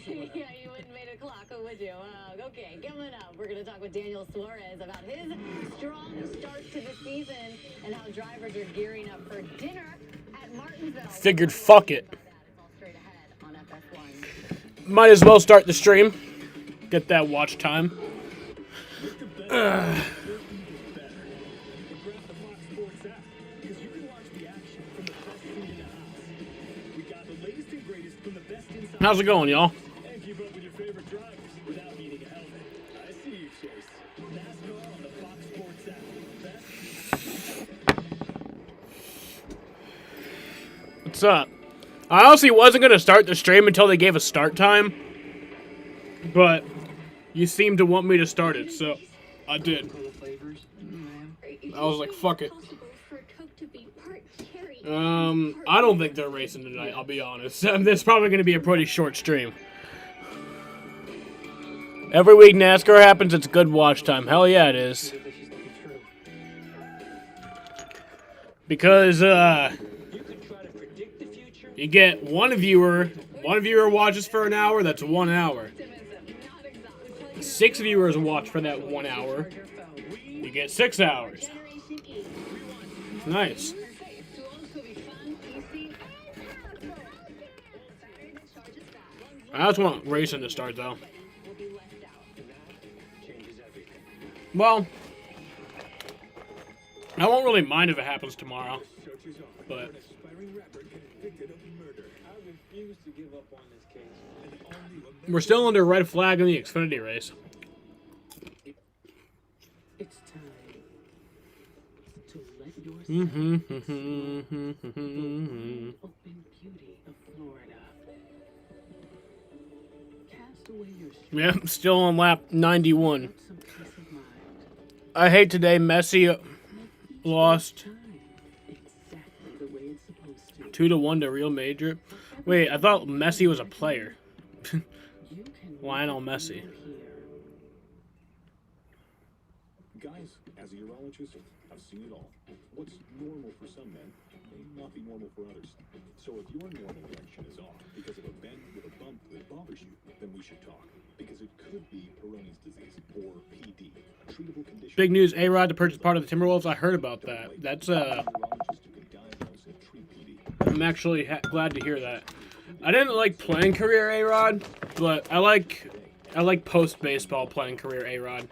Yeah, you wouldn't made a clock, would you? Okay, coming up, we're going to talk with Daniel Suarez about his strong start to the season and how drivers are gearing up for dinner at Martinsville. Figured, fuck it. Might as well start the stream. Get that watch time. How's it going, y'all? What's up? I honestly wasn't going to start the stream until they gave a start time. But you seemed to want me to start it, so I did. I was like, fuck it. I don't think they're racing tonight, I'll be honest. This is probably going to be a pretty short stream. Every week NASCAR happens, it's good watch time. Hell yeah, it is. Because, you get one viewer watches for an hour, that's 1 hour. 6 viewers watch for that 1 hour, you get 6 hours. Nice. I just want racing to start, though. Well, I won't really mind if it happens tomorrow, but we're still under red flag in the Xfinity race. It's time to let yourself open beauty of Florida. Cast away your Yeah, still on lap 91. I hate today. Messi lost 2-1 to Real Madrid. Wait, I thought Messi was a player. Lionel Messi. Guys, as a urologist, I've seen it all. What's normal for some men may not be normal for others. So if your normal erection is off because of a bend with a bump that bothers you, then we should talk. Because it could be Peyronie's disease, or PD, a treatable condition. Big news, A-Rod to purchase part of the Timberwolves. I heard about that. That's, I'm actually glad to hear that. I didn't like playing career A-Rod, but I like post-baseball playing career A-Rod.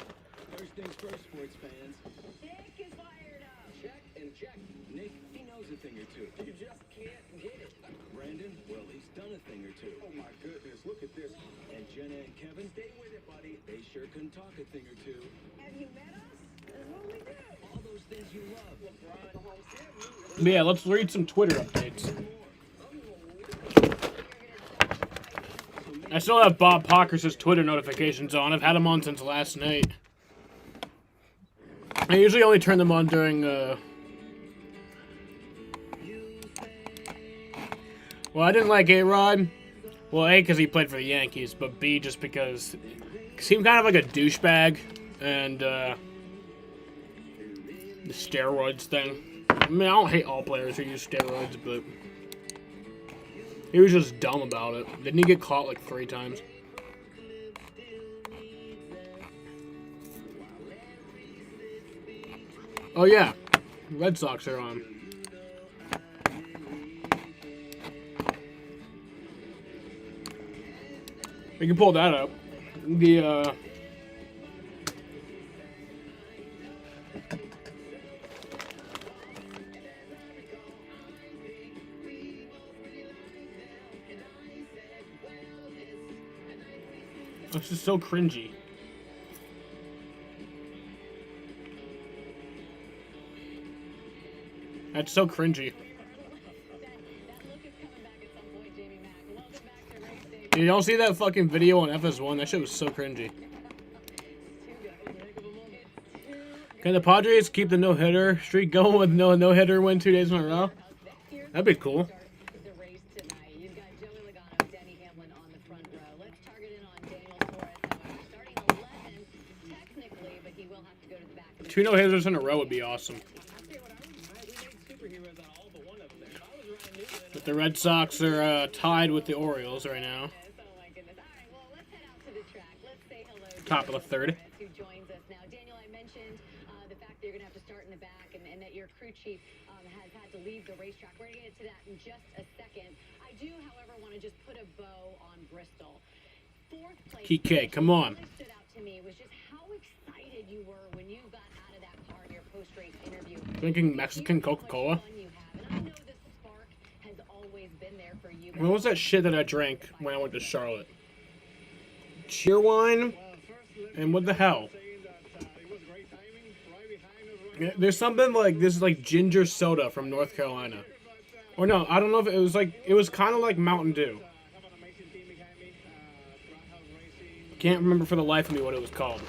First things first, sports fans. Nick is fired up. Check and check. Nick, he knows a thing or two. You just can't get it. Brandon, well, he's done a thing or two. Oh my goodness, look at this. And Jenna and Kevin, stay with it, buddy. They sure can talk a thing or two. Have you met us? This is what we do. All those things you love. Yeah, let's read some Twitter updates. I still have Bob Pockrass' Twitter notifications on. I've had them on since last night. I usually only turn them on during, Well, I didn't like A-Rod. Well, A, because he played for the Yankees, but B, just because he seemed kind of like a douchebag, and, the steroids thing. I mean, I don't hate all players who use steroids, but he was just dumb about it. Didn't he get caught like 3 times? Oh yeah, Red Sox are on. We can pull that up. This is so cringy. That's so cringy. You don't see that fucking video on FS1? That shit was so cringy. Can the Padres keep the no-hitter streak going with no-hitter win 2 days in a row? That'd be cool. Two no-hitters in a row would be awesome. But the Red Sox are tied with the Orioles right now. the track. Let's say hello to Top of the third. Suarez, who joins us now. Daniel, I mentioned the fact that you're going to have to start in the back and that your crew chief has had to leave the racetrack. We're going to get to that in just a second. I do, however, want to just put a bow on Bristol. Fourth place. PK, come on. What really stood out to me was just how excited you were when you got out of that car in your post-race interview. Drinking Mexican Coca-Cola. What was that shit that I drank when I went to Charlotte? Cheerwine? And what the hell? Yeah, there's something like, this is like ginger soda from North Carolina. Or no, I don't know if it was like, it was kind of like Mountain Dew. Can't remember for the life of me what it was called.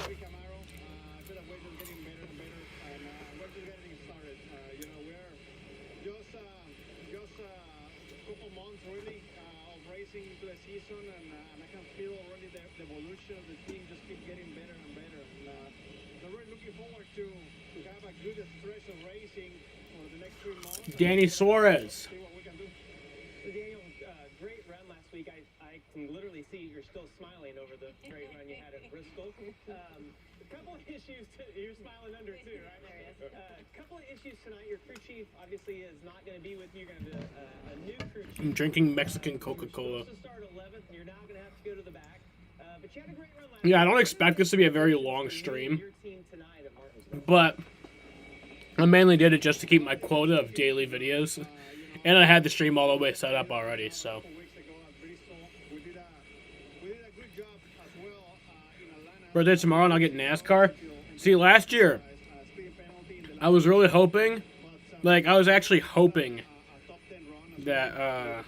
Danny Suarez. Daniel, great run last week. I can literally see you're still smiling over the great run you had at Bristol. A couple of issues. You're smiling under too, right? A couple of issues tonight. Your crew chief obviously is not going to be with you. You're going to have a new crew chief. I'm drinking Mexican Coca-Cola. You're supposed to start 11th, and you're now going to have to go to the back. But you had a great run last Yeah, I don't expect this to be a very long stream. Your team tonight at Martinsville. But I mainly did it just to keep my quota of daily videos. And I had the stream all the way set up already, so. Birthday tomorrow and I'll get NASCAR. See, last year, I was really hoping, like, I was actually hoping that,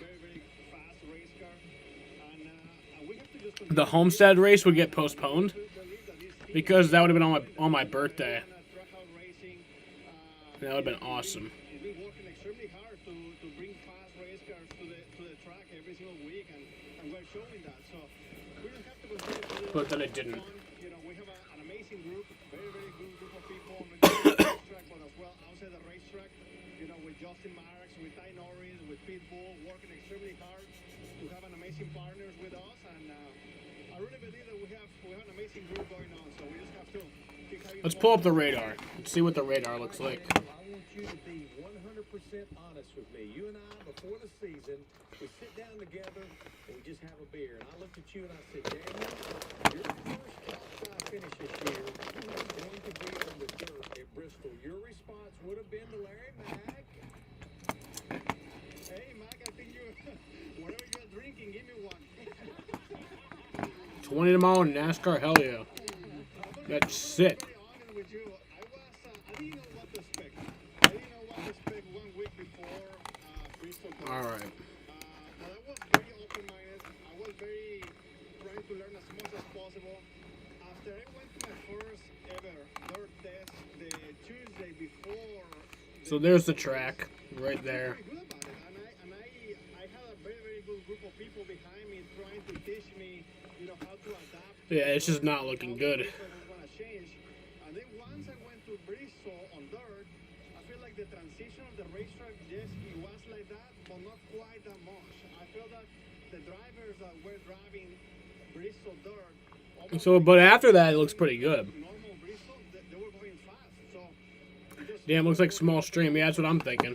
the Homestead race would get postponed. Because that would have been on my birthday. That would have been awesome. But then it didn't. You know, we have an amazing group, very, very good group of people on the racetrack, but as well outside the racetrack. You know, with Justin Marks, with Ty Norris, with Pitbull, working extremely hard to have an amazing partners with us. And I really believe that we have an amazing group going on. So we just have to keep having Let's fun. pull up the radar. Let's see what the radar looks like. I want you to be 100% honest with me. You and I, before the season, we sit down together and we just have a beer. And I looked at you and I said, Daniel, your first top 5 finish this year is going to be on the dirt at Bristol. Your response would have been to Larry Mack. Hey, Mac, I think you, whatever you're drinking, give me one. 20 tomorrow in NASCAR, hell yeah. That's sick. To be honest with you, I didn't know what to expect. I didn't know what to expect 1 week before Bristol. Alright. But I was very open-minded. I was very trying to learn as much as possible. After I went to my first ever dirt test the Tuesday before. So there's the track right there. Very good about it. And I had a very, very good group of people behind me trying to teach me, you know, how to adapt. Yeah, it's just not looking good. And then once I went to Bristol on dirt, I feel like the transition of the racetrack, yes, it was like that, but not quite that much. I feel that the drivers that were driving Bristol dirt. So, but after that, it looks pretty good. Normal Bristol, they were going fast. So, Damn, looks like small stream. Yeah, that's what I'm thinking.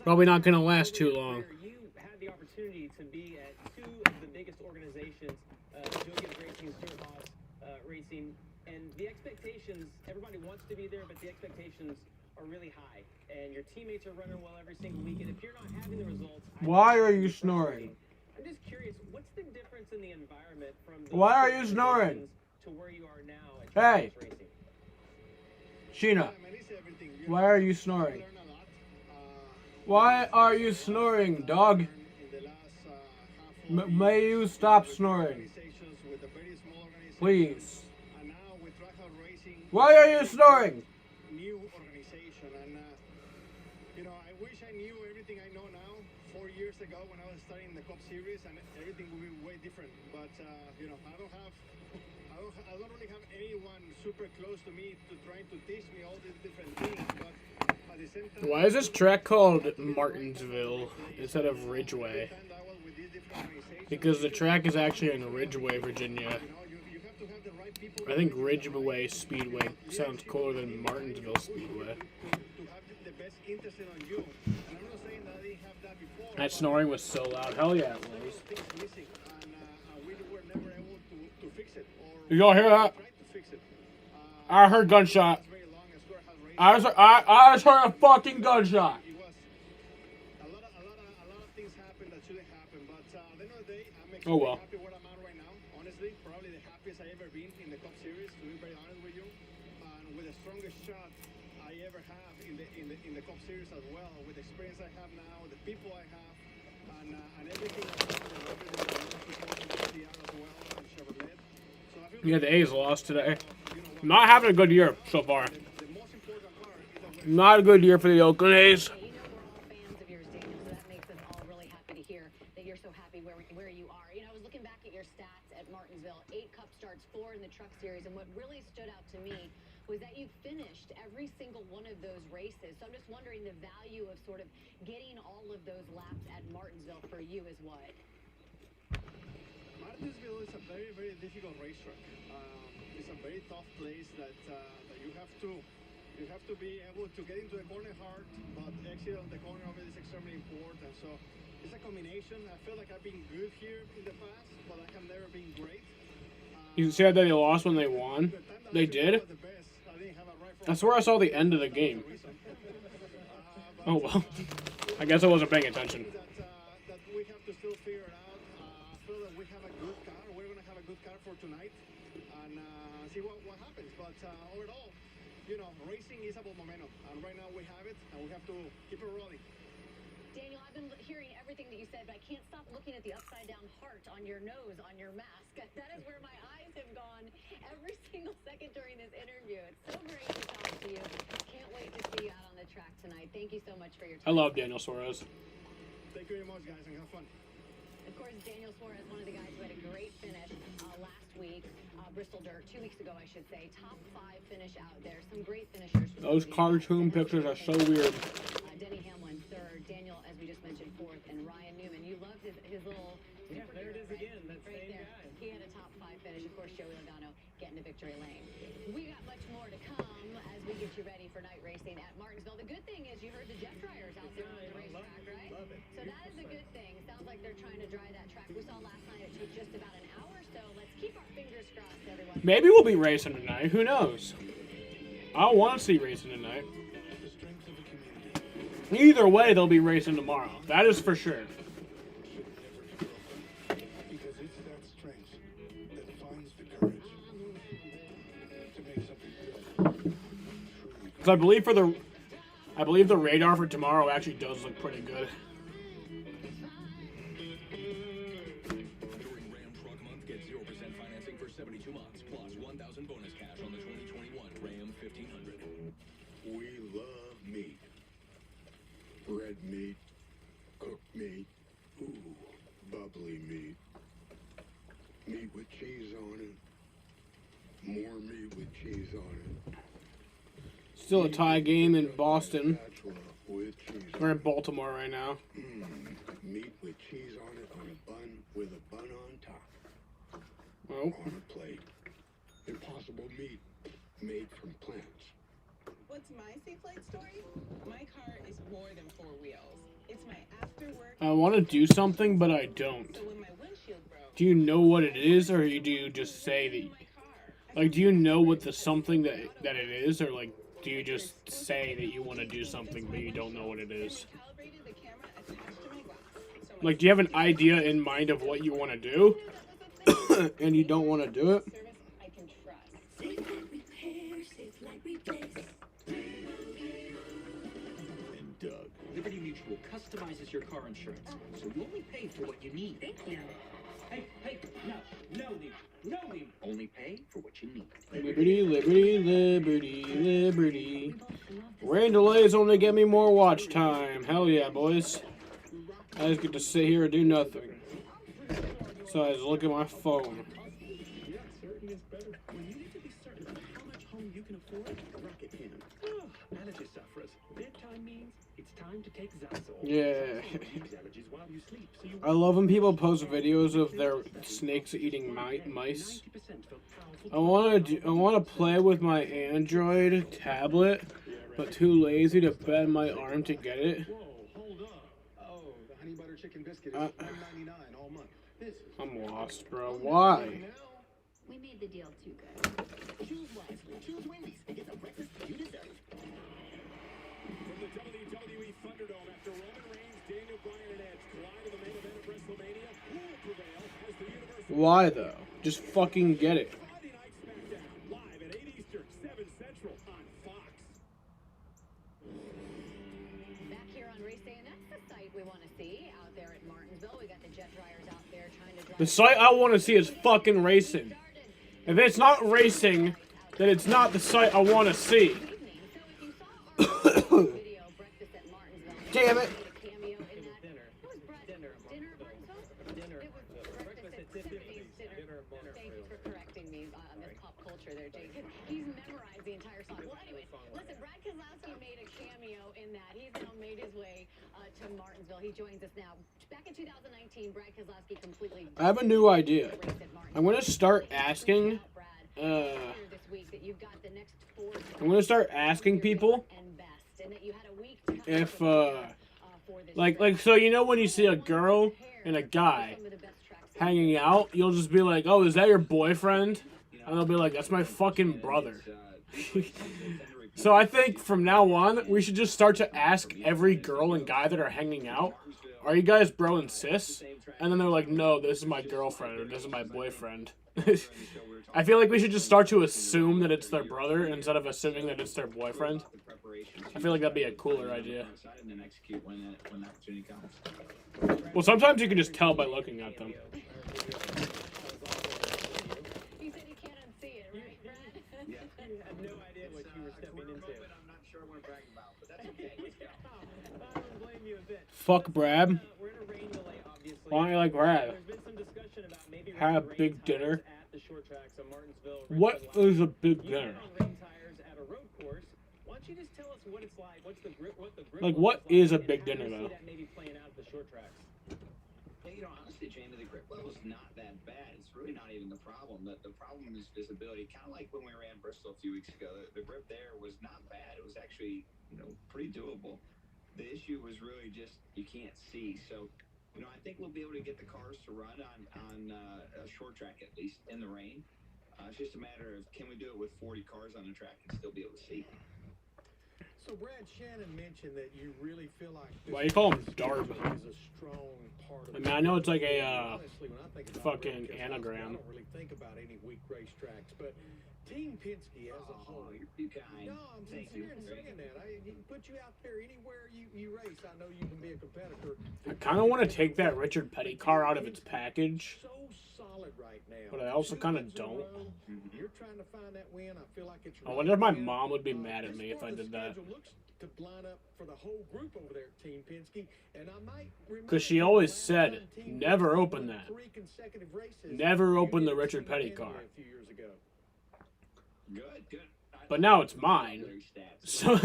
Probably not gonna last too long. You had the opportunity to be at 2 of the biggest organizations, Joe Gibbs Racing, Stewart-Haas Racing, and the expectations, everybody wants to be there, but the expectations are really high. And your teammates are running well every single week, and if you're not having the results... Why are you snoring? I'm just curious, what's the difference in the environment from... Why are you snoring? ...to where you are now at Hey. Joe Gibbs Racing? Sheena, everything. why are you snoring? Learn a lot. Why are you snoring, dog? In the last half of May you stop snoring, organizations with a very small organization. please. And now with Trackhouse Racing, Why are you snoring? new organization. And you know, I wish I knew everything I know now 4 years ago when I was starting the Cup Series, and everything would be way different. But you know, I don't really have anyone super close to me to trying to teach me all these different things. But at the same time, Why is this track called Martinsville instead of Ridgeway? I was with these different organizations. Because the track is actually in Ridgeway, Virginia. You know, you people. I think Ridgeway Speedway sounds cooler than Martinsville Speedway. To have the best interest on you. And I'm not saying that I didn't have that before. That snoring was so loud. Hell yeah, it was. Things missing, and we were never able to fix it. Or Did y'all hear that? tried to fix it. I heard gunshot. It's very long. As far as racing. I just heard a fucking gunshot. It was a lot of things happened that shouldn't happen, but at the end of the day, I'm extremely Oh, well. happy where I'm at right now. Honestly, probably the happiest I ever been in the Cup Series. To be very honest with you, and with the strongest shot I ever have in the Cup Series as well. With the experience I have now, the people I have, and everything I have, and everything that I'm supposed to see out as well, and Chevrolet. So I feel Yeah, the A's lost today. you know, Not having a good year so far. the most important part is that Not a good year for the Oakland A's. You know we're all fans of yours, Daniel, so that makes us all really happy to hear that you're so happy where you are. You know, I was looking back at your stats at Martinsville, 8 Cup starts, 4 in the Truck Series, and what really stood out to me was that you finished every single one of those races. So I'm just wondering the value of sort of getting all of those laps at Martinsville for you is what? Martinsville is a very, very difficult racetrack. It's a very tough place that you have to be able to get into the corner hard, but exit on the corner of it is extremely important. So it's a combination. I feel like I've been good here in the past, but I have never been great. You said that they lost when they won. The time that They I feel did? was the best, I didn't have a right front That's where I saw the end of the game. Oh well. I guess I wasn't paying attention. that we have to still figure it out. I feel that we have a good car. We're going to have a good car for tonight and see what happens. But overall, you know, racing is about momentum. And right now we have it, and we have to keep it rolling. Daniel, I've been hearing everything that you said, but I can't stop looking at the upside-down heart on your nose, on your mask. That is where my eyes have gone every single second during this interview. It's so great to talk to you. Can't wait to see you out on the track tonight. Thank you so much for your I time. love Daniel Suarez. Thank you very much, guys, and have fun. Of course, Daniel Suarez, one of the guys who had a great finish last week. Bristol Dirt, 2 weeks ago, I should say. Top 5 finish out there. Some great finishers. Those cartoon pictures are so weird. Denny Hamlin, 3rd. Daniel, as we just mentioned, 4th. And Ryan Newman, you loved his little... Yeah, there it is superhero, right? again, that Right same there. guy. He had a top 5 finish. Of course, Joey Logano getting to victory lane. We got much more to come as we get you ready for night racing at Martinsville. The good thing is you heard the jet dryers out there on the racetrack, right? Love it. So that is a good thing. Sounds like they're trying to dry that track. We saw last night it took just about an hour, so let's keep our fingers crossed, everyone. Maybe we'll be racing tonight. Who knows? I want to see racing tonight. The strength of a community Either way, they'll be racing tomorrow. That is for sure. because it's that strength that finds the courage to make something good. Because I believe the radar for tomorrow actually does look pretty good. During Ram Truck Month, get 0% financing for 72 months, plus 1,000 bonus cash on the 2021 Ram 1500. We love meat. Red meat, cooked meat, ooh, bubbly meat. Meat with cheese on it. More meat with cheese on it. Still a tie game in Boston. Spatula with cheese. We're in Baltimore right now. Meat with cheese on it on a bun with a bun on top. Oh, On a plate. Impossible meat made from plants. What's my Safelite story? My car is more than 4 wheels. It's my after work. I want to do something, but I don't. So when my windshield broke, Do you know what it is, or do you just say in that? my car. Like, do you know what the something that it is, or like, do you just say that you want to do something, but you don't know what it is? Calibrated the camera attached to my glass. So my Like, do you have an idea in mind of what you want to do, and you don't want to do it? service I can trust. And Doug. Liberty Mutual customizes your car insurance, so you only pay for what you need. Thank you. Hey, no need. Only pay for what you need. Liberty, liberty, liberty, liberty. Rain delays only get me more watch time. Hell yeah, boys. I just get to sit here and do nothing. So I just look at my phone. Yeah, certain is better. When you need to be certain of how much home you can afford, Rocket can. allergy sufferers. Bedtime means it's time to take Zazor. Yeah. Zazor relieves allergies while you sleep, so you I love when people post videos of their snakes eating mice. 90% for powerful I want to play with my Android tablet, but too lazy to bend my arm to get it. Whoa, hold up. Oh, the honey butter chicken biscuit is Uh, $1.99 all month. This is I'm lost, bro. Why? We made the deal too good. Choose wisely. Choose Wendy's and get the breakfast you deserve. From the WWE Thunderdome, after Roman Reigns, Daniel Bryan, and Edge collide in the main event of WrestleMania, who will prevail as the Universal Why though? Just fucking get it. Friday Night SmackDown, live at 8 Eastern, 7 Central on Fox. Back here on race day, and that's the site we want to see out there at Martinsville. We got the jet dryers out there trying to dry. The site I want to see is fucking racing. If it's not racing, then it's not the site I want to see. Video breakfast at Martinsville. Damn it. Made a cameo in that. Dinner. It was Brad. Dinner at Dinner at Martinsville? Dinner. It was breakfast at Tiffany's dinner. Thank you for correcting me on this pop culture there, Jake. He's memorized the entire song. Well, anyway, listen, Brad Keselowski made a cameo in that. He's now made his way to Martinsville. He joins us now. Back in 2019, Brad Keselowski completely. I have a new idea. raced at Martinsville. I'm gonna start asking. This week that you've got the next 4 I'm gonna start asking people and best, and that you had a week to come if up for this like so you know when you see a girl and a guy some of the best tracks. hanging out, you'll just be like, "Oh, is that your boyfriend?" And they'll be like, "That's my fucking brother." So I think from now on, we should just start to ask every girl and guy that are hanging out, "Are you guys bro and sis?" And then they're like, "No, this is my girlfriend or this is my boyfriend." I feel like we should just start to assume that it's their brother instead of assuming that it's their boyfriend. I feel like that'd be a cooler idea. Well, sometimes you can just tell by looking at them. You said you can't unsee it, right, Brad? You had no idea what you were stepping into. I'm not sure what I'm bragging about, but that's okay. Let's go. I don't blame you a bit. Fuck Brad. We're in a rain delay, obviously. Why don't you like Brad? There's been some discussion about maybe Have running big rain dinner. tires at the short tracks of Martinsville. What Richmond, is a big You dinner? run rain tires at a road course. Why don't you just tell us what it's like? What's the grip? What the grip? Like, level what is is a like, big and how do dinner, you see though? that maybe playing out at the short tracks. Yeah, honestly, Jamie, the grip level's not that bad. It's really not even the problem. The problem is visibility. Kind of like when we ran Bristol a few weeks ago. The grip there was not bad. It was actually, pretty doable. The issue was really just you can't see. So, I think we'll be able to get the cars to run on a short track at least in the rain. It's just a matter of can we do it with 40 cars on the track and still be able to see. So Brad Shannon mentioned that you really feel like this Why you call him this Darb? is a strong part of I mean, I know it's like a Honestly, when I think about fucking Brad Keselowski, anagram. I don't really think about any weak racetracks, but Team Penske as a whole. You're too kind. No, I'm Thank sincere you. in saying that. I put you out there anywhere you race. I know you can be a competitor. I kind of want to take that Richard Petty car out of its package, So solid right now. but I also 2 kind of wins in a don't. row. You're trying to find that win. I feel like it's. I wonder if my right there. mom would be mad at me This if part I of the did that. schedule looks to line up for the whole group over there at Team Penske, and I might remind 'Cause she you, always last said, time Team never Penske open won that. 3 consecutive races, Never you open the didn't Richard see Petty Penske car. a few years ago. Good. But now it's mine. So,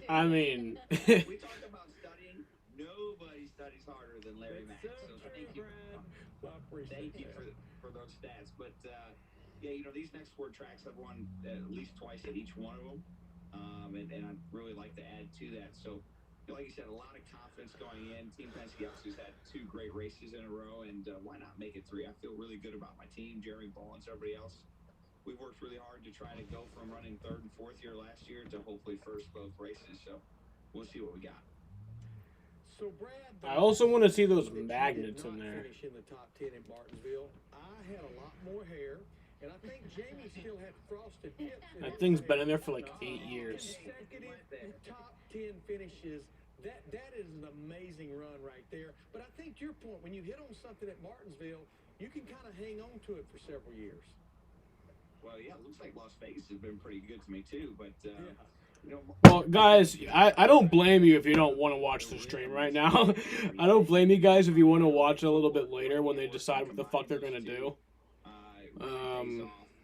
I mean, We talk about studying. Nobody studies harder than Larry Mack. That's so So true, thank you. Brad. I appreciate Thank you that. for those stats. But yeah, these next 4 tracks I've won at least twice at each one of them, and I'd really like to add to that. So, like you said, a lot of confidence going in. Team Penske obviously has had 2 great races in a row, and why not make it 3? I feel really good about my team, Jeremy Bullins, everybody else. We've worked really hard to try to go from running 3rd and 4th year last year to hopefully first both races. So we'll see what we got. So Brad, I also want to see those that you did magnets not in there. Finish in the top 10 in Martinsville. I had a lot more hair, and I think Jamie still had frosted tips. in That his thing's hair. been in there for like 8 years. Consecutive top 10 finishes. That is an amazing run right there. But I think your point, when you hit on something at Martinsville, you can kind of hang on to it for several years. Well, yeah, it looks like Las Vegas has been pretty good to me too. But Well, guys, I don't blame you if you don't want to watch the stream right now. I don't blame you guys if you want to watch it a little bit later when they decide what the fuck they're gonna do.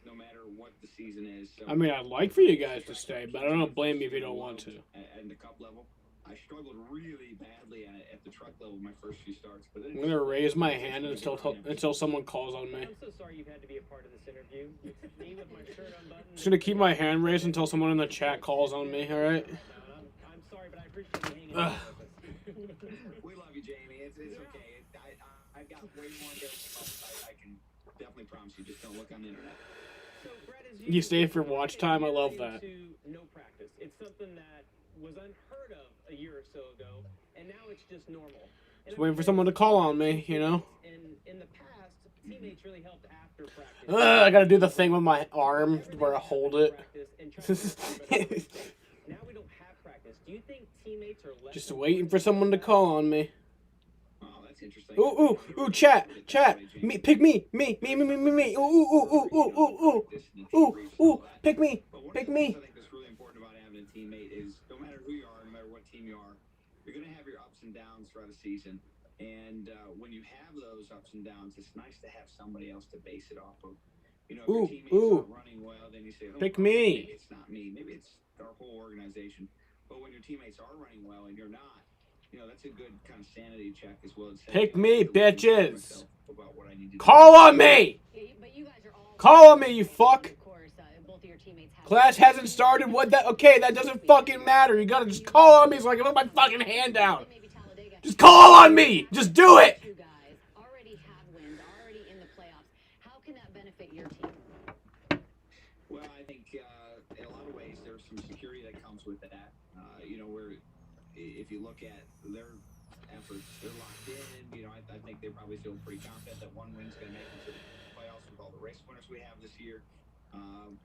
no matter what the season is. So I mean, I'd like for you guys to stay, but I don't blame you if you don't want to. At the cup level, I struggled really badly at the truck level my first few starts. But I'm gonna raise my hand until someone calls on me. I'm so sorry you've had to be a part of this interview. It's me with my shirt unbuttoned. Just gonna keep my hand raised until someone in the chat calls on me. All right. I'm sorry, but I appreciate you hanging out with us. We love you, Jamie. It's okay. I've got way more embarrassing I can definitely promise you. Just don't look on the internet. So, Brett, as You stay for watch time. I love that. No practice. It's something that was unheard of a year or so ago, and now it's just normal. Just waiting for someone to call on me, you know. In the past, teammates really helped after practice. I gotta do the thing with my arm where I hold it. Now we don't have practice. Do you think teammates are less Just waiting for someone to call on me. Oh, that's interesting. Ooh, chat. Me, pick me. Ooh, pick me. I think that's really important about having a teammate is no matter who you are, no matter what team you are, you're going to have your ups and downs throughout a season. And when you have those ups and downs, it's nice to have somebody else to base it off of. You know, if your teammates aren't running well, then you say, pick maybe me. it's not me. Maybe it's our whole organization. But when your teammates are running well and you're not, you know, that's a good kind of sanity check as well. Pick me, bitches. About what I need to Call on me. Call on me, you fuck. Class hasn't started. What that? Okay, that doesn't fucking matter. You gotta just call on me so I can put my fucking hand down. Just call on me. Just do it. You guys already have wins, already in the playoffs. How can that benefit your team? Well, I think in a lot of ways there's some security that comes with that. You know, where if you look at their efforts, they're locked in. You know, I think they're probably feeling pretty confident that one win's going to make it to the playoffs with all the race winners we have this year.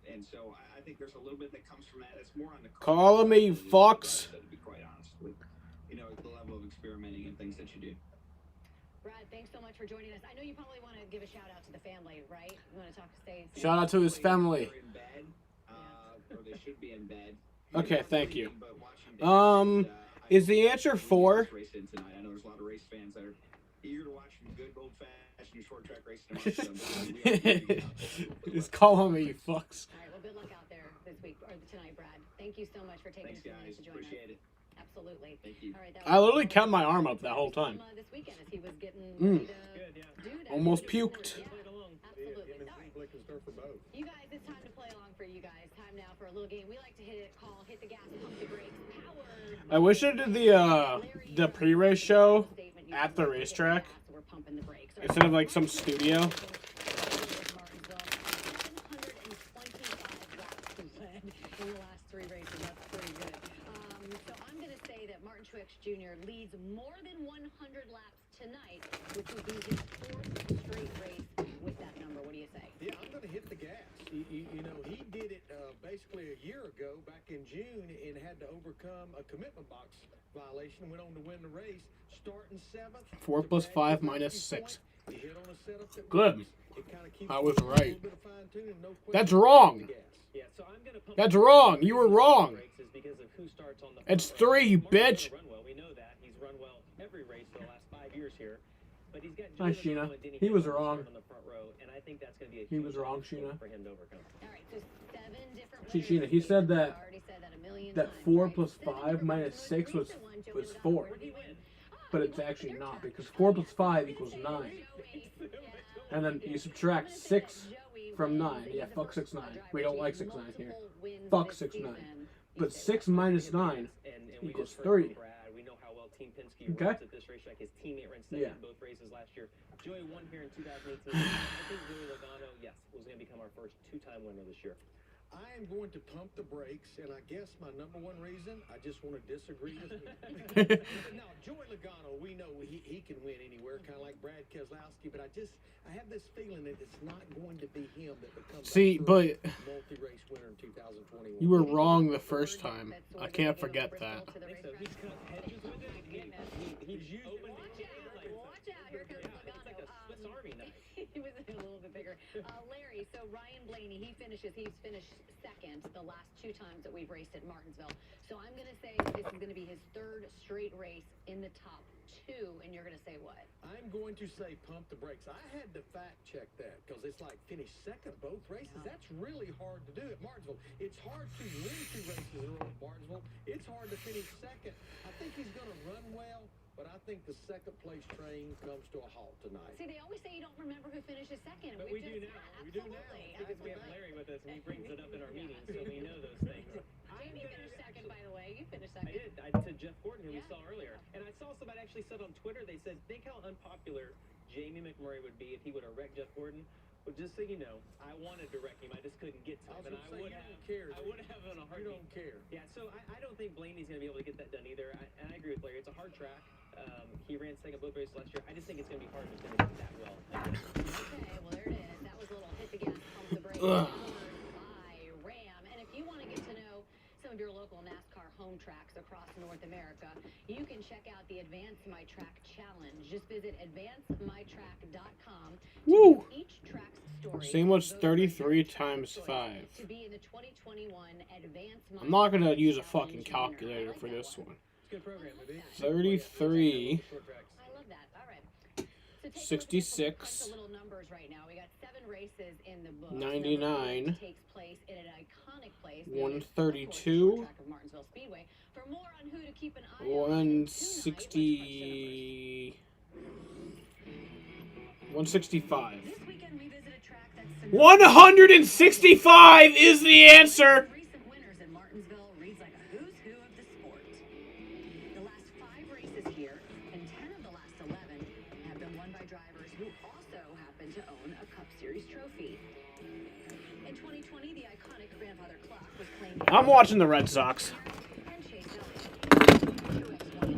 And so I think there's a little bit that comes from that. It's more on the call on me, you fucks. To be quite honest with, you know, the level of experimenting and things that you do. Brad, thanks so much for joining us. I know you probably want to give a shout out to the family, right? You want to say shout out to his family. They're in bed, or they should be in bed. Okay, thank you. Is the answer 4? I know there's a lot of race fans that are eager to watch some good old-fashioned short track racing. Just call on me, you fucks. All right, well, good luck out there this week or tonight, Brad. Thank you so much for taking the time to join Appreciate us. it. Absolutely. Thank you. All right, I literally kept my arm up that whole time. This weekend as he was getting ready to do that. Almost puked. Yeah, absolutely. All right. You guys, it's time to play along for you guys. Time now for a little game. We like to hit the gas, pump the brakes, powered. I wish I did the pre-race show at the racetrack We're pumping the brakes. instead of like some studio. In the last 3 races, that's pretty good. So I'm going to say that Martin Truex Jr. leads more than 100 laps tonight, which would be his 4th straight race with that number. What do you say? Yeah, I'm going to hit the gas. You know, he did it basically a year ago, back in June, and had to overcome a commitment box violation. Went on to win the race, starting 7th. 4 plus 5 minus 6. He hit on a setup that Good. it kind of keeps I was a little right. bit of fine-tuning, no question. That's wrong. Yeah, so I'm gonna pump That's wrong. You were wrong. because of who starts on the It's front row. 3, you Martin's bitch. gonna run well. We know that. He's run well every race for the last 5 years here. But he's got Hi, Joey Sheena. Logano and Denny He was Hamlin wrong. on the front row, and I think that's going to be a He huge was wrong, obstacle Sheena. for him to overcome. All right, so 7 different See, winners. Sheena, he said that I already said that a million that times, 4 right? plus 7 5 different minus winners. 6 was Joey was Logano 4. won. But it's actually not, because 4 plus 5 equals 9. And then you subtract 6 from 9. Yeah, fuck 6 9. We don't like 6 9 here. Fuck 6 9. But 6 minus 9 we equals just heard 3. from Brad. We know how well Team Penske Okay. runs at this racetrack. His teammate ran second Yeah. in both races last year. Joey won here in 2018. I think Joey Logano, yes, was going to become our first 2-time winner this year. I am going to pump the brakes, and I guess my number one reason, I just want to disagree with me. Now, Joey Logano, we know he can win anywhere, kind of like Brad Keselowski, but I have this feeling that it's not going to be him that becomes See, our but first multi-race winner in 2021. you were wrong the first time. I can't forget that. So he's cut hedges with it. He's used open. Watch out, here comes It's like a Swiss Army knife. He was a little bit bigger. Larry, so Ryan Blaney, he's finished second the last 2 times that we've raced at Martinsville. So I'm going to say that this is going to be his 3rd straight race in the top 2, and you're going to say what? I'm going to say pump the brakes. I had to fact check that because it's like finish second both races. Yeah. That's really hard to do at Martinsville. It's hard to win 2 races in a row at Martinsville. It's hard to finish second. I think he's going to run well, but I think the second place train comes to a halt tonight. See, they always say you don't remember who finishes second. But we do now. We do now. Absolutely. Because we have Larry with us, and he brings it up in our meetings, so we know those things. Jamie finished second, by the way. You finished I second. did. I said Jeff Gordon, who we Yeah. saw earlier. And I saw somebody actually said on Twitter, they said, think how unpopular Jamie McMurray would be if he would have wrecked Jeff Gordon. Well, just so you know, I wanted to wreck him. I just couldn't get to him. And I would have. I would have in a heartbeat. You don't care. Yeah, so I don't think Blaney's going to be able to get that done either. And I agree with Larry. It's a hard track. He ran second both races last year. I just think it's going to be hard to finish it that well. Okay, well, there it is. That was a little hit the gas, pump the brakes. Ugh. Powered by Ram. And if you want to get to know some of your local NASCAR home tracks across North America, you can check out the Advance My Track Challenge. Just visit advancemytrack.com to Woo. view each track's story. See what's Vote for 33 your top times choice 5. To be in the 2021 Advance My I'm not gonna Track use a Challenge fucking winner. calculator I like for that this one. one. It's a good program, baby. 33. I love that. All right. So take a look at this. We'll 66. crunch the little numbers right now. We got 7 races in the book. 99. Takes place in an iconic place. 132. Track of Martinsville Speedway. For more on who to keep an eye on tonight, 160. 165. this weekend we visit a track that's 165 is the answer. recent winners in Martinsville reads like a who's who of the sport. The last 5 races here and 10 of the last 11 have been won by drivers who also happen to own a Cup Series trophy. In 2020, the iconic grandfather clock was claimed. I'm watching the Red Sox. And Chase Elliott. Truex 1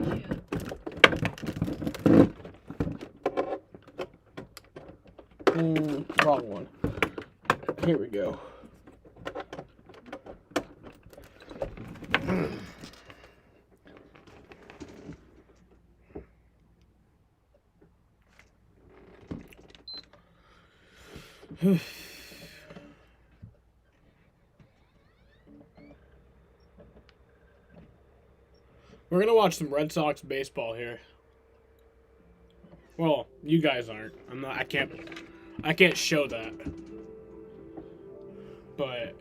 and 2. Wrong one. Here we go. We're gonna watch some Red Sox baseball here. Well, you guys aren't. I'm not. I can't show that. But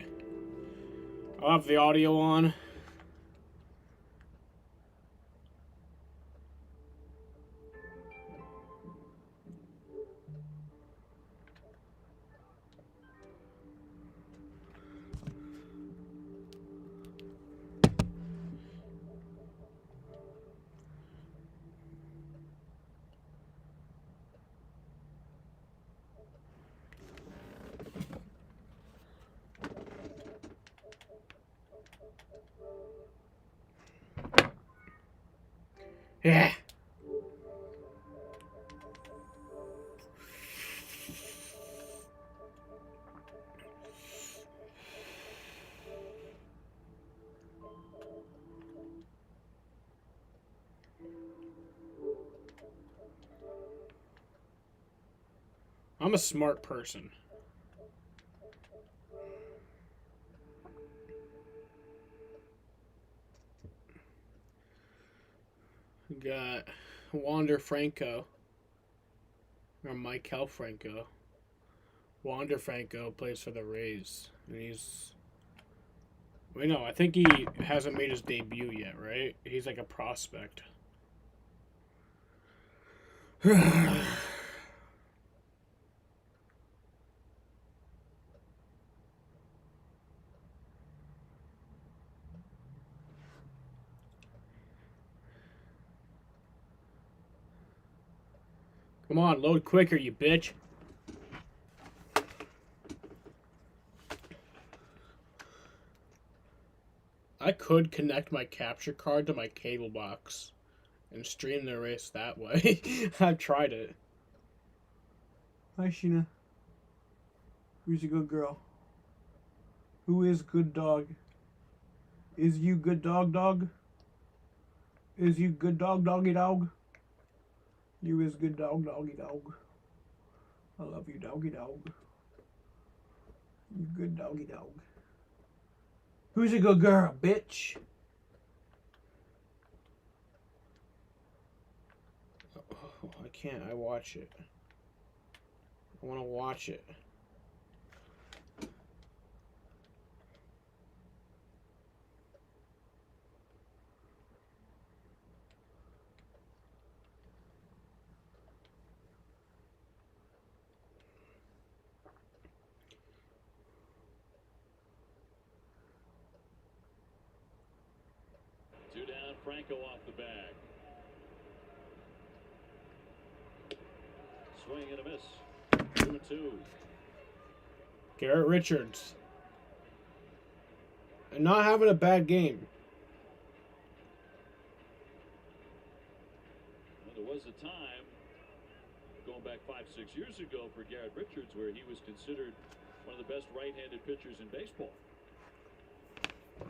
I'll have the audio on. Yeah. I'm a smart person. We got Wander Franco. Or Michael Franco. Wander Franco plays for the Rays. And he's... Wait, no, I think he hasn't made his debut yet, right? He's like a prospect. Come on, load quicker, you bitch. I could connect my capture card to my cable box and stream the race that way. I've tried it. Hi, Sheena. Who's a good girl? Who is good dog? Is you good dog dog? Is you good dog doggy dog? You is good dog doggy dog. I love you doggy dog. You good doggy dog. Who's a good girl, bitch? can't I watch it? I want to watch it. Two down, Franco off the bag. Swing and a miss. 2-2. Garrett Richards. And not having a bad game. Well, there was a time, going back 5-6 years ago, for Garrett Richards, where he was considered one of the best right-handed pitchers in baseball.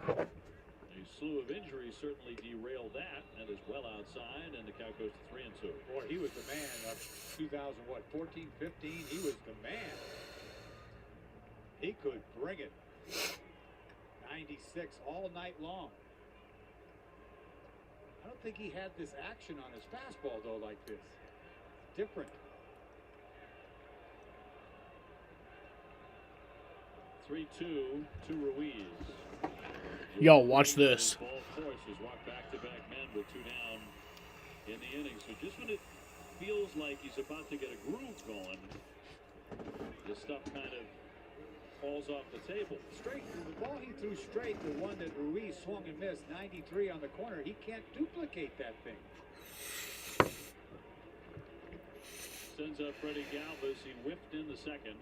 A slew of injuries certainly derailed that, and is well outside, and the count goes to 3-2. Boy, he was the man of 2014, 15. He was the man. He could bring it. 96 all night long. I don't think he had this action on his fastball, though, like this. Different. 3-2 to Ruiz. Yo, watch this. Ball, of course, has walked back-to-back men with two down in the inning. So just when it feels like he's about to get a groove going, this stuff kind of falls off the table. Straight, the ball he threw straight, the one that Ruiz swung and missed, 93 on the corner, he can't duplicate that thing. Sends up Freddie Galvis. He whiffed in the second.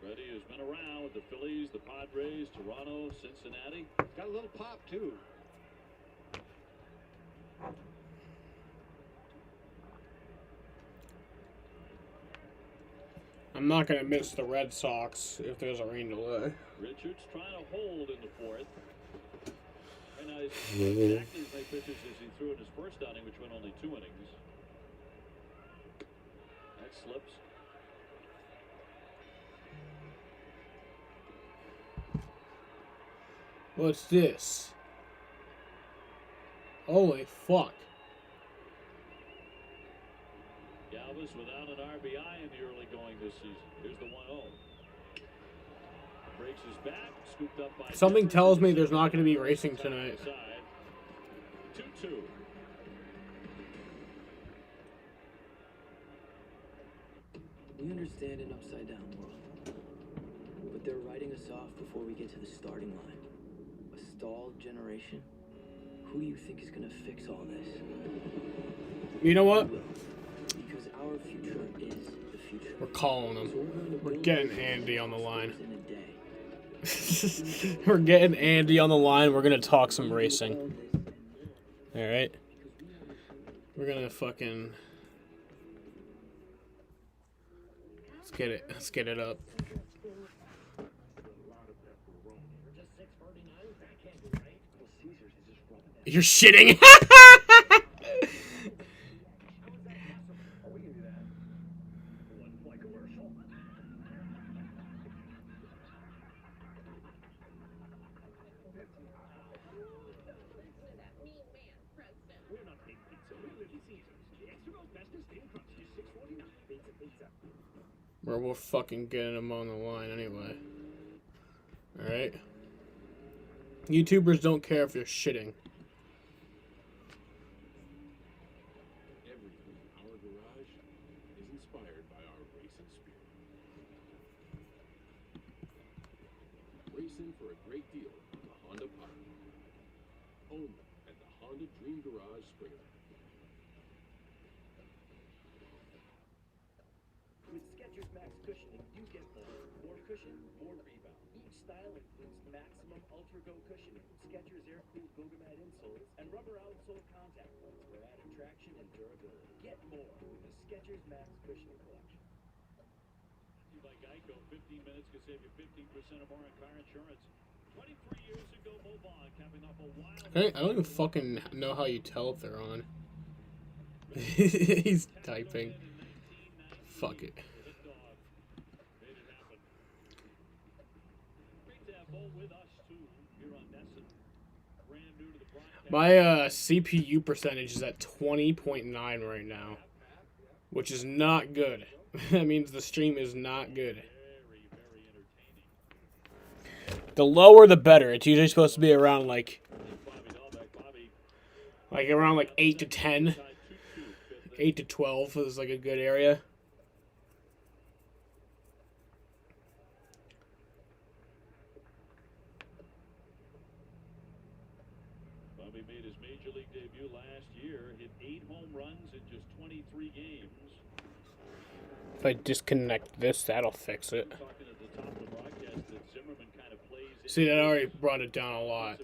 Freddie has been around with the Phillies, the Padres, Toronto, Cincinnati. Got a little pop, too. I'm not going to miss the Red Sox if there's a rain delay. Richards trying to hold in the fourth. Right now he's exactly as many pitches as he threw in his first outing, which went only 2 innings. That slips. What's this? Holy fuck. Galvis without an RBI in the early going this season. Here's the 1-0. Breaks his back, scooped up by Something Devers. tells me there's not going to be racing tonight. 2-2. We understand an upside-down world, but they're writing us off before we get to the starting line. A stalled generation? Who do you think is going to fix all this? You know what? Because our future is the future. We're calling So him. we're going to We're build getting this Andy on the line. in a day. We're getting Andy on the line. We're going to talk some racing. Alright? We're going to fucking... Let's get it up. You're shitting. We're fucking getting him on the line anyway. Alright? YouTubers don't care if you're shitting. Everything in our garage is inspired by our racing spirit. Racing for a great deal on the Honda Pilot. Only at the Honda Dream Garage Springer. With Skechers Max Cushioning, you get more cushion, more rebound. Each style includes maximum Ultra Go cushioning, Skechers air-cooled Go-Gomat insoles, and rubber outsole contact points for added traction and durability. Get more with the Skechers Max Cushioning collection. By Geico, 15 minutes can save you 15% or more on car insurance. 23 years ago, Mobon capping off a wild... I don't even fucking know how you tell if they're on. He's typing. Fuck it. Great to have Bo with us, too, here on My CPU percentage is at 20.9 right now, which is not good. That means the stream is not good. The lower the better. It's usually supposed to be around like around like 8 to 10. 8 to 12 is like a good area. Bobby made his major league debut last year, hit 8 home runs in just 23 games. If I disconnect this, that'll fix it. Talking at the top of the broadcast that Zimmerman kind of plays. See, that already brought it down a lot.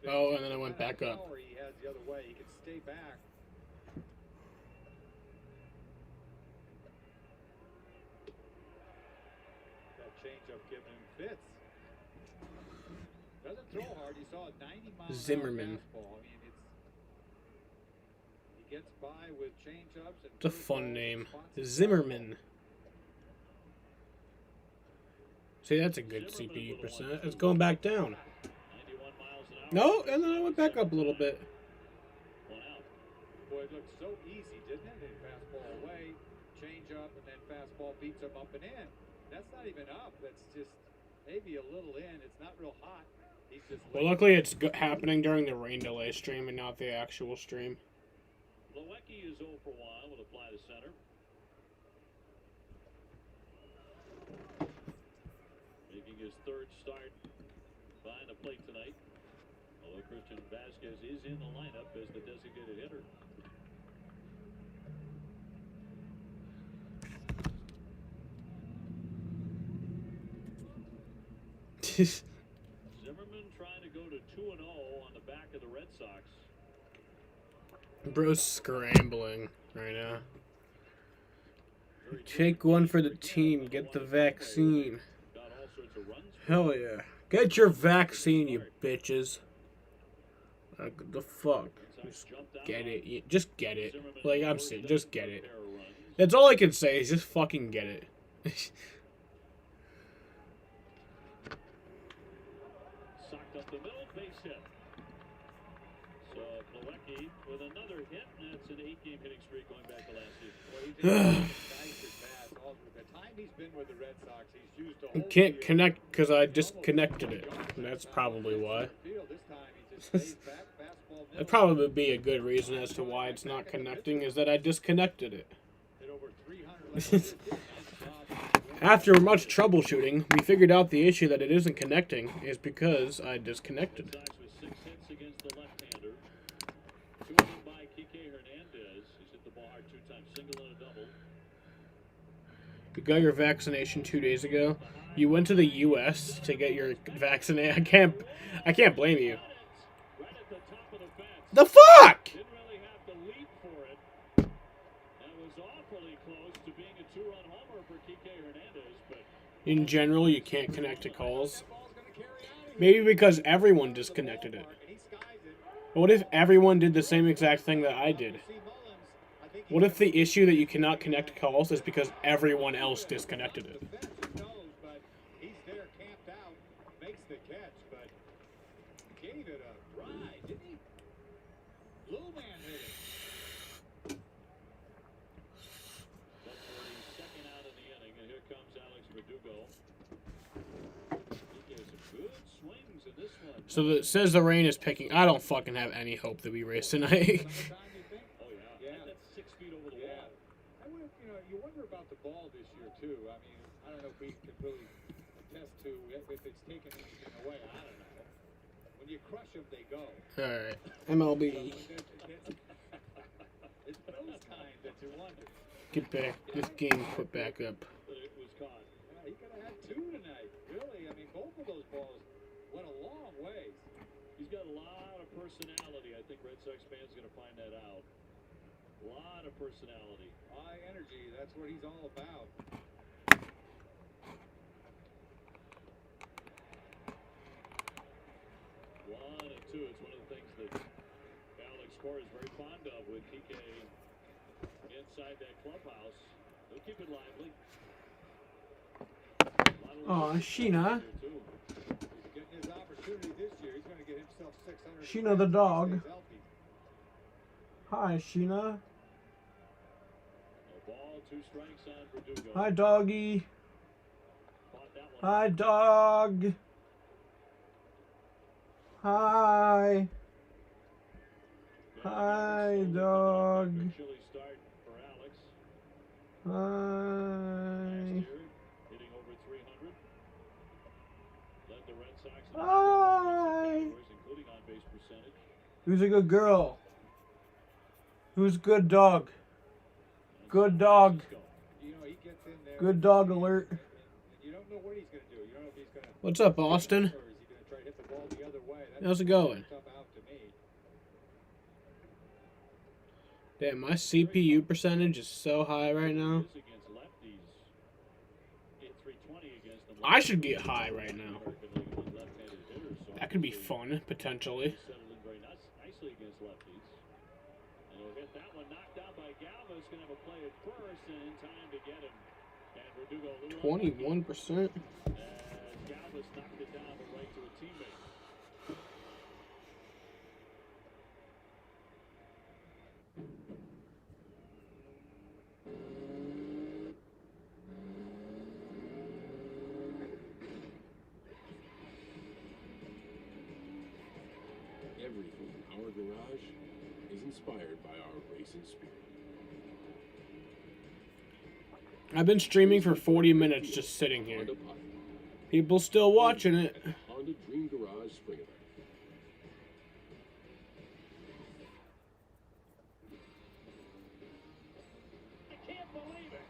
Oh, and then I went back up. Power he has the other way. He can stay back. That changeup giving him fits. Doesn't throw hard. You saw a 90-mile Zimmerman. fastball. I mean, he gets by with changeups and It's a fun name. Zimmerman. See, that's a good CPU percent. It's going back down. No, and then I went back up a little bit. Boy, it looked so easy, didn't it? And fastball away, change up, and then fastball beats him up and in. That's not even up. That's just maybe a little in. It's not real hot. He's just Well, luckily it's happening during the rain delay stream and not the actual stream. Loecky is 0 for 1 with a fly to center. Making his third start behind the plate tonight. Although Christian Vasquez is in the lineup as the designated hitter. Zimmerman trying to go to 2-0 on the back of the Red Sox. Bro's scrambling right now. Take one for the team. Get the vaccine. Hell yeah. Get your vaccine, you bitches. Like, the fuck? Just get it. Just get it. Like, I'm saying, just get it. That's all I can say is just fucking get it. Socked up the middle, base hit. So Loecky with another hit, and that's an 8-game hitting streak going back to last season. Well, he just nice at bats. All the time he's been with the Red Sox, he's used a I whole can't year. connect because I disconnected it. That's probably why. This time he just stays back, fastball That'd probably be a good reason as to why it's not connecting, is that I disconnected it. hit over 300 After much troubleshooting, we figured out the issue that it isn't connecting is because I disconnected. Sox with 6 hits against the left-hander. 2 of them by Kike Hernandez. He's hit the ball hard 2 times, single and a double. You got your vaccination 2 days ago. You went to the U.S. to get your vaccination. I can't blame you. Right at the top of the fence. The fuck? Didn't really have to leap for it. That was awfully close to being a 2-run homer for Kike Hernandez, but In general, you can't connect to calls. Maybe because everyone disconnected it. But what if everyone did the same exact thing that I did? What if the issue that you cannot connect calls is because everyone else disconnected it? he's there camped out, makes the catch, but gave it a ride, didn't he? Blue man hit it. that's for the second out of the inning, and here comes Alex Verdugo. He gave some good swings in this one. So it says the rain is picking. I don't fucking have any hope that we race tonight. Oh yeah, that's 6 feet over the wall. I would, you wonder about the ball this year too. I mean, I don't know if we could really attest to if it's taken anything away. I don't know. When you crush them, they go. Alright. MLB. It's those times that you wonder. Get back. This game put back up. But it was caught. He could have had 2 tonight. Really, I mean, both of those balls went a long ways. He's got a lot of personality. I think Red Sox fans are going to find that out. A lot of personality. High energy, that's what he's all about. 1 and 2. It's one of the things that Alex Cora is very fond of with Kike inside that clubhouse. They'll keep it lively. Aw, Sheena. He's getting his opportunity. opportunity this year. He's going to get himself 600. Sheena the dog. Stays healthy. Hi, Sheena. A ball, 2 strikes on Verdugo. Hi, doggy. Fought that one. Hi, dog. Hi. Hi, dog. Chilly start for Alex. Hi. Hitting over 300. Led the Red Sox in Hi. including on base percentage. Who's a good girl? Who's good dog? Good dog. You know, he gets in there. Good dog alert. And you don't know what he's going to do. You don't know if he's going to. What's up, Austin? Or is he going to try to hit the ball the other way? How's it going? Tough out to me. Damn, my CPU percentage is so high right now. Against lefties. Hit 320 against the I should get high right now. American League with left-handed hitters. So That could be fun, potentially. settled in very nicely against lefties. And he'll hit that one knocked down by Galvis. Going to have a play at first and in time to get him. And Verdugo a little 21%. as Galvis knocked it down but right to a teammate. Everything in our garage is inspired by our racing spirit. I've been streaming for 40 minutes just sitting here. Honda Pilot, People still watching it. at the Honda Dream Garage Spring Event. I can't believe it.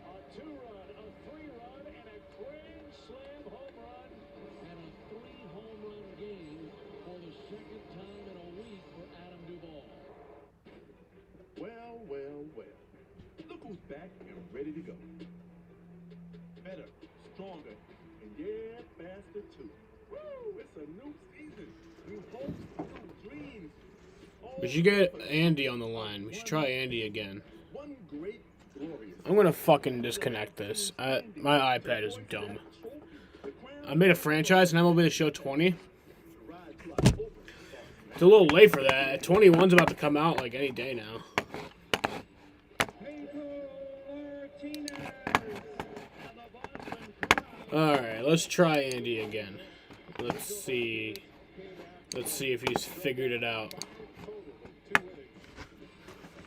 A 2-run, a 3-run, and a grand slam home run. And a 3-home run game for the second time in a week for Adam Duvall. Well, well, well. Look who's back and ready to go. Better, stronger, and yeah, faster too. Woo! It's a new season. New hopes, new dreams. We should get Andy on the line. We should try Andy again. One great, glorious. I'm gonna fucking disconnect this. My iPad is dumb. I made a franchise and MLB The Show 20. It's a little late for that. 21's about to come out like any day now. Alright, let's try Andy again. Let's see. Let's see if he's figured it out.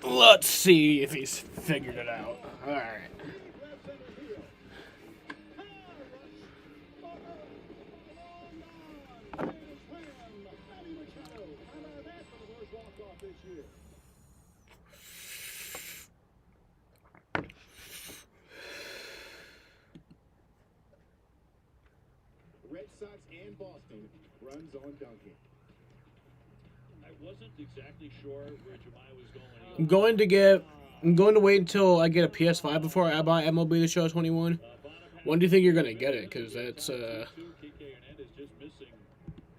Let's see if he's figured it out. Alright. Red Sox and Boston runs on Duncan. I wasn't exactly sure where Jemai was going. I'm going to wait until I get a PS5 before I buy MLB The Show 21. When do you think you're gonna get it? Because that's Kike Hernandez just missing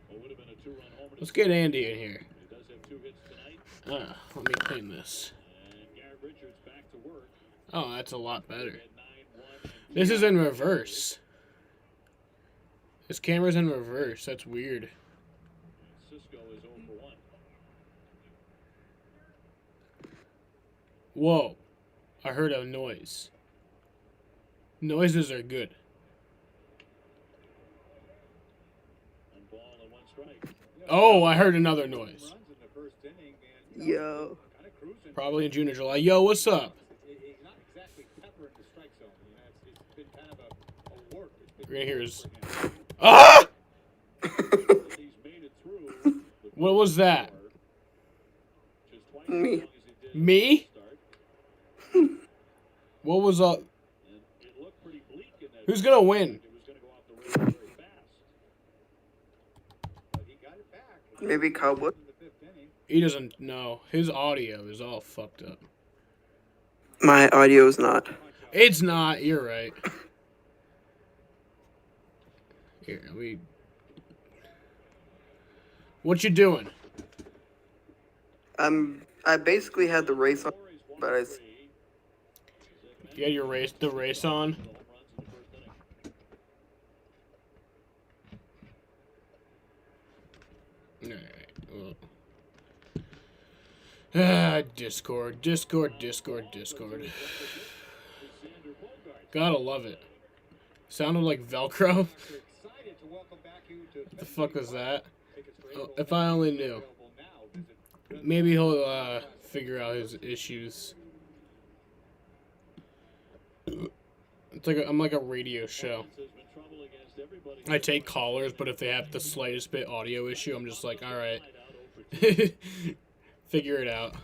what would have been a 2-run homer. Let's get Andy in here. He does have 2 hits tonight. Let me clean this. And Garrett Richards back to work. Oh, that's a lot better. At 9-1 and This is in reverse. This camera's in reverse. That's weird. Cisco is 0 for 1. Whoa. I heard a noise. Noises are good. 1 ball and 1 strike. Oh, I heard another noise. Runs in the first inning, and Yo. kind of cruising. Probably in June or July. Yo, what's up? He's not exactly peppering the strike zone. You know, it's been kind of a work. It's been We're gonna hear his. for him. Ah! He's made it through. the What was that? Just twice Me. as long as he did Me? start. What was up? And it looked pretty bleak in that. Who's gonna win? It was going to go off the rails very fast. But he got it back. Maybe Cowboy. In the 5th inning. He doesn't know. His audio is all fucked up. My audio's not. It's not. You're right. Here, we. What you doing? I basically had the race on, but I. You had your race, the race on. Discord. Gotta love it. Sounded like Velcro. What the fuck was that? Oh, if I only knew. Maybe he'll figure out his issues. It's like I'm like a radio show. I take callers, but if they have the slightest bit audio issue, I'm just like, all right, figure it out.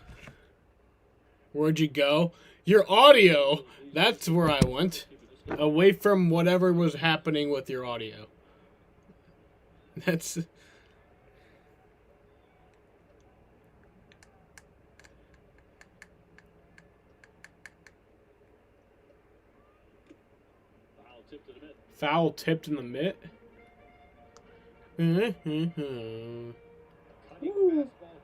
Where'd you go? Your audio. That's where I went. Away from whatever was happening with your audio. That's. Foul tipped in the mitt. Cutting fastball,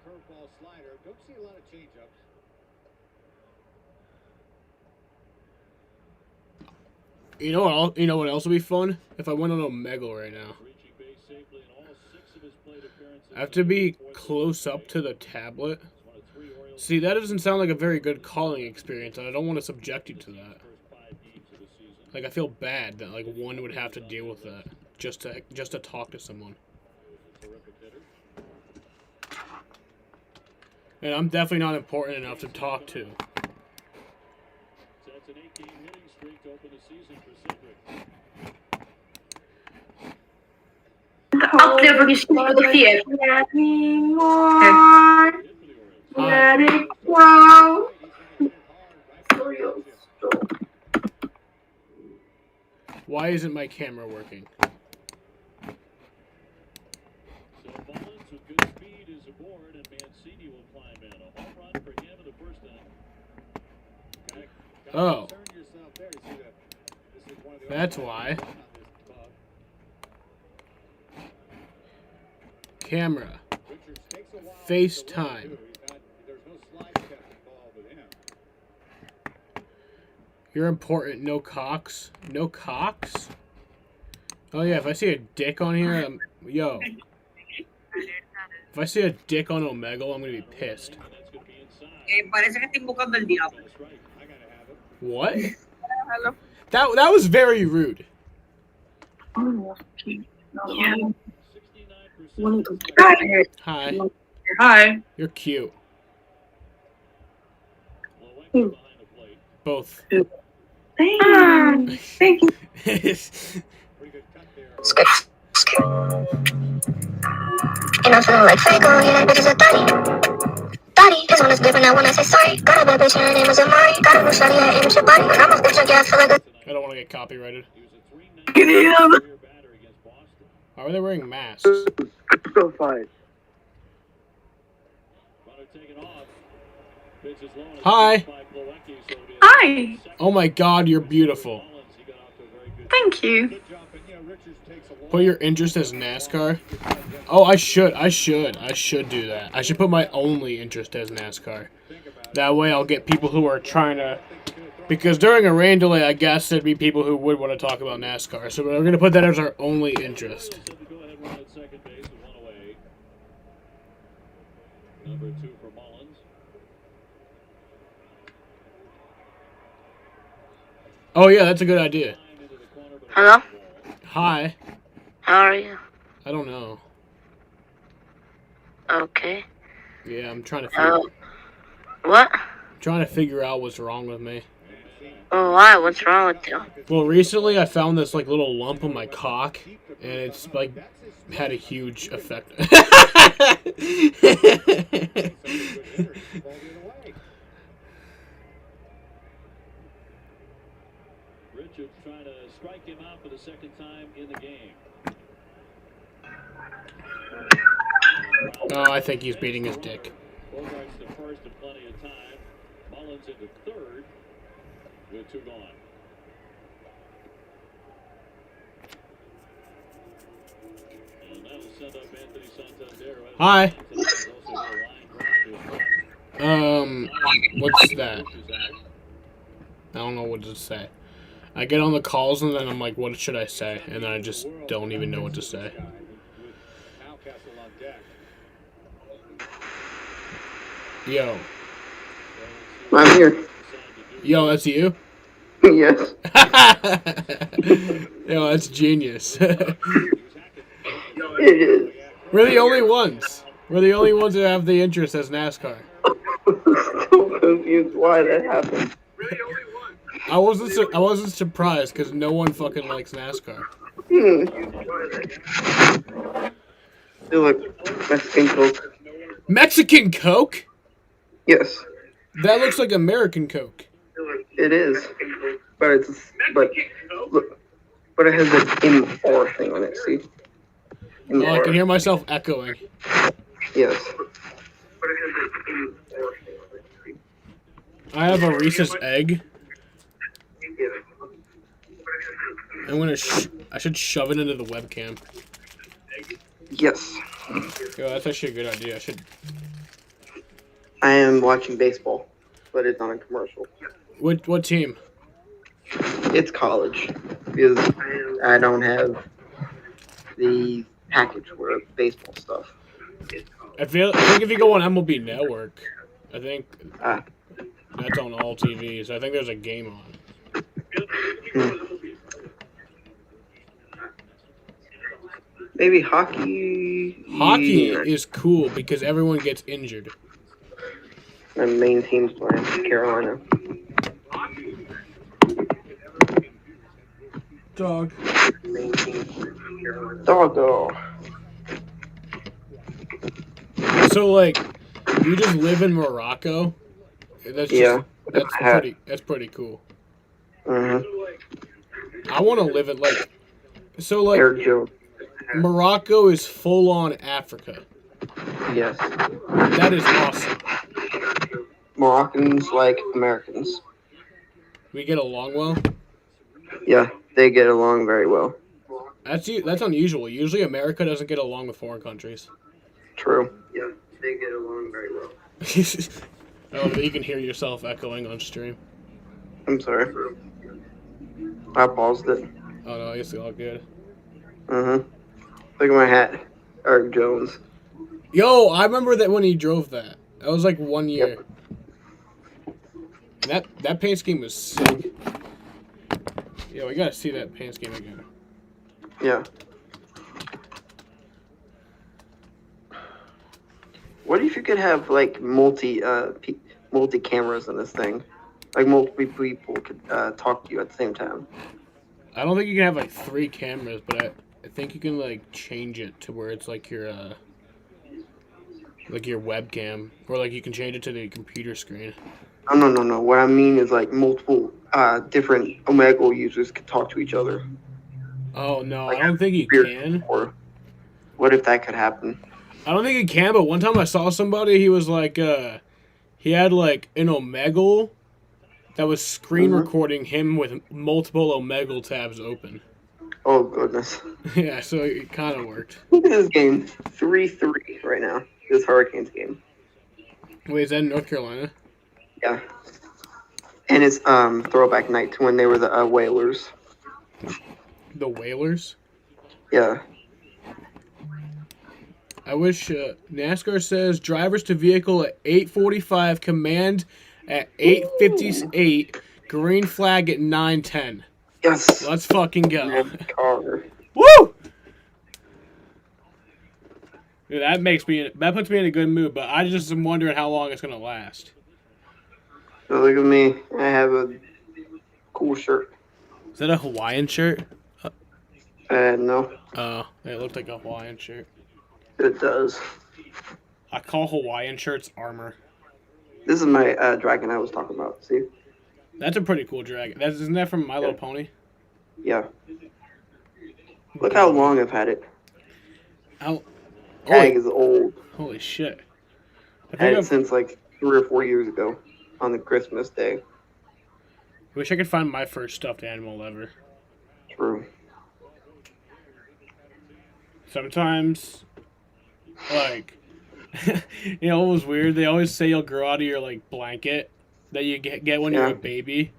curveball, slider. Don't see a lot of changeups. You know what else would be fun? If I went on Omegle right now. I have to be close up to the tablet. See, that doesn't sound like a very good calling experience, and I don't want to subject you to that. Like, I feel bad that, like, one would have to deal with that just to talk to someone. And I'm definitely not important enough to talk to. That's an 8-game hitting streak to open the season for Cedric. Up there for the fear. Let me more. Let it flow. Why isn't my camera working? So Mullins with good speed is aboard, and Mancini will climb in. A home run for him in the first inning. Oh. That's why. Camera. FaceTime. You're important. No cocks. No cocks? Oh yeah, if I see a dick on here, yo. If I see a dick on Omegle, I'm gonna be pissed. What? That was very rude. Hi. Hi. You're cute. Both. Thank you. And I'm feeling like Fago, yeah, that bitch is a thotty. His one is different, I wanna say sorry. Got a bad bitch, and her name is Amari. Got a new shawty, I ate your body. When I'm off the drink, yeah, I feel like I don't want to get copyrighted. Yeah. Why are they wearing masks? So fine. Hi. Hi. Oh my god, you're beautiful. Thank you. Put your interest as NASCAR? Oh, I should do that. I should put my only interest as NASCAR. That way I'll get people who are trying to... Because during a rain delay, I guess there'd be people who would want to talk about NASCAR. So we're going to put that as our only interest. Number 2 for Mullins. Oh yeah, that's a good idea. Hello? Hi. How are you? I don't know. Okay. Yeah, I'm trying to figure What? trying to figure out what's wrong with me. Oh, why? What's wrong with you? Well, recently I found this like little lump on my cock, and it's like had a huge effect. Richards trying to strike him out for the second time in the game. Oh, I think he's beating his dick. Bogart's the first in plenty of time. Mullins into third with 2 gone. And that'll send up Anthony Santander. Hi. What's that? I don't know what to say. I get on the calls and then I'm like, what should I say? And then I just don't even know what to say. Yo, I'm here. Yo, that's you? Yes. Yo, that's genius. It is. We're the only ones. We're the only ones that have the interest as NASCAR. So confused why that happened. I wasn't surprised because no one fucking likes NASCAR. Feel like Mexican Coke. Mexican Coke? Yes. That looks like American Coke. It is. But it's look, but it has an MR thing on it, see? Oh, I can hear myself echoing. Yes. I have a Reese's egg. I'm gonna. I should shove it into the webcam. Yes. Yo, that's actually a good idea. I should. I am watching baseball, but it's on a commercial. What team? It's college because I don't have the package for baseball stuff. I think if you go on MLB Network, I think that's on all TVs. I think there's a game on. Maybe hockey. Hockey is cool because everyone gets injured. My main team's playing Carolina. Dog. Doggo. So like, you just live in Morocco? That's just, that's pretty cool. Mhm. I want to live it like, so like, Eric Jones. Morocco is full on Africa. Yes. That is awesome. Moroccans like Americans. We get along well. Yeah, they get along very well. That's unusual. Usually America doesn't get along with foreign countries. True. Yeah, they get along very well. Oh, you can hear yourself echoing on stream. I'm sorry. I paused it. Oh no, it's all good. Look at my hat. Eric Jones. Yo, I remember that when he drove that. That was like 1 year. And that paint scheme was sick. Yo, we gotta see that paint scheme again. Yeah. What if you could have like multi cameras in this thing? Like multiple people could talk to you at the same time. I don't think you can have like 3 cameras, but I think you can like change it to where it's like your webcam, or like you can change it to the computer screen. No. What I mean is like multiple different Omegle users could talk to each other. Oh no, Like, I don't think you can. Or what if that could happen? I don't think you can, but one time I saw somebody, he was like, he had like an Omegle that was screen recording him with multiple Omegle tabs open. Oh goodness. Yeah, so it kind of worked. Look at this game, 3-3 right now. This Hurricanes game. Wait, is that in North Carolina? Yeah. And it's throwback night to when they were the Whalers. The Whalers? Yeah. I wish NASCAR says drivers to vehicle at 8:45, command at 8:58, green flag at 9:10. Yes. Let's fucking go. Car. Woo! Dude, that puts me in a good mood, but I just am wondering how long it's gonna last. So look at me. I have a cool shirt. Is that a Hawaiian shirt? No. Oh, it looked like a Hawaiian shirt. It does. I call Hawaiian shirts armor. This is my dragon I was talking about. See? That's a pretty cool dragon. Isn't that from My Little Pony? Yeah. Look how long I've had it. Tag is old. Holy shit. I had it since like 3 or 4 years ago on the Christmas day. I wish I could find my first stuffed animal ever. True. Sometimes, like, you know what was weird? They always say you'll grow out of your, like, blanket that you get when you're a baby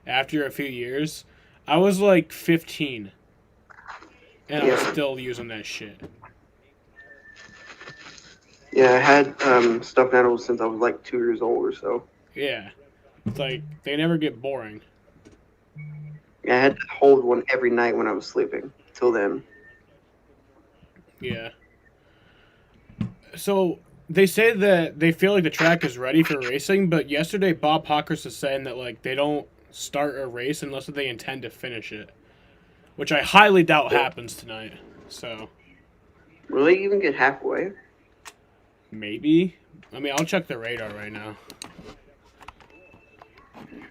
after a few years. I was, like, 15. And I was still using that shit. Yeah, I had stuffed animals since I was like 2 years old or so. Yeah. It's like they never get boring. Yeah, I had to hold one every night when I was sleeping. Till then. Yeah. So they say that they feel like the track is ready for racing, but yesterday Bob Hawkers is saying that like they don't start a race unless they intend to finish it, which I highly doubt happens tonight. So. Will they even get halfway? Maybe. I mean, I'll check the radar right now.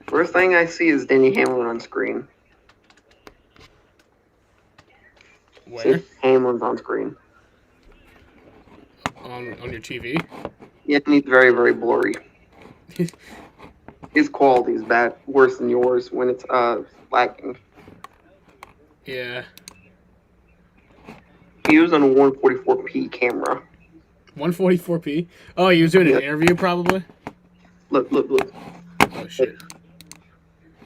First thing I see is Denny Hamlin on screen. Where? See, Hamlin's on screen. On your TV? Yeah, and he's very, very blurry. His quality is bad, worse than yours when it's lagging. Yeah. He was on a 144p camera. 144p? Oh, he was doing an interview probably? Look. Oh, shit.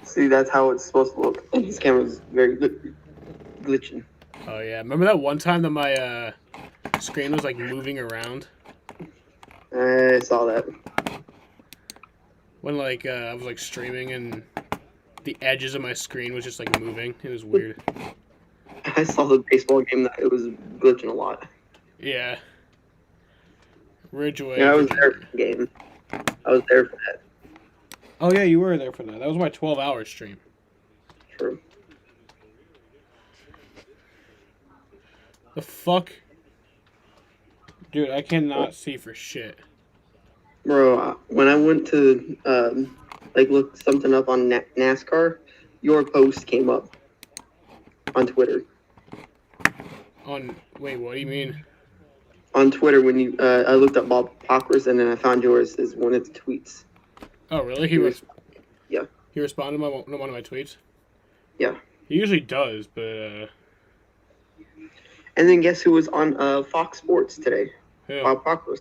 See, that's how it's supposed to look. And his camera's very glitching. Oh, yeah. Remember that one time that my screen was, like, moving around? I saw that. When, like, I was, like, streaming and the edges of my screen was just, like, moving. It was weird. I saw the baseball game that it was glitching a lot. Yeah. Ridgeway. Yeah, I was there for the game. I was there for that. Oh, yeah, you were there for that. That was my 12-hour stream. True. The fuck? Dude, I cannot see for shit. Bro, when I went to, look something up on NASCAR, your post came up on Twitter. Wait, what do you mean? On Twitter, when you, I looked up Bob Hawkers and then I found yours as one of the tweets. Oh, really? Yeah. He responded to one of my tweets? Yeah. He usually does, but, And then guess who was on Fox Sports today? Who? Bob Hawkers.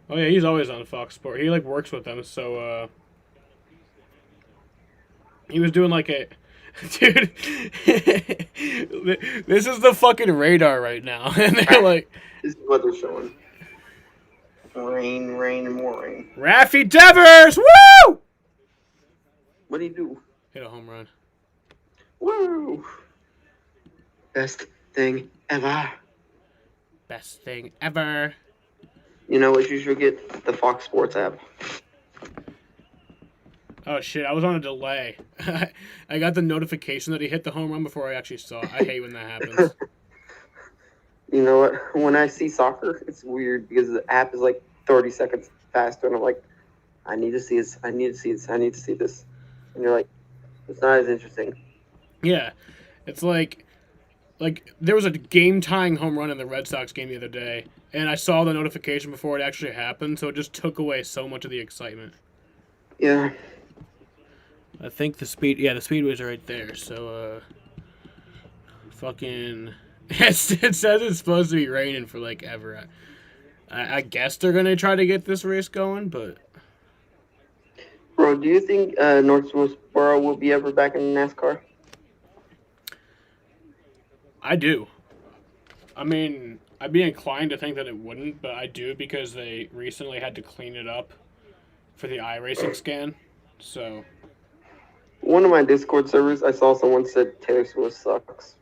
Oh, yeah, he's always on Fox Sport. He, like, works with them, so, he was doing, like, a... Dude, this is the fucking radar right now. And they're like... This is what they're showing. Rain, and more rain. Raffy Devers! Woo! What do you do? Hit a home run. Woo! Best thing ever. Best thing ever. You know what? You should get the Fox Sports app. Oh, shit. I was on a delay. I got the notification that he hit the home run before I actually saw it. I hate when that happens. You know what? When I see soccer, it's weird because the app is like 30 seconds faster, and I'm like, I need to see this. I need to see this. I need to see this. And you're like, it's not as interesting. Yeah. It's like there was a game-tying home run in the Red Sox game the other day, and I saw the notification before it actually happened, so it just took away so much of the excitement. Yeah. I think the speedways are right there, so, fucking... It says it's supposed to be raining for, like, ever. I guess they're gonna try to get this race going, but... Bro, do you think North Westboro will be ever back in NASCAR? I do. I mean, I'd be inclined to think that it wouldn't, but I do because they recently had to clean it up for the iRacing scan, so... One of my Discord servers, I saw someone said Taylor Swift sucks.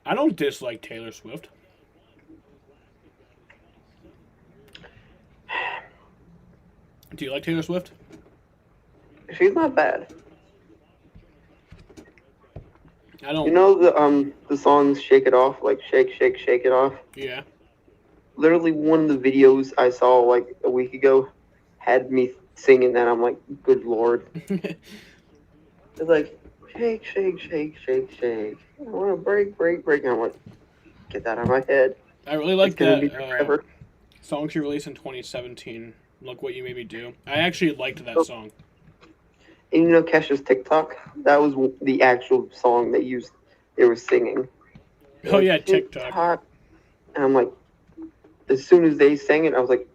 I don't dislike Taylor Swift. Do you like Taylor Swift? She's not bad. I don't. You know the songs "Shake It Off," like "Shake, Shake, Shake It Off." Yeah. Literally, one of the videos I saw like a week ago had me singing that. I'm like, good lord. It's like, shake, shake, shake, shake, shake. I want to break, break, break. And I'm like, get that out of my head. I really like It's gonna be that forever. song she released in 2017. Look What You Made Me Do. I actually liked that song. And you know Kesha's TikTok? That was the actual song they were singing. Oh yeah, TikTok. And I'm like, as soon as they sang it, I was like,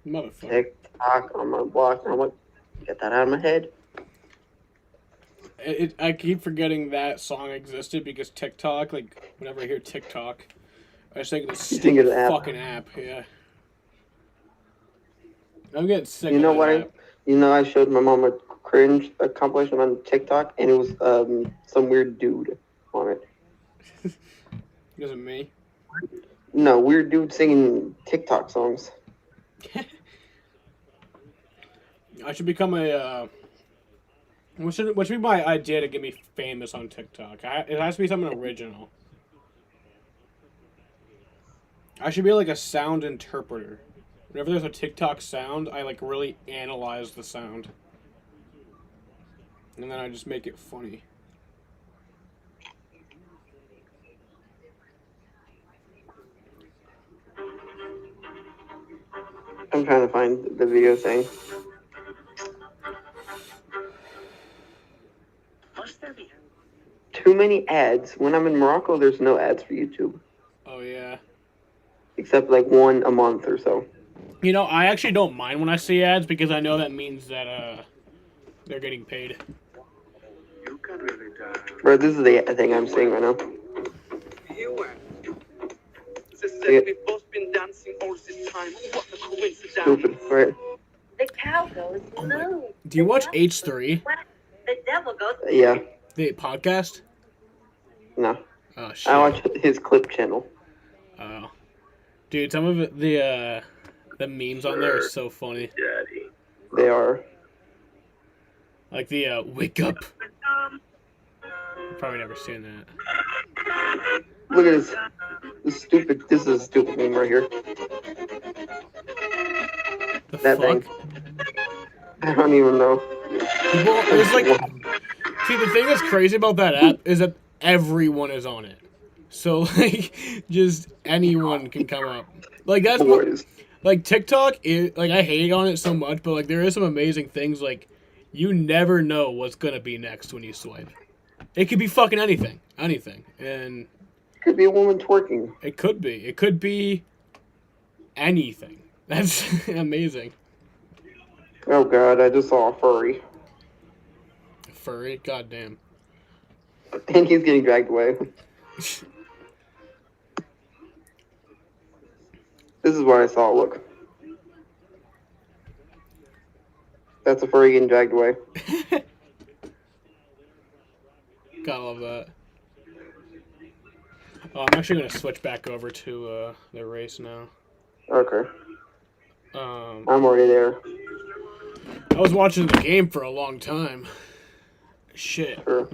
motherfucker. TikTok on my block. And I'm like, get that out of my head. I keep forgetting that song existed because TikTok, like, whenever I hear TikTok, I just think of this think stupid of the app. fucking app, yeah. I'm getting sick You of know that what? app. You know, I showed my mom a compilation on TikTok, and it was some weird dude on it. Is it me? No, weird dude singing TikTok songs. I should become a. What should be my idea to get me famous on TikTok? It has to be something original. I should be like a sound interpreter. Whenever there's a TikTok sound, I like really analyze the sound. And then I just make it funny. I'm trying to find the video thing. Too many ads. When I'm in Morocco, there's no ads for YouTube. Oh, yeah. Except like one a month or so. You know, I actually don't mind when I see ads because I know that means that they're getting paid. Bro, this is the thing I'm seeing right now. Yeah. We've both been dancing all this time. What a coincidence. Stupid, right? The cow goes moo. Do you watch H3? The devil goes Yeah. The podcast? No. Oh, shit. I watch his clip channel. Oh. Dude, some of it, the memes on there are so funny. They are. Like the, wake up. Probably never seen that. Look at this. This is a stupid meme right here. The that fuck? thing. I don't even know. People, it's like, see, the thing that's crazy about that app is that everyone is on it. So, like, just anyone can come up. Like, that's what, like, TikTok is, like, I hate on it so much, but, like, there is some amazing things, like, you never know what's gonna be next when you swipe. It could be fucking anything. Anything. And could be a woman twerking. It could be. It could be anything. That's amazing. Oh god, I just saw a furry. Furry? Goddamn. And he's getting dragged away. This is what I saw, look. That's a furry getting dragged away. Gotta love that. Oh, I'm actually gonna switch back over to the race now. Okay. I'm already there. I was watching the game for a long time. Shit. Sure.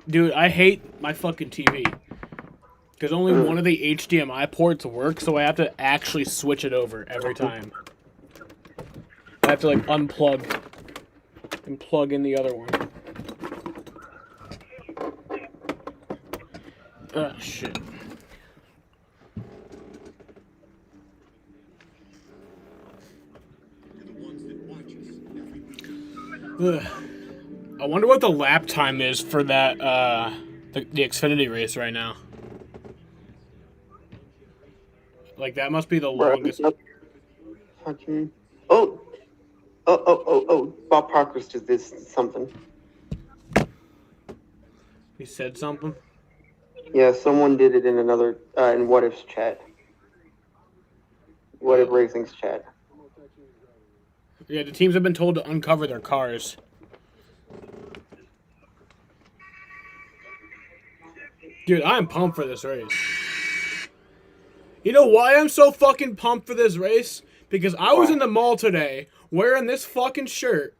Dude, I hate my fucking TV. Because only one of the HDMI ports works, so I have to actually switch it over every time. I have to, like, unplug and plug in the other one. Oh, shit. Ugh. I wonder what the lap time is for that, the Xfinity race right now. Like, that must be the longest. Fucking. Oh, Bob Parker's just this something. He said something? Yeah, someone did it in another, in What If's chat. What If Racing's chat. Yeah, the teams have been told to uncover their cars. Dude, I'm pumped for this race. You know why I'm so fucking pumped for this race? Because I was in the mall today wearing this fucking shirt.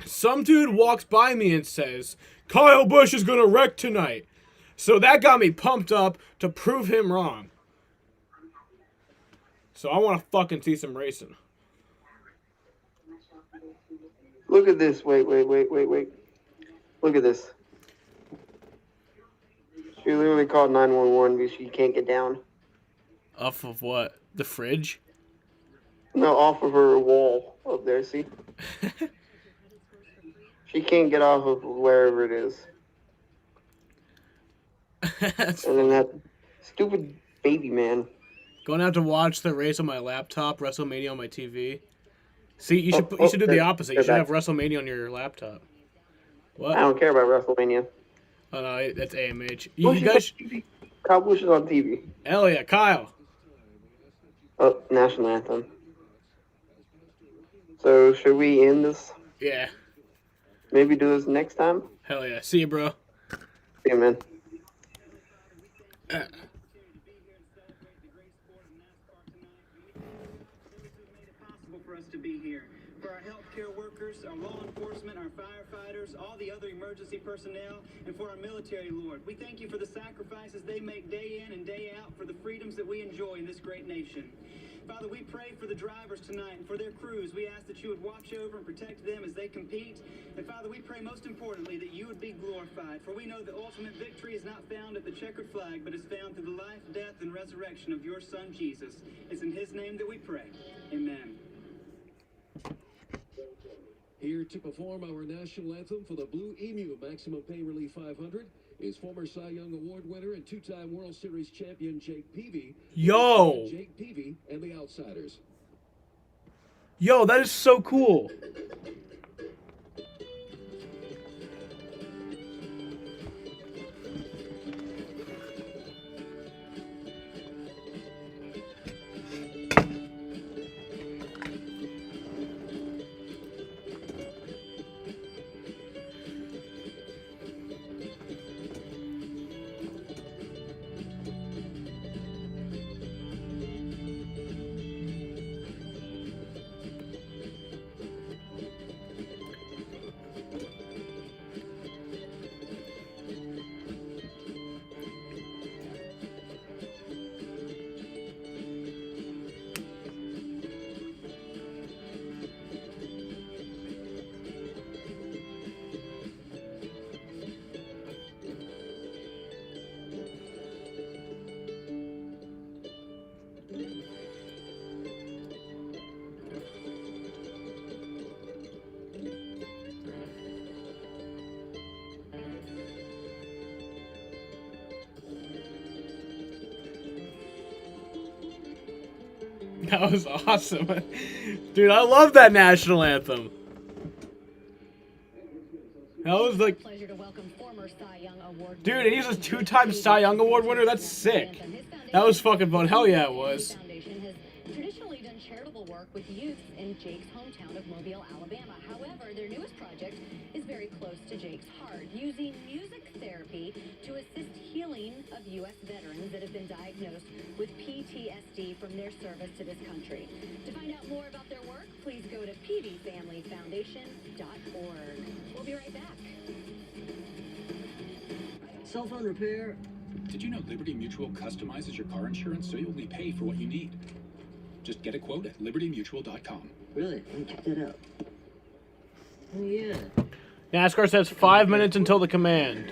Some dude walks by me and says, Kyle Busch is gonna wreck tonight. So that got me pumped up to prove him wrong. So I want to fucking see some racing. Look at this. Wait. Look at this. She literally called 911 because she can't get down. Off of what? The fridge? No, off of her wall up there, see? She can't get off of wherever it is. And then that stupid baby man. Gonna have to watch the race on my laptop, WrestleMania on my TV. See, you should do the opposite. You should have WrestleMania on your laptop. What? I don't care about WrestleMania. Oh no, that's AMH. You guys. Kyle Busch is on TV. Hell yeah, Kyle. Oh, national anthem. So should we end this? Yeah. Maybe do this next time. Hell yeah. See you, bro. See you, man. For us to be here. For our healthcare workers, our law enforcement, our firefighters, all the other emergency personnel, and for our military, Lord. We thank you for the sacrifices they make day in and day out for the freedoms that we enjoy in this great nation. Father, we pray for the drivers tonight and for their crews. We ask that you would watch over and protect them as they compete. And Father, we pray most importantly that you would be glorified. For we know the ultimate victory is not found at the checkered flag, but is found through the life, death, and resurrection of your Son, Jesus. It's in his name that we pray. Amen. Here to perform our national anthem for the Blue Emu Maximum Pay Relief 500 is former Cy Young Award winner and two-time World Series champion Jake Peavy. Yo! Jake Peavy and the Outsiders. Yo, that is so cool. That was awesome. Dude, I love that national anthem. That was like... Dude, and he's a two-time Cy Young Award winner? That's sick. That was fucking fun. Hell yeah, it was. Foundation has traditionally done charitable work with youth in Jake's hometown of Mobile, Alabama. However, their newest project is very close to Jake's heart, using music therapy to assist healing of U.S. veterans that have been diagnosed with PTSD from their service to this country. To find out more about their work, please go to pvfamilyfoundation.org. We'll be right back. Cell phone repair. Did you know Liberty Mutual customizes your car insurance so you only pay for what you need? Just get a quote at libertymutual.com. Really? Let me check that out. Oh, yeah. NASCAR says 5 minutes until the command.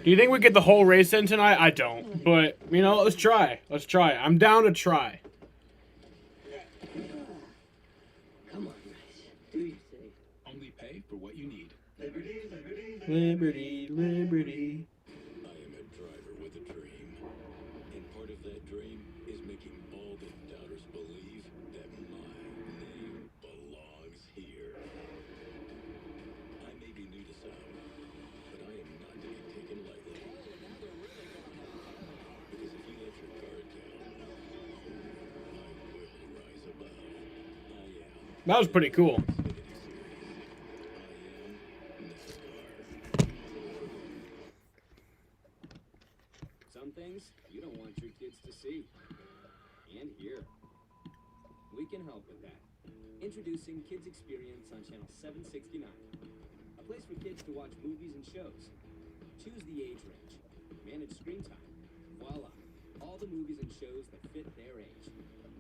Do you think we get the whole race in tonight? I don't. But, you know, let's try. Let's try. I'm down to try. Come on, guys. Do you say? Only pay for what you need. Liberty, liberty, Liberty, liberty. I am a driver with a dream. And part of that dream is making all the doubters believe that my name belongs here. I may be new to some, but I am not to be taken lightly. Because if you let your guard down, I will rise above. That was pretty cool. Some things you don't want your kids to see and hear. We can help with that. Introducing Kids Experience on Channel 769. A place for kids to watch movies and shows. Choose the age range. Manage screen time. Voila. All the movies and shows that fit their age.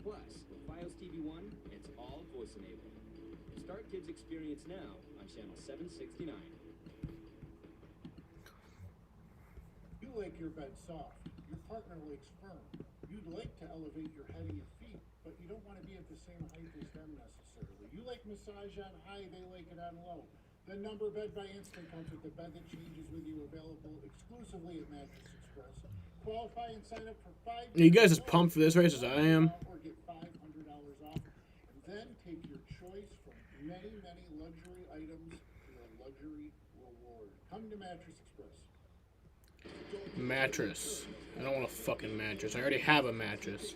Plus, with Fios TV 1, it's all voice enabled. Start Kids Experience now on Channel 769. You like your bed soft, your partner likes firm. You'd like to elevate your head and your feet, but you don't want to be at the same height as them necessarily. You like massage on high, they like it on low. The Number Bed by Instant comes with the bed that changes with you, available exclusively at Mattress Express. Qualify and sign up for 5 You guys as pumped for this race as I am. or get $500 off. And then take your choice from many, many luxury items for a luxury reward. Come to Mattress Express. Mattress. I don't want a fucking mattress. I already have a mattress.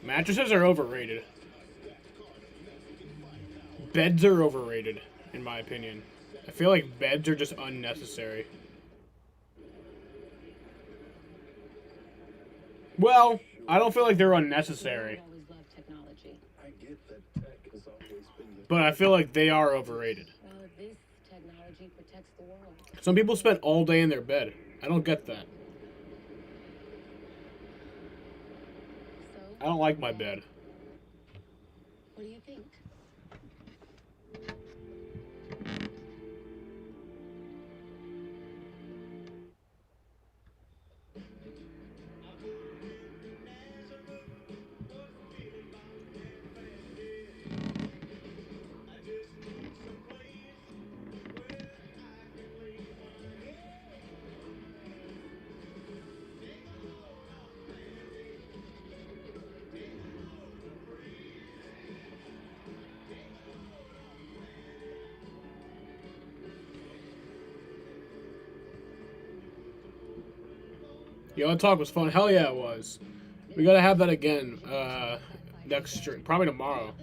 Mattresses are overrated. Beds are overrated. in my opinion. I feel like beds are just unnecessary. Well, I don't feel like they're unnecessary. I get that tech has always been the But I feel like they are overrated. Well, this technology protects the world. Some people spend all day in their bed. I don't get that. I don't like my bed. What do you think? Yo, that talk was fun. Hell yeah, it was. We gotta have that again next stream. Probably tomorrow.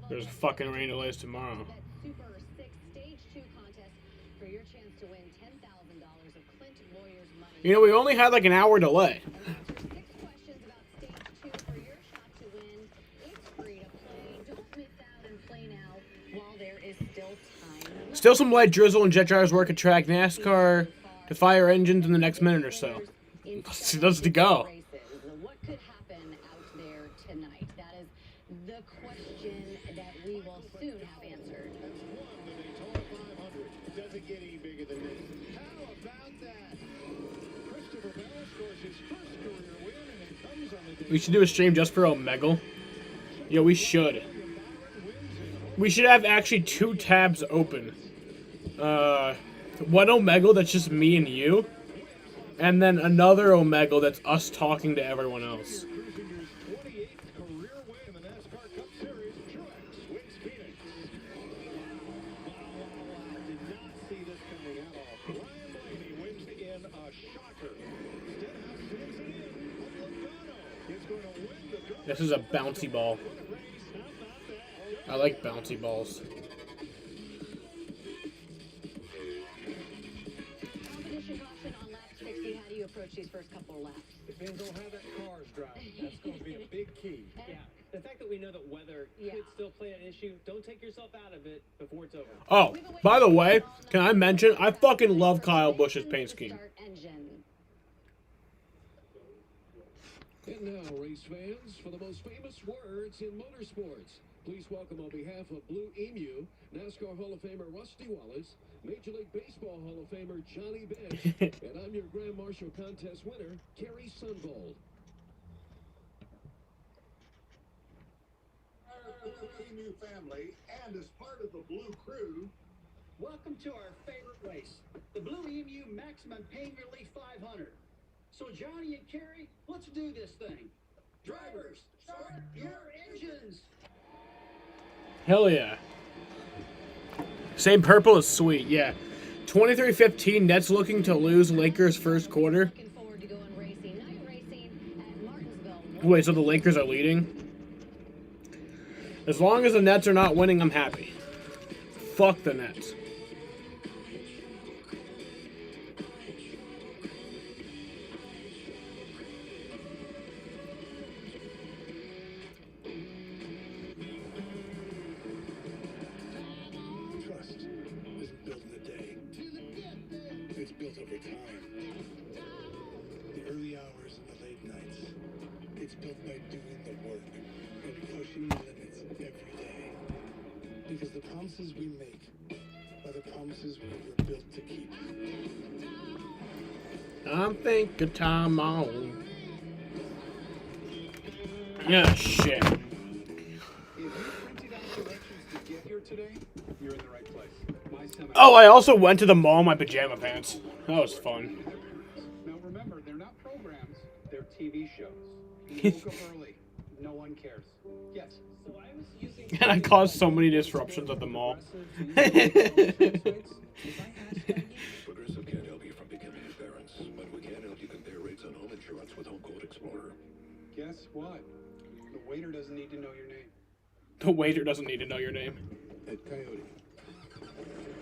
There's a fucking rain delays tomorrow. Super 6 Stage 2 contest for your chance to win $10,000 of Clint Lawyer's money. You know, we only had like an hour delay. Answer 6 questions about Stage 2 for your shot to win. It's free to play. Don't miss out and play now while there is still time. Still some light drizzle and jet drivers work at track NASCAR to fire engines in the next minute or so. Let's go. What could happen out there tonight? That is the question that we will soon have answered. Doesn't get any bigger than this. How about that? Christopher Bell scores his first career win, and it comes on the day. We should do a stream just for Omegle. Yeah, we should. We should have actually 2 tabs open. One Omegle that's just me and you. And then another Omegle that's us talking to everyone else. This is a bouncy ball. I like bouncy balls. Competition caution on lap 60. How do you approach these first couple of laps? Depends on how that car's driving. That's going to be a big key. Yeah, the fact that we know that weather could still play an issue, don't take yourself out of it before it's over. Oh, by the way, can I mention, I fucking love Kyle Busch's paint scheme. And now, race fans, for the most famous words in motorsports, please welcome on behalf of Blue Emu, NASCAR Hall of Famer Rusty Wallace, Major League Baseball Hall of Famer Johnny Bench, and I'm your Grand Marshal Contest winner, Kerry Sunvold. Blue Emu family, and as part of the Blue Crew, Welcome to our favorite race, the Blue Emu Maximum Pain Relief 500. So Johnny and Kerry, let's do this thing. Drivers, start your engines. Hell yeah. Same purple is sweet, yeah. 23-15, Nets looking to lose Lakers first quarter. Wait, so the Lakers are leading? As long as the Nets are not winning, I'm happy. Fuck the Nets. trust isn't built in a day. It's built over time. The early hours and the late nights. It's built by doing the work and pushing the limits every day. Because the promises we make are the promises we were built to keep. I'm thinking time on. Yeah, shit. If you printed out directions to get here today, you're in the right place. My seminar. Oh, I also went to the mall in my pajama pants. That was fun. Now remember, they're not programs, they're TV shows. You woke up early. No one cares. Yes. So I was using And I caused so many disruptions at the mall. Progressive can't help you from becoming parents, but we can help you compare rates on home insurance with Home Quote Explorer. Guess what? The waiter doesn't need to know your name. The waiter doesn't need to know your name. At Coyote,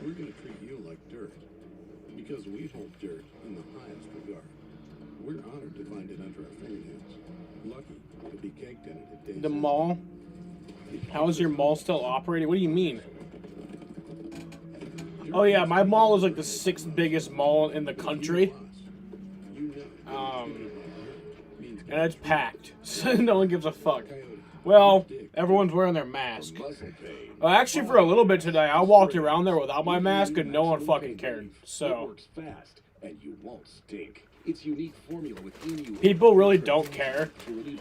We're going to treat you like dirt because we hold dirt in the highest regard. We're honored to find it under our fingernails. Lucky to be caked in it at days. The mall? How is your mall still operating? What do you mean? Oh yeah, my mall is like the 6th biggest mall in the country. And it's packed. So no one gives a fuck. Well, everyone's wearing their mask. Actually, for a little bit today, I walked around there without my mask and no one fucking cared. So Works fast and you won't stink. Its unique formula with Emu. people really don't care.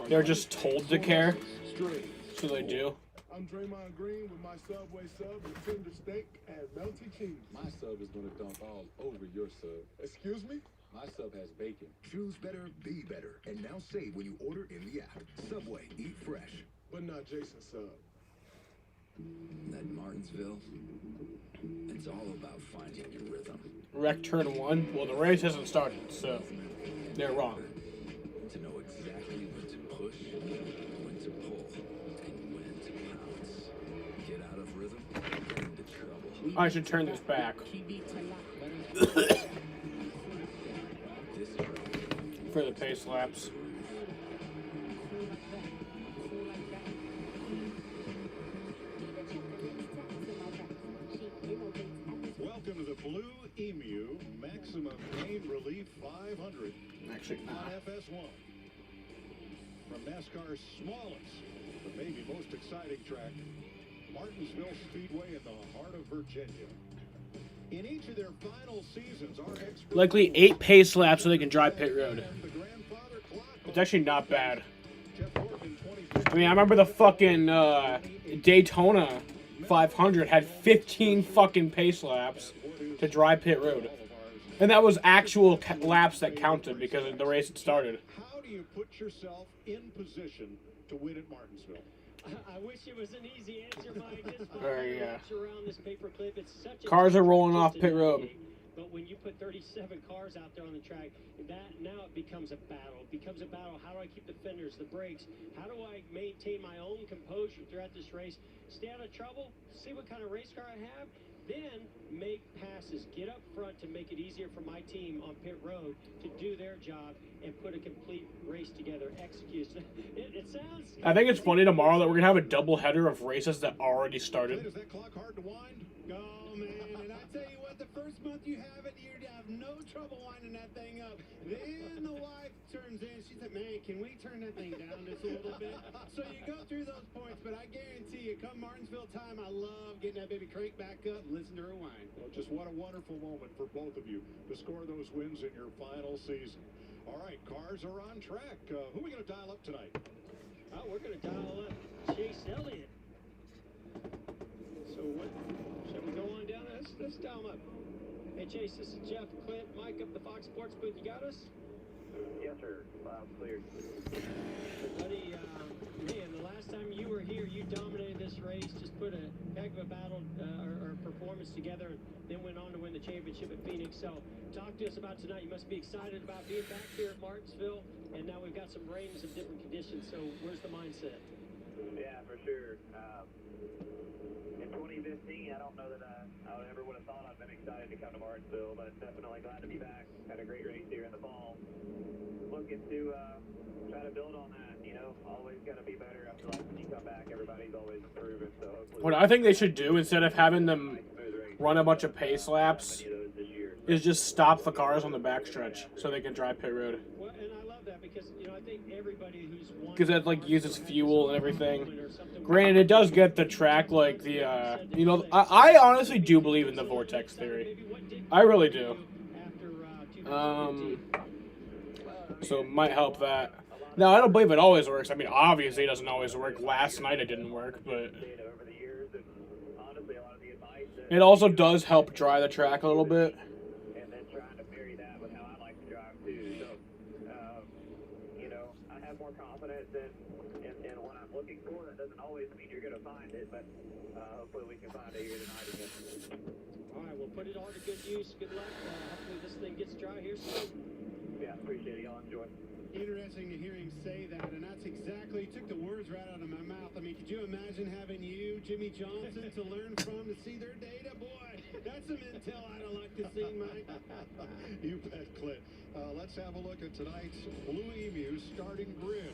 They're just told to care. So they do. I'm Draymond Green with my Subway sub with tender steak and melty cheese. My sub is gonna dump all over your sub. Excuse me? My sub has bacon. Choose better, be better, and now save when you order in the app. Subway, eat fresh. But not Jason sub. At Martinsville, it's all about finding your rhythm. Rec turn 1. Well, the race hasn't started, so they're wrong. To know exactly when to push, when to pull, and when to pounce. Get out of rhythm, get into trouble. I should turn this back. For the pace laps. Welcome to the Blue Emu Maximum Pain Relief 500 Actually, on FS1. From NASCAR's smallest, but maybe most exciting track, Martinsville Speedway in the heart of Virginia. In each of their final seasons, our experts Likely 8 pace laps so they can drive pit road. It's actually not bad. I mean, I remember the fucking Daytona 500 had 15 fucking pace laps to drive pit road. And that was actual laps that counted because of the race had started. How do you put yourself in position to win at Martinsville? I wish it was an easy answer, Mike. Just Yeah. around this paperclip. It's such a Cars are rolling off pit road. But when you put 37 cars out there on the track, that now it becomes a battle. It becomes a battle. How do I keep the fenders, the brakes? How do I maintain my own composure throughout this race? Stay out of trouble, see what kind of race car I have, then make passes. Get up front to make it easier for my team on pit road to do their job and put a complete race together, execute. It sounds... I think it's funny tomorrow that we're going to have a double header of races that already started. Is that clock hard to wind? Oh, man, and I tell you what, the first month you have it, you'd have no trouble winding that thing up. Then the wife turns in, she said, man, can we turn that thing down just a little bit? So you go through those points, but I guarantee you, come Martinsville time, I love getting that baby crank back up and listen to her whine. Well, just what a wonderful moment for both of you to score those wins in your final season. All right, cars are on track. Who are we going to dial up tonight? Oh, we're going to dial up Chase Elliott. So what? Shall we go on down? Let's dial him up. Hey, Chase, this is Jeff, Clint, Mike up the Fox Sports booth. You got us? Yes, sir. Loud, clear. Buddy, man, the last time you were here, you dominated this race, just put a heck of a battle or performance together, and then went on to win the championship at Phoenix. So talk to us about tonight. You must be excited about being back here at Martinsville, and now we've got some rain and some different conditions. So where's the mindset? Yeah, for sure. In 2015, I don't know that I ever would have thought I'd been excited to come to Martinsville, but definitely glad to be back. Had a great race here in the fall. Looking to try to build on that, you know. Always got to be better. I feel like when you come back, everybody's always improving. So hopefully What I think they should do, instead of having them run a bunch of pace laps, is just stop the cars on the backstretch so they can drive pit road. Well, and I love that because, you know, I think everybody who's won... Because it, like, uses fuel and everything. Granted, it does get the track, like, the, you know, I honestly do believe in the vortex theory. I really do. So it might help that. No, I don't believe it always works. I mean, obviously it doesn't always work. Last night it didn't work, but... It also does help dry the track a little bit. and then trying to marry that with how I like to drive too. So, you know, I have more confidence in what I'm looking for. That doesn't always mean you're going to find it, but hopefully we can find it here tonight again. All right, we'll put it all to good use. Good luck. Hopefully this thing gets dry here soon. Yeah, appreciate it. Y'all enjoy. Interesting to hear him say that, and that's exactly, he took the words right out of my mouth. I mean, could you imagine having you, Jimmy Johnson, to learn from, to see their data? Boy, that's some intel I'd have liked to see, Mike. You bet, Clint. Let's have a look at tonight's Blue Emu starting grid.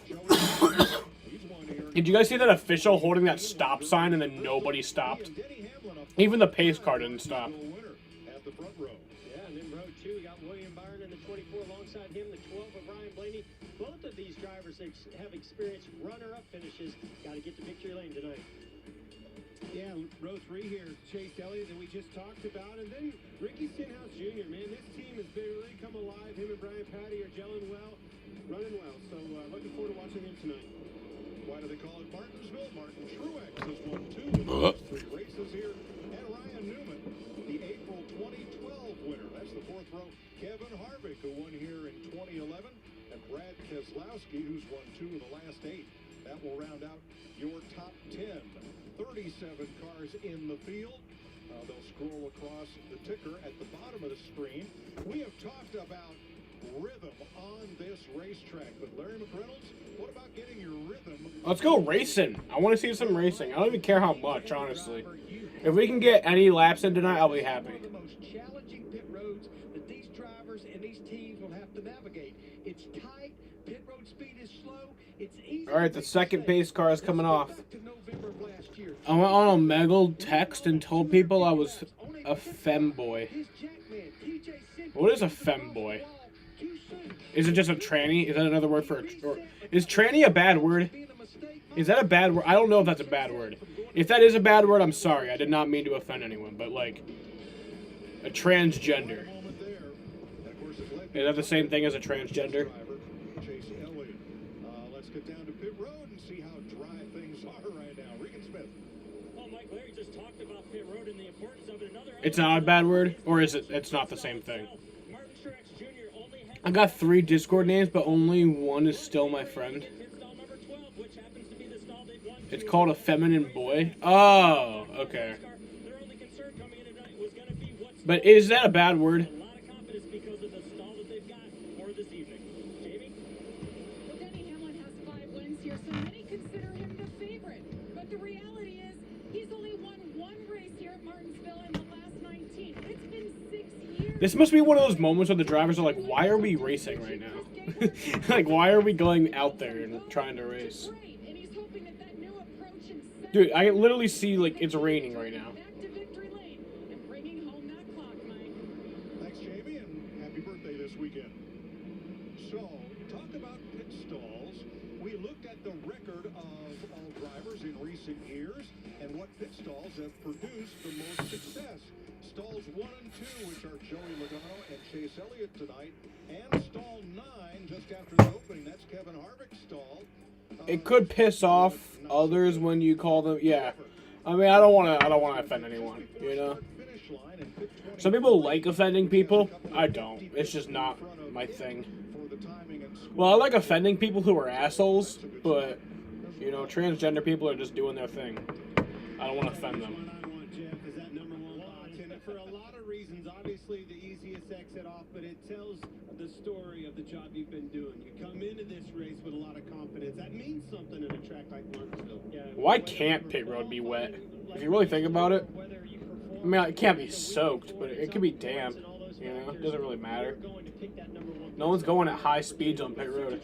He's one here. Did you guys see that official holding that stop sign and then nobody stopped? Even the pace car didn't stop. At the front row. Yeah, and then row 2, you got William Byron in the 24 alongside him, the 12 of Ryan Blaney. Both of these drivers have experienced runner-up finishes. Got to get to victory lane tonight. Yeah, row 3 here, Chase Elliott that we just talked about, and then Ricky Stenhouse Jr., man, this team has really come alive. Him and Brian Patty are gelling well, running well, so looking forward to watching him tonight. Why do they call it Martinsville? Martin Truex has won 2 of the last 3 races here, and Ryan Newman, the April 2012 winner. That's the 4th row. Kevin Harvick, who won here in 2011, and Brad Keselowski, who's won 2 of the last 8. That will round out your top 10. 37 cars in the field. They'll scroll across the ticker at the bottom of the screen. We have talked about rhythm on this racetrack, but Larry McReynolds, what about getting your rhythm? Let's go racing. I want to see some racing. I don't even care how much, honestly. If we can get any laps in tonight, I'll be happy. One of the most challenging pit roads that these drivers and these teams will have to navigate. It's tight. Pit road speed is slow. It's easy. All right, the second pace car is coming off. I went on Omegle text and told people I was a femboy. What is a femboy? Is it just a tranny? Is that another word for is tranny a bad word? Is that a bad word? I don't know if that's a bad word. If that is a bad word, I'm sorry. I did not mean to offend anyone, but like a transgender. Is that the same thing as a transgender? Chase Elliott. Let's get down to pit road and see how dry things are right now. Regan Smith. Well, Mike Larry just talked about pit road and the importance of it. It's not a bad word, or is it? It's not the same thing. I got 3 Discord names, but only one is still my friend. It's called a feminine boy. Oh, okay. But is that a bad word? This must be one of those moments where the drivers are like, why are we racing right now? Like, why are we going out there and trying to race? Dude, I literally see, like, it's raining right now. Thanks, Jamie, and happy birthday this weekend. So, talk about pit stalls. We looked at the record of all drivers in recent years and what pit stalls have produced the most success. Stalls 1 and 2, which are Joey Logano and Chase Elliott tonight, and stall 9 just after the opening. That's Kevin Harvick's stall. It could piss off others when you call them. Yeah, I mean, I don't want to offend anyone. You know, some people like offending people. I don't. It's just not my thing. Well, I like offending people who are assholes, but you know, transgender people are just doing their thing. I don't want to offend them. For a lot of reasons, obviously the easiest exit off, but it tells the story of the job you've been doing. You come into this race with a lot of confidence. That means something in a track like Martinsville. Why can't pit road be wet? If you really think about it, I mean, it can't be soaked, but it could be damp. You know, it doesn't really matter. No one's going at high speeds on pit road.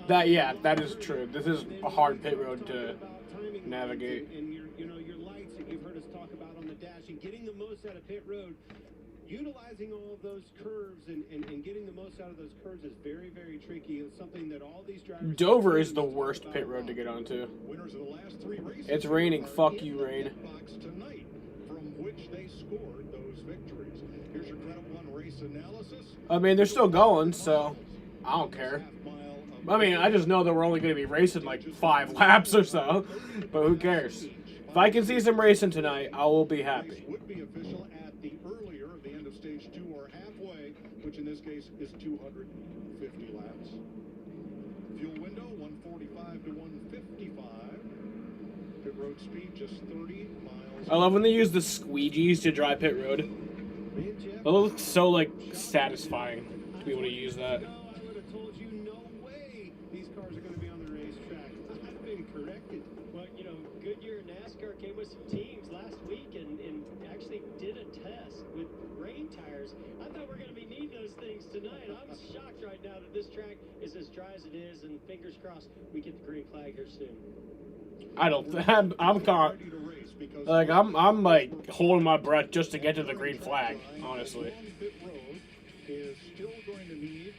That that is true. This is a hard pit road to navigate. You've heard us talk about on the dash and getting the most out of pit road, utilizing all of those curves and getting the most out of those curves is very, very tricky. It's something that all these drivers. Dover is the worst pit road to get onto. It's raining. Fuck you, rain. Tonight, from which they scored those victories. Here's your Credit One race analysis. I mean, they're still going, so I don't care. I mean, I just know that we're only going to be racing like 5 laps or so, but who cares? If I can see some racing tonight, I will be happy. Would be official at the earlier of the end of stage 2 or halfway, which in this case is 250 laps. Fuel window 145 to 155. Pit road speed just 30 miles. I love when they use the squeegees to dry pit road. It looks so like satisfying to be able to use that. I would have told you no way these cars are going to be on the racetrack. I've been corrected. Well, you know, Goodyear and NASCAR came with some teams last week and actually did a test with rain tires. I thought we were going to be needing those things tonight. I'm shocked right now that this track is as dry as it is, and fingers crossed we get the green flag here soon. I don't. I'm caught. Like I'm like holding my breath just to get to the green flag. Honestly. Pit road is still going to need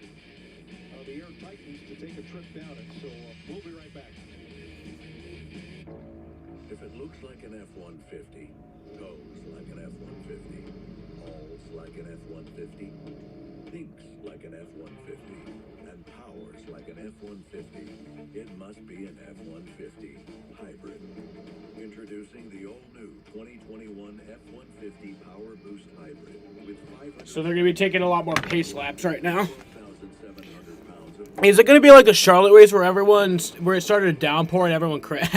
the Air Titans to take a trip down it. So we'll be right back. If it looks like an F-150, goes like an F-150, hauls like an F-150, thinks like an F-150, and powers like an F-150, it must be an F-150 hybrid. Introducing the all-new 2021 F-150 Power Boost Hybrid with 500. So they're gonna be taking a lot more pace laps right now. Is it gonna be like the Charlotte race where it started to downpour and everyone crashed?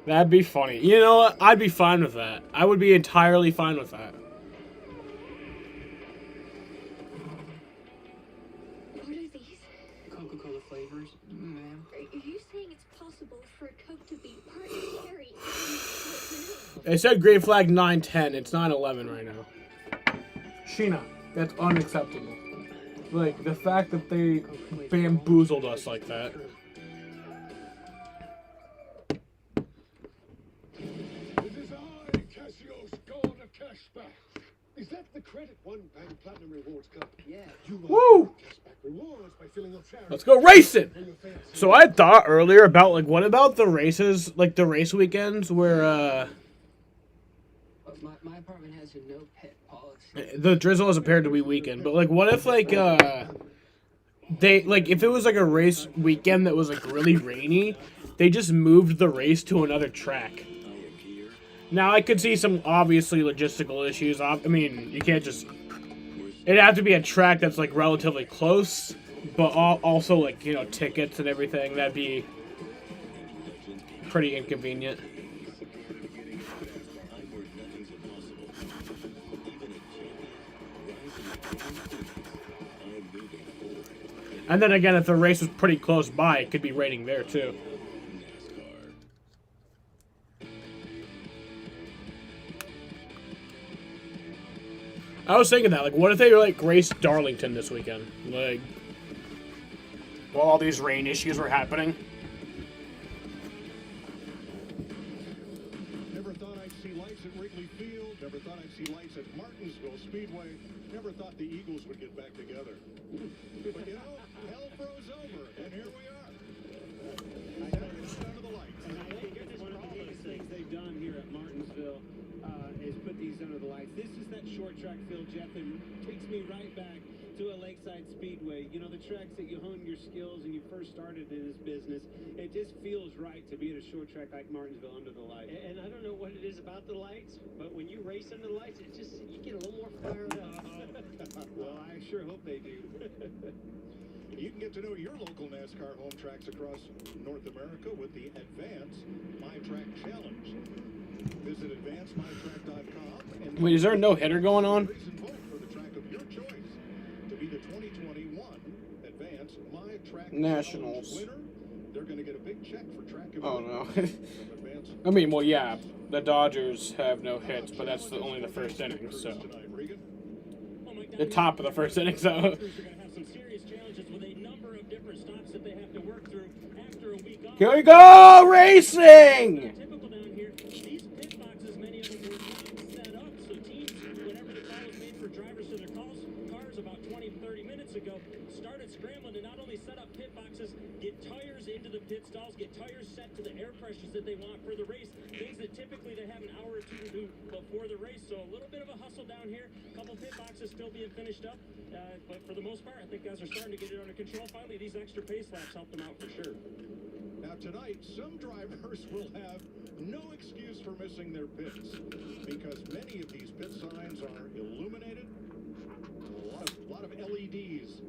That'd be funny. You know what? I'd be fine with that. I would be entirely fine with that. What are these? Coca-Cola flavors, ma'am. Are you saying it's possible for a Coke to be part cherry? It said green flag 9:10. It's 9:11 right now. Sheena, that's unacceptable. Like the fact that they bamboozled us like that. This is I, Cassius, God of Cashback. Is that the Credit One Bank Platinum Rewards Card? Yeah. You Woo! cashback rewards by filling up charity. Let's go racing! So I thought earlier about like what about the races, like the race weekends where My apartment has a no pet policy. the drizzle is appeared to be weekend, but like what if like they like if it was like a race weekend that was like really rainy, they just moved the race to another track. Now I could see some obviously logistical issues. I mean, you can't just. It'd have to be a track that's like relatively close, but also like, you know, tickets and everything. That'd be pretty inconvenient. And then again, if the race was pretty close by, it could be raining there too. I was thinking that, like, what if they like raced Darlington this weekend? Like, while all these rain issues were happening. Never thought I'd see lights at Wrigley Field. Never thought I'd see lights at Martinsville Speedway. Never thought the Eagles would get back together. But you know, hell froze over, and here we are. Under the lights. And I think one of the biggest things they've done here at Martinsville is put these under the lights. This is that short track field, Jeff, and takes me right back to a Lakeside Speedway. You know, the tracks that you honed your skills and you first started in this business. It just feels right to be at a short track like Martinsville under the lights. And I don't know what it is about the lights, but when you race under the lights, it just, you get a little more fired up. Well, I sure hope they do. You can get to know your local NASCAR home tracks across North America with the Advance My Track Challenge. Visit advancemytrack.com and Wait, is there a no-hitter going on? race and vote for the track of your choice to be the 2021 Advance My Track Nationals. Challenge winner. They're going to get a big check for track and Oh vote no. from Advance. I mean, well, yeah, the Dodgers have no hits, but that's only the first inning, so. Tonight, Regan. The top of the first inning, so. They're going to have some serious challenges with a number of different stops that they have to work through after a week off. Here we go, racing! Typical down here, these pit boxes, many of them were not set up, so teams, whenever the call was made for drivers to their cars about 20, 30 minutes ago, started scrambling to not only set up pit boxes, get tires into the pit stalls, get tires set to the air pressures that they want for the race, things that typically they have an hour or two to do before the race. So a little bit of a hustle down here, a couple pit boxes still being finished up, but for the most part, I think guys are starting to get it under control. Finally, these extra pace laps help them out for sure. Now tonight, some drivers will have no excuse for missing their pits because many of these pit signs are illuminated. A lot of LEDs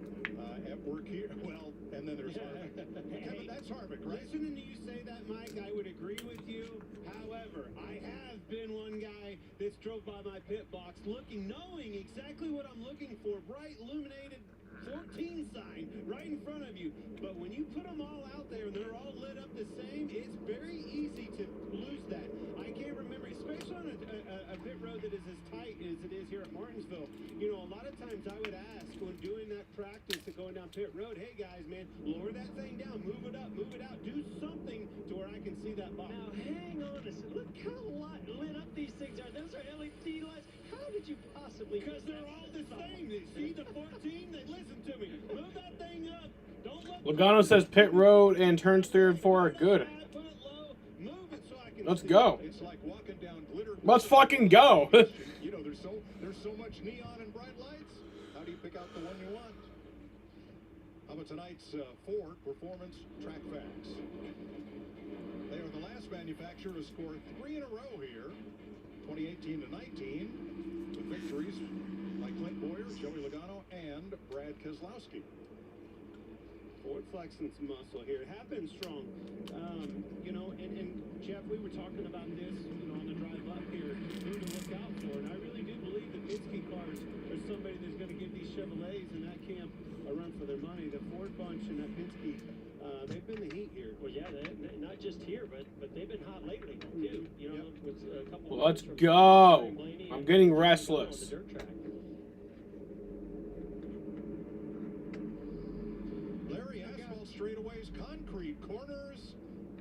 at work here. Well, and then there's Harvick. Kevin, that's Harvick, right? Listening to you say that, Mike, I would agree with you. However, I have been one guy that's drove by my pit box knowing exactly what I'm looking for. Bright illuminated 14 sign right in front of you. But when you put them all out there and they're all lit up the same, it's very easy to lose that. I can't remember, especially on a pit road that is as tight as it is here at Martinsville. You know, a lot of times I would ask when doing that practice of going down pit road, hey guys, man, lower that thing down, move it up, move it out, do something to where I can see that box. Now, hang on a second. Look how lit up these things are. Those are LED lights. How did you possibly? Because they're all the same. You see the 14? They listen to me. Move that thing up. Don't let Logano says pit road and turns 3 and 4 are good. Let's go. It's like walking down glitter. Let's fucking go. You know, there's so much neon and bright lights. How do you pick out the one you want? How about tonight's Ford Performance Track Facts? They are the last manufacturer to score 3 in a row here, 2018 to 19, with victories by Clint Boyer, Joey Logano, and Brad Keselowski. Ford flexing some muscle here. Have been strong. You know, and Jeff, we were talking about this, you know, on the drive up here, who to look out for. And I really do believe that Penske cars are somebody that's going to give these Chevrolets in that camp a run for their money. The Ford bunch and that Penske, they've been the heat here. Well, yeah, they not just here, but they've been hot lately too. You know, with a couple. Let's go. I'm getting restless. Larry, asphalt straightaways, concrete corners.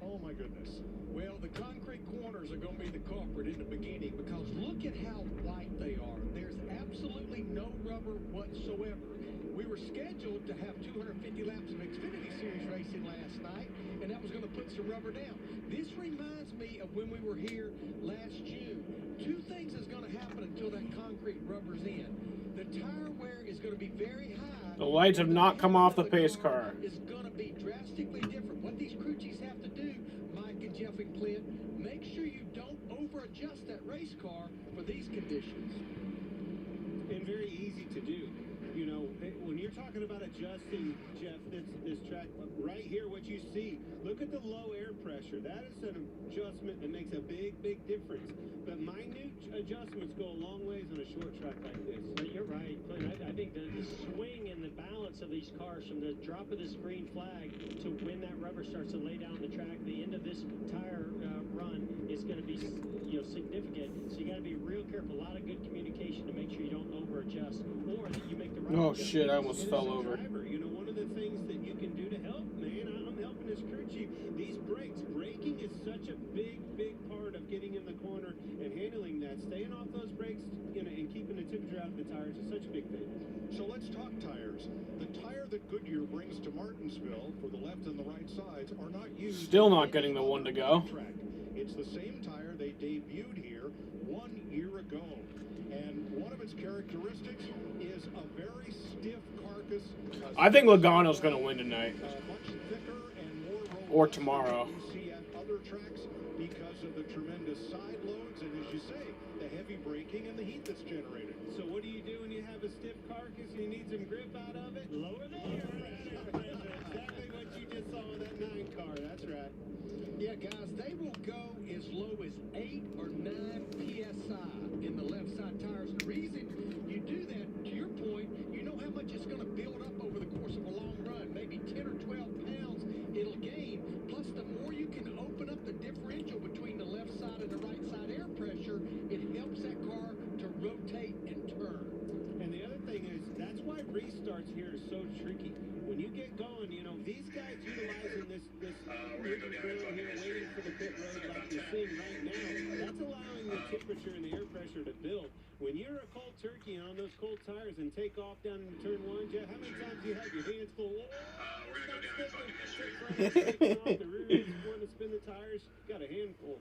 Oh my goodness. Well, the concrete corners are going to be the culprit in the beginning because look at how white they are. There's absolutely no rubber whatsoever. We were scheduled to have 250 laps of Xfinity Series racing last night, and that was going to put some rubber down. This reminds me of when we were here last June. Two things is going to happen until that concrete rubber's in. The tire wear is going to be very high. The lights have not come off the pace car. It's going to be drastically different. What these crew chiefs have to do, Mike and Jeff and Clint, make sure you don't over-adjust that race car for these conditions. And very easy to do. You know, when you're talking about adjusting, Jeff, this track right here, what you see, look at the low air pressure. That is an adjustment that makes a big, big difference. But minute adjustments go a long ways on a short track like this. But you're right, Clint. I think the swing and the balance of these cars from the drop of this green flag to when that rubber starts to lay down the track, the end of this tire run is going to be, you know, significant. So you got to be real careful. A lot of good communication to make sure you don't over adjust or that you make the right. Oh shit, I almost fell over. You know, one of the things that you can do to help, man, I'm helping this crew chief. These brakes, braking is such a big, big part of getting in the corner and handling that. Staying off those brakes, you know, and keeping the temperature out of the tires is such a big thing. So let's talk tires. The tire that Goodyear brings to Martinsville for the left and the right sides are not used. Still not getting the one to go. Track. It's the same tire they debuted here 1 year ago. And one of its characteristics is a very stiff carcass. I think Logano's going to win tonight. Much thicker and more or tomorrow. You see at other tracks because of the tremendous side loads and, as you say, the heavy braking and the heat that's generated. So what do you do when you have a stiff carcass and you need some grip out of it? Lower the air pressure. Exactly what you just saw on that 9 car. That's right. Yeah, guys, they will go as low as 8 or 9 PSI in the left side tires. The reason you do that, to your point, you know how much it's going to build up over the course of a long run. Maybe 10 or 12 pounds it'll gain. Plus, the more you can open up the differential between the left side and the right side air pressure, it helps that car to rotate and turn. And the other thing is, that's why restarts here is so tricky. When you get going, you know, these guys utilizing this moving ground here, waiting for the pit road like you're seeing right now, that's allowing the temperature and the air pressure to build. When you're a cold turkey on those cold tires and take off down in turn 1, Jeff, how many times do you have your hands full? We're going to go down and fucking history. Off the rear wheels, going to spin the tires, got a handful.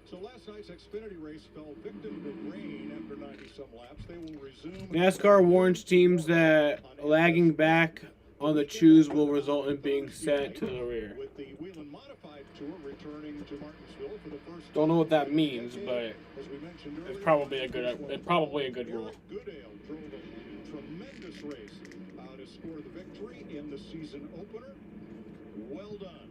So last night's Xfinity race fell victim to rain after 90-some laps. They will resume. NASCAR warns teams that lagging back on the choose will result in being sent to the rear. With the Whelen Modified Tour returning to Martinsville for the first. Don't know what that means, but as we mentioned earlier, it's probably a good rule. Goodale drove a tremendous race to score the victory in the season opener. Well done.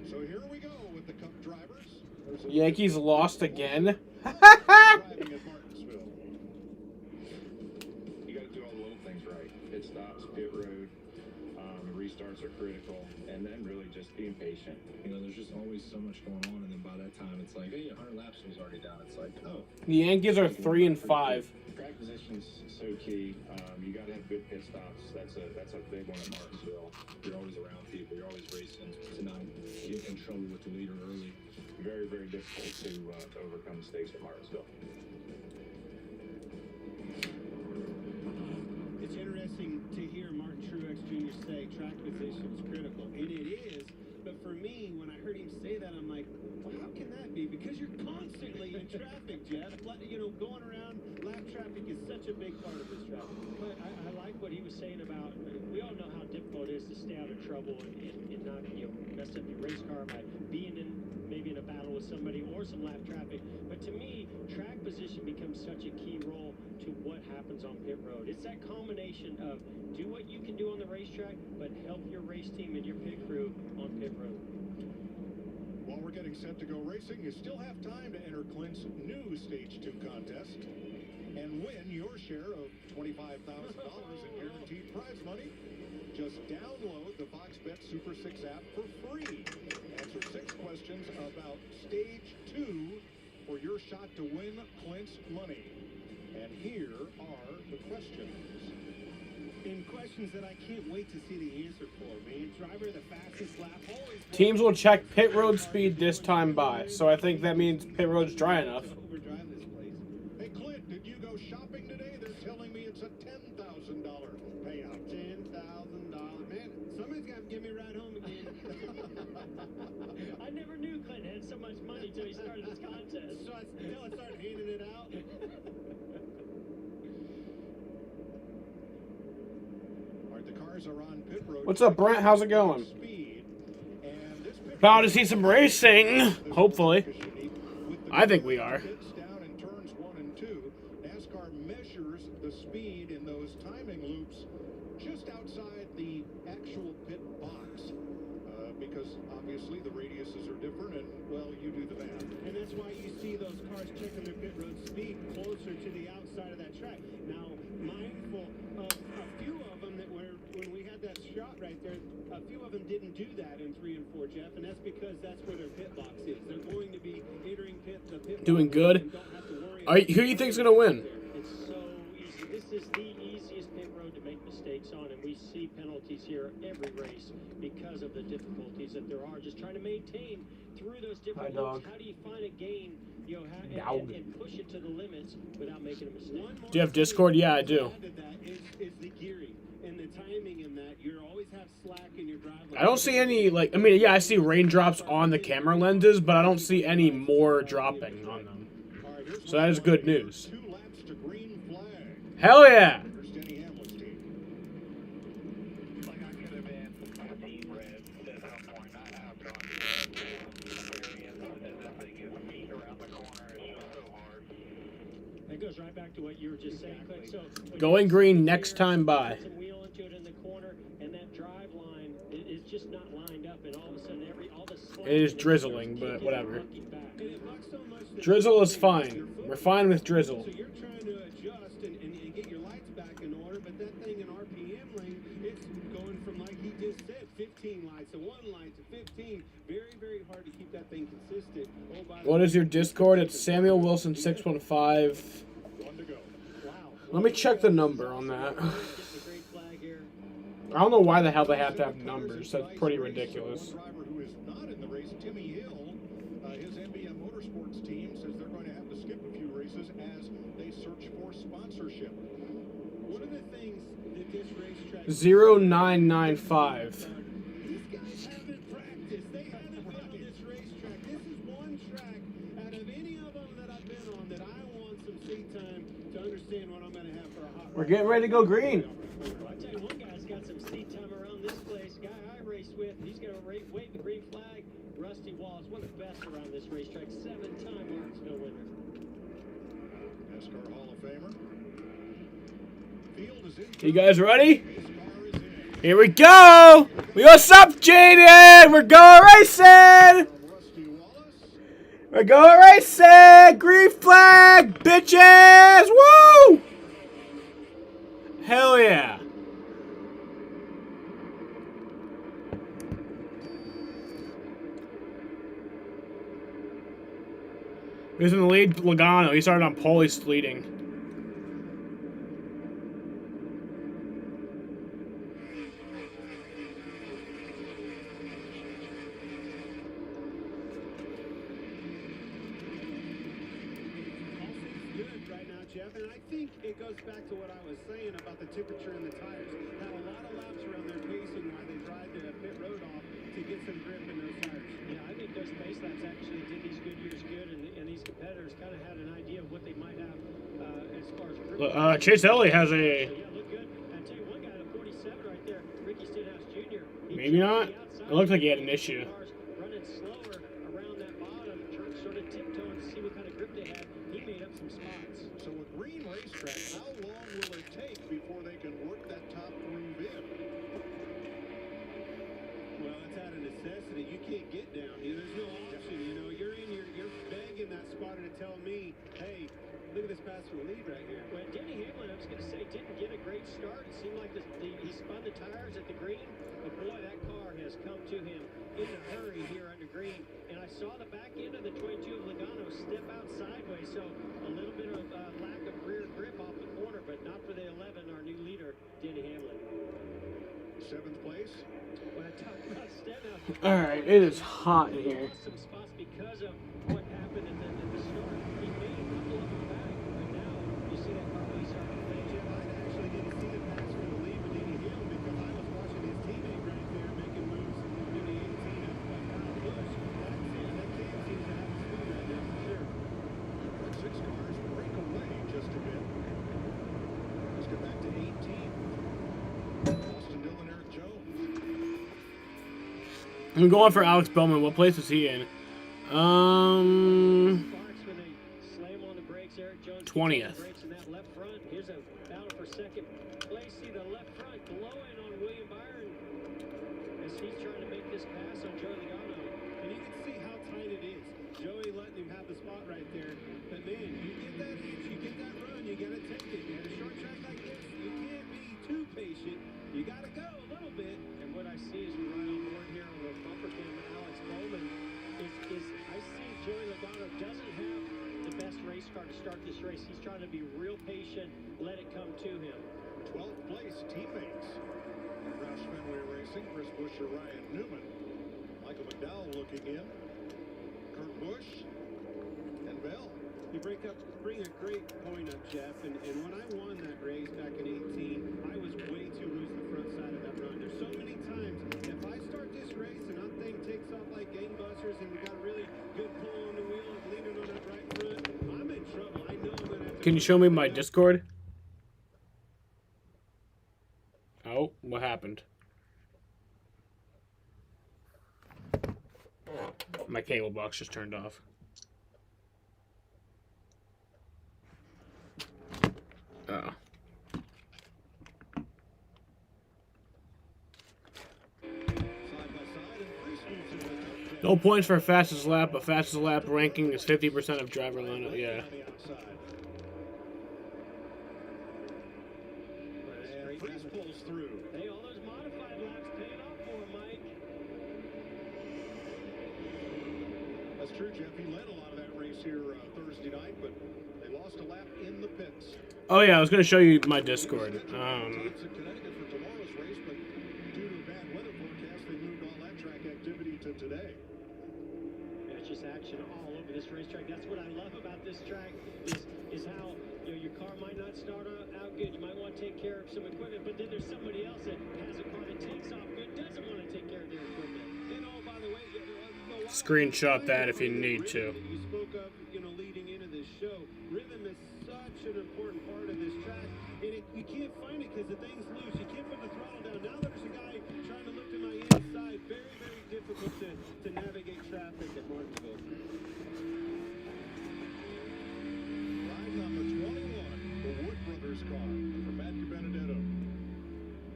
So here we go with the Cup drivers. Yankees lost again. Driving at Martinsville. You got to do all the little things right. Pit stops, pit road, restarts are critical, and then really just being patient. You know, there's just always so much going on, and then by that time, it's like, hey, 100 laps was already done. It's like, oh. The Yankees are 3-5. Track position's so key. You got to have good pit stops. That's a big one at Martinsville. You're always around people. You're always racing. To not get in trouble with the leader early. Very, very difficult to overcome mistakes at Martinsville. It's interesting to hear Martin Truex Jr. say track position is critical, and it is. But for me, when I heard him say that, I'm like, well, how can that be? Because you're constantly in traffic, Jeff. You know, going around lap traffic is such a big part of this traffic. But I like what he was saying about, we all know how difficult it is to stay out of trouble and not, you know, mess up your race car by being maybe in a battle with somebody or some lap traffic. But to me, track position becomes such a key role to what happens on pit road. It's that combination of do what you can do on the racetrack, but help your race team and your pit crew on pit road. While we're getting set to go racing, you still have time to enter Clint's new Stage 2 contest and win your share of $25,000 in guaranteed prize money. Just download the Fox Bet Super 6 app for free. Answer 6 questions about Stage 2 for your shot to win Clint's money. And here are the questions. And questions that I can't wait to see the answer for, man. Driver the fastest lap always. Teams will check pit road speed this time by, so I think that means pit road's dry enough. Overdrive this place. Hey, Clint, did you go shopping today? They're telling me it's a $10,000 payout. $10,000, man. Somebody's got to give me a ride home again. I never knew Clint had so much money until he started this contest. So until I started handing it out. The cars are on pit road. What's up, Brent? How's it going? About to see some racing, hopefully. I think we are. Down in turns 1 and 2, NASCAR measures the speed in those timing loops just outside the actual pit box, because obviously the radiuses are different, and well, you do the math. And that's why you see those cars checking their pit road speed closer to the outside of that track. Now, mindful of a few of them that were, when we had that shot right there, a few of them didn't do that in 3 and 4, Jeff, and that's because that's where their pit box is. They're going to be entering the pit Doing box good. and don't have to worry Who do you think's gonna win? It's so easy. This is the easiest pit road to make mistakes on, and we see penalties here every race because of the difficulties that there are. Just trying to maintain through those different loops. How do you find a gain, you know, and push it to the limits without making a mistake? Do you have Discord? Yeah, I do. Is the gearing and the timing in that. You always have slack in your drive. I don't see any, like, I mean, yeah, I see raindrops on the camera lenses, but I don't see any more dropping on them. So that is good news. Hell yeah! That goes right back to what you were just saying, Clint. So Going green next time by. some wheel into it in the corner, and that drive line is just not lined up, and all of a sudden all the slack It is drizzling, but whatever. Drizzle is fine. We're fine with drizzle. So you're trying to adjust and get your lights back in order, but that thing in RPM lane, it's going from, like he just said, 15 lights to 1 light to 15. Very, very hard to keep that thing consistent. Oh, by the What way, is your Discord? It's Samuel Wilson 615. Let me check the number on that. I don't know why the hell they have to have numbers. That's pretty ridiculous. Driver who is not in the race, Timmy Hill, his NBM Motorsports team says they're going to have to skip a few races as they search for sponsorship. one of the things that this racetrack 0995. These guys haven't practiced. They haven't been on this racetrack. This is one track out of any of them that I've been on that I want some seat time to understand what I'm going to have for a hot We're getting ready to go green. I tell you, one guy's got some seat time around this place. Guy I raced with, he's got a wave the green flag. Rusty Wallace, one of the best around this racetrack, 7-time Martinsville winner. NASCAR Hall of Famer. Field is in. You guys ready? Here we go! What's up, Jaden? We're going racing! We're going racing! Green flag, bitches! Woo! Hell yeah! Who's in the lead? Logano. He started on pole. He's leading. Jeff, and I think it goes back to what I was saying about the temperature in the tires. Had a lot of laps around their pacing while they drive the pit road off to get some grip in those tires. Yeah, I think those pace laps actually did these Goodyears good, and these competitors kind of had an idea of what they might have as far as grip. Chase Elliott has a... Yeah, look good. I tell you, one guy at a 47 right there, Ricky Stenhouse Jr. Maybe not. It looked like he had an issue. Running slower around that bottom, sort of tiptoeing to see what kind of grip they had. He made up some spots. So with Green Racetrack, how long will it take before they can work that top groove in? Well, it's out of necessity. You can't get down here. There's no option. You know, you're begging that spotter to tell me, hey, look at this pass for the lead right here. Well, Denny Hamlin, I was going to say, didn't get a great start. It seemed like he spun the tires at the green, but boy, that car has come to him in a hurry here under green. And I saw the back end of the 22 of Logano step out sideways, so a little bit of lack of rear grip off the corner, but not for the 11, our new leader, Denny Hamlin. 7th place. When I talk about Stenhouse, Alright, it is hot in here. lost some spots because of what happened at the start. He made a couple of them back, but now you see that car really starting to fade. Jim, I actually didn't see the pass for the lead with Denny Hamlin because I was watching his teammate right there making moves in the 18 of Kyle Busch. That team seems to have a speed right now for sure. 6 cars break away just a bit. Let's get back to 18. Austin Dillon, Eric Jones. I'm going for Alex Bowman. What place is he in? 20th. In that left front. Here's a battle for second place. See the left front glowing on William Byron as he's trying to make this pass on Joey Logano. And you can see how tight it is. Joey letting him have the spot right there. But man, you get that inch, you get that run, you gotta take it. At a short track like this, you can't be too patient. You gotta go a little bit. And what I see as we ride on board here on the bumper cam, Alex Bowman, is I see Joey Logano doesn't have the best race car to start this race. He's trying to be real patient, let it come to him. 12th place teammates. Roush Fenway Racing, Chris Busch or Ryan Newman. Michael McDowell looking in. Kurt Busch and Bell. You bring a great point up, Jeff. And when I won that race back in 18, I was way too loose the front side of that run. There's so many times, if I start this race and that thing takes off like gangbusters and we got a really good pull on the wheel and leaning on that right front, I'm in trouble. I know I'm going to have to... Can you show me my Discord? Oh, what happened? My cable box just turned off. Oh. No points for fastest lap, but fastest lap ranking is 50% of driver lineup. Yeah. Freeze pulls through. Hey, all those modified laps paying off for him, Mike. That's true, Jeff. He led a lot of that race here Thursday night, but they lost a lap in the pits. Oh yeah, I was gonna show you my Discord. It's in Connecticut for tomorrow's race, but due to a bad weather forecast, they moved all that track activity to today. Yeah, it's just action all over this racetrack. That's what I love about this track is how your car might not start out good. You might want to take care of some equipment, but then there's somebody else that has a car that takes off good, doesn't want to take care of their equipment. And oh, by the way, Screenshot that if you need to. You spoke of, leading into this show. Rhythm is such an important part of this track, and you can't find it because the thing's loose. You can't put the throttle down. Now there's a guy trying to look to my inside. Very, very difficult to navigate traffic at Martinsville. Ride number 21, the Wood Brothers car from Matthew Benedetto.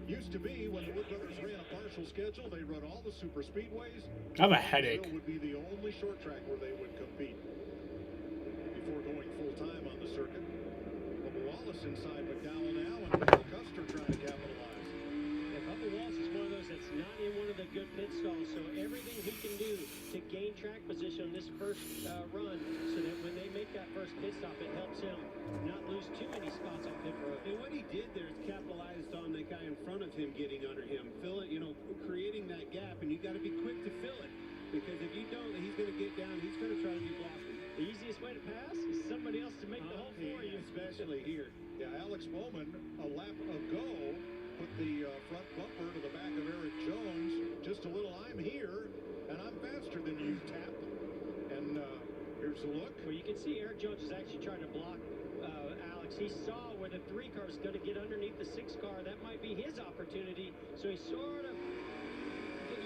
Houston to be when the Wood Brothers ran a partial schedule, they run all the super speedways. I have a headache. Martinsville would be the only short track where they would compete before going full time on the circuit. Bubba Wallace inside McDowell now, and Paul Custer trying to capitalize. Yeah, Bubba Wallace is one of those that's not in one of the good pit stalls, so everything he can do to gain track position on this first run, so that when they make that first pit stop, it helps him not lose too many spots on pit road. And what he did there is capitalized on the guy in front of him getting under him, fill it, creating that gap, and you got to be quick to fill it, because if you don't, he's going to get down, he's going to try to be blocking. The easiest way to pass is somebody else to make the hole for you. Especially here. Yeah, Alex Bowman, a lap ago, put the front bumper to the back of Eric Jones. Just a little, I'm here, and I'm faster than you, tap. And here's a look. Well, you can see Eric Jones is actually trying to block Alex. He saw where the 3 car is going to get underneath the 6 car. That might be his opportunity. So he sort of,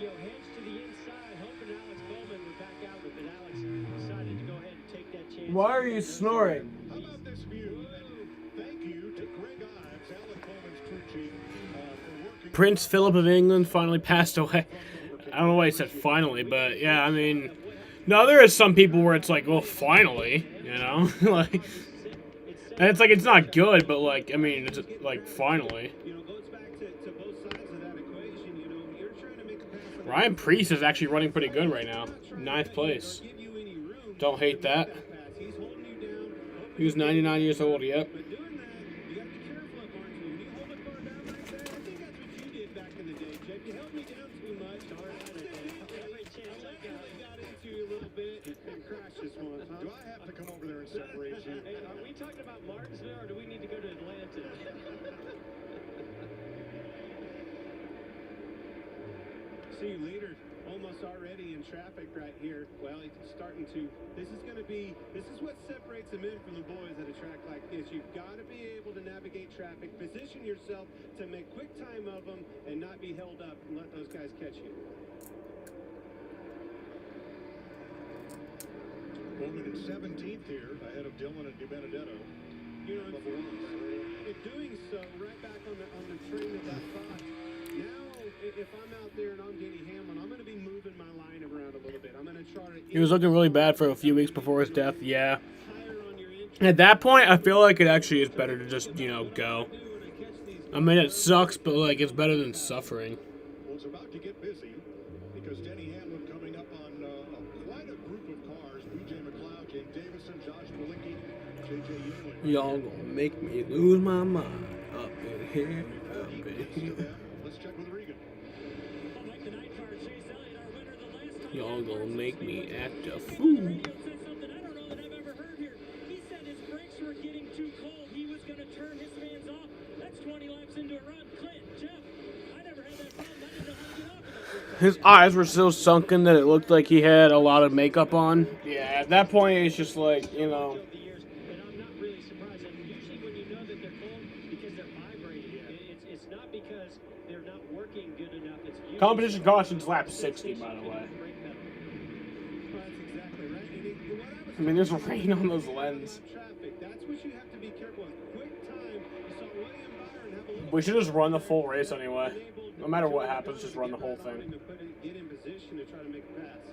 hedged to the inside, hoping Alex Bowman would back out with it. Alex decided to go ahead and take that chance. Why are you snoring? How about this view? And thank you to Greg Ives, Alex Bowman's crew chief, for working. Prince Philip of England finally passed away. I don't know why he said finally, but yeah, I mean, no, there is some people where it's like, well, finally, like, and it's like, it's not good, but like, I mean, it's like, finally. Goes back to both sides of that equation, you're trying to make a pass. Ryan Preece is actually running pretty good right now. 9th place. Don't hate that. He was 99 years old, yep. Do I have to come over there and separate you? Hey, are we talking about Martinsville, or do we need to go to Atlanta? See, leader almost already in traffic right here. Well, he's starting to. This is what separates the men from the boys at a track like this. You've got to be able to navigate traffic, position yourself to make quick time of them, and not be held up and let those guys catch you. Bowman in 17th here, ahead of Dillon and DiBenedetto. In doing so, right back on the train of that thought. Now, if I'm out there and I'm Denny Hamlin, I'm going to be moving my line around a little bit. I'm going to try to. He was looking really bad for a few weeks before his death, yeah. At that point, I feel like it actually is better to just, go. I mean, it sucks, but, like, it's better than suffering. Well, it's about to get busy because Denny Hamlin coming up on quite a group of cars. B.J. McLeod, Jake Davison, Josh Bilicki, J.J. Ewing. Y'all gonna make me lose my mind up in here, up in here. Let's check with Regan. Y'all gonna make me act a fool. His eyes were so sunken that it looked like he had a lot of makeup on. Yeah, at that point, it's just like, Competition caution's lap 60, by the way. I mean, there's rain on those lenses. We should just run the full race anyway. No matter what happens, just run the whole thing. Get in position to try to make a pass.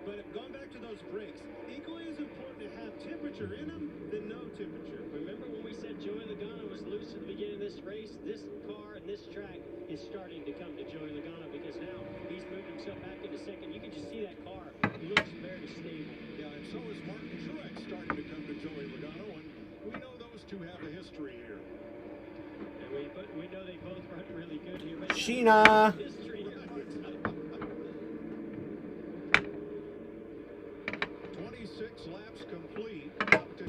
But going back to those brakes, equally as important to have temperature in them than no temperature. Remember when we said Joey Logano was loose at the beginning of this race? This car and this track is starting to come to Joey Logano because now he's moved himself back into second. You can just see that car looks very stable. Yeah, and so is Martin Truex starting to come to Joey Logano, and we know those two have a history here. And we know they both run really good here. Sheena! 26 laps complete.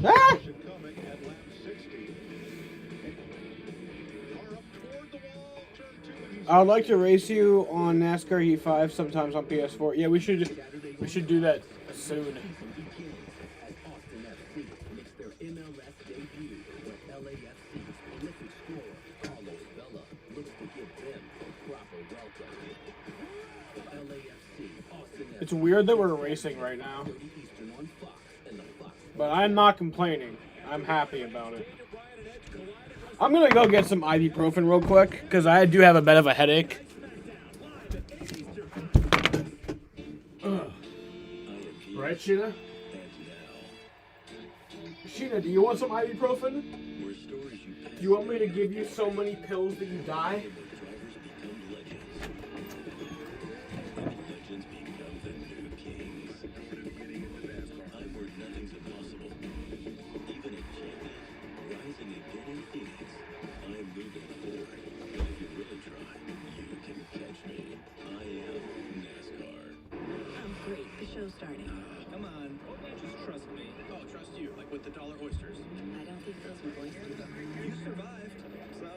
Ah! Coming at lap 60. Car up toward the wall, turn 2. I would like to race you on NASCAR Heat 5 sometimes on PS4. Yeah, we should do that soon. It's weird that we're racing right now. But I'm not complaining. I'm happy about it. I'm gonna go get some ibuprofen real quick because I do have a bit of a headache. Right, Sheena? Sheena, do you want some ibuprofen? You want me to give you so many pills that you die? Starting. Come on, just trust me. Oh, trust you, like with the dollar oysters. I don't think those were oysters. You survived, so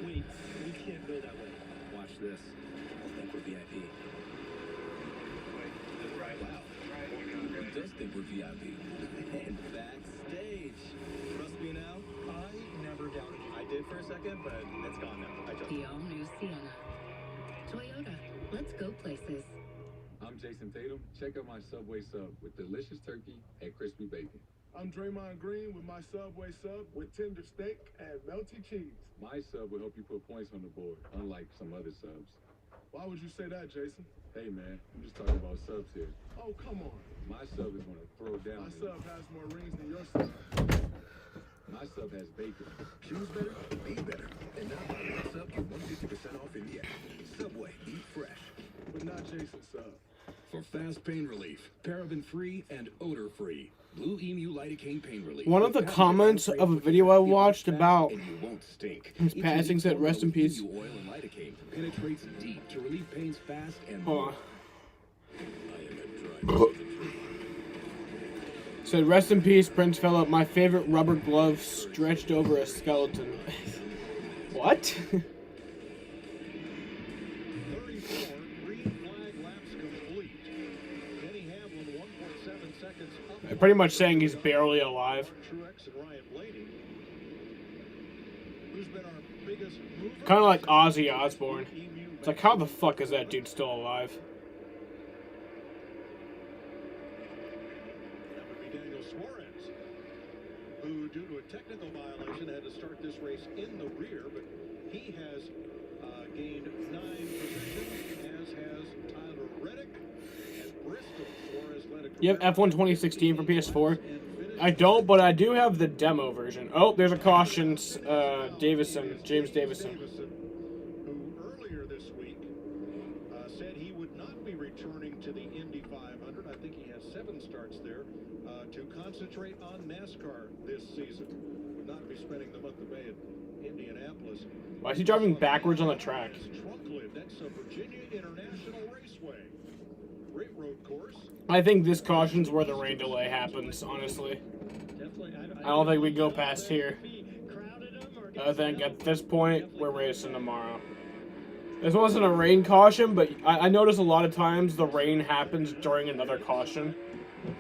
wait, we can't go that way. Watch this. I'll think we're VIP. Wait, that's right. Wow. Who does think we're VIP? And backstage. Trust me now. I never doubted you. I did for a second, but it's gone now. I just. The all-new Sienna. Toyota. Let's go places. I'm Jason Tatum. Check out my Subway sub with delicious turkey and crispy bacon. I'm Draymond Green with my Subway sub with tender steak and melty cheese. My sub will help you put points on the board, unlike some other subs. Why would you say that, Jason? Hey man, I'm just talking about subs here. Oh, come on. My sub is gonna throw down. My sub has more rings than your sub. My sub has bacon. Choose better, be better. And now buy one sub, get 150% off in the app. Subway, eat fresh. But not Jason's sub. For fast pain relief, paraben-free and odor-free. Blue Emu Lidocaine Pain Relief. One of the comments of a video I watched about his passing said, "Rest in peace." Oil and lidocaine penetrates deep to relieve pains fast and Hold on. Said, "Rest in peace, Prince Philip. My favorite rubber glove stretched over a skeleton." What? Pretty much saying he's barely alive. Kind of like Ozzy Osbourne. It's like, how the fuck is that dude still alive? That would be Daniel Suarez, who, due to a technical violation, had to start this race in the rear, but he has gained 9 positions, as has Tyler Reddick and Bristol. Suarez led a You have F1 2016 for PS4? I don't, but I do have the demo version. Oh, there's a caution. James Davison. Who earlier this week said he would not be returning to the Indy 500. I think he has 7 starts there to concentrate on NASCAR this season. Would not be spending the month of May at Indianapolis. Why is he driving backwards on the track? Trunk lid next to Virginia International Raceway. Great road course. I think this caution's where the rain delay happens, honestly. I don't think we go past here. I think at this point, we're racing tomorrow. This wasn't a rain caution, but I notice a lot of times the rain happens during another caution. I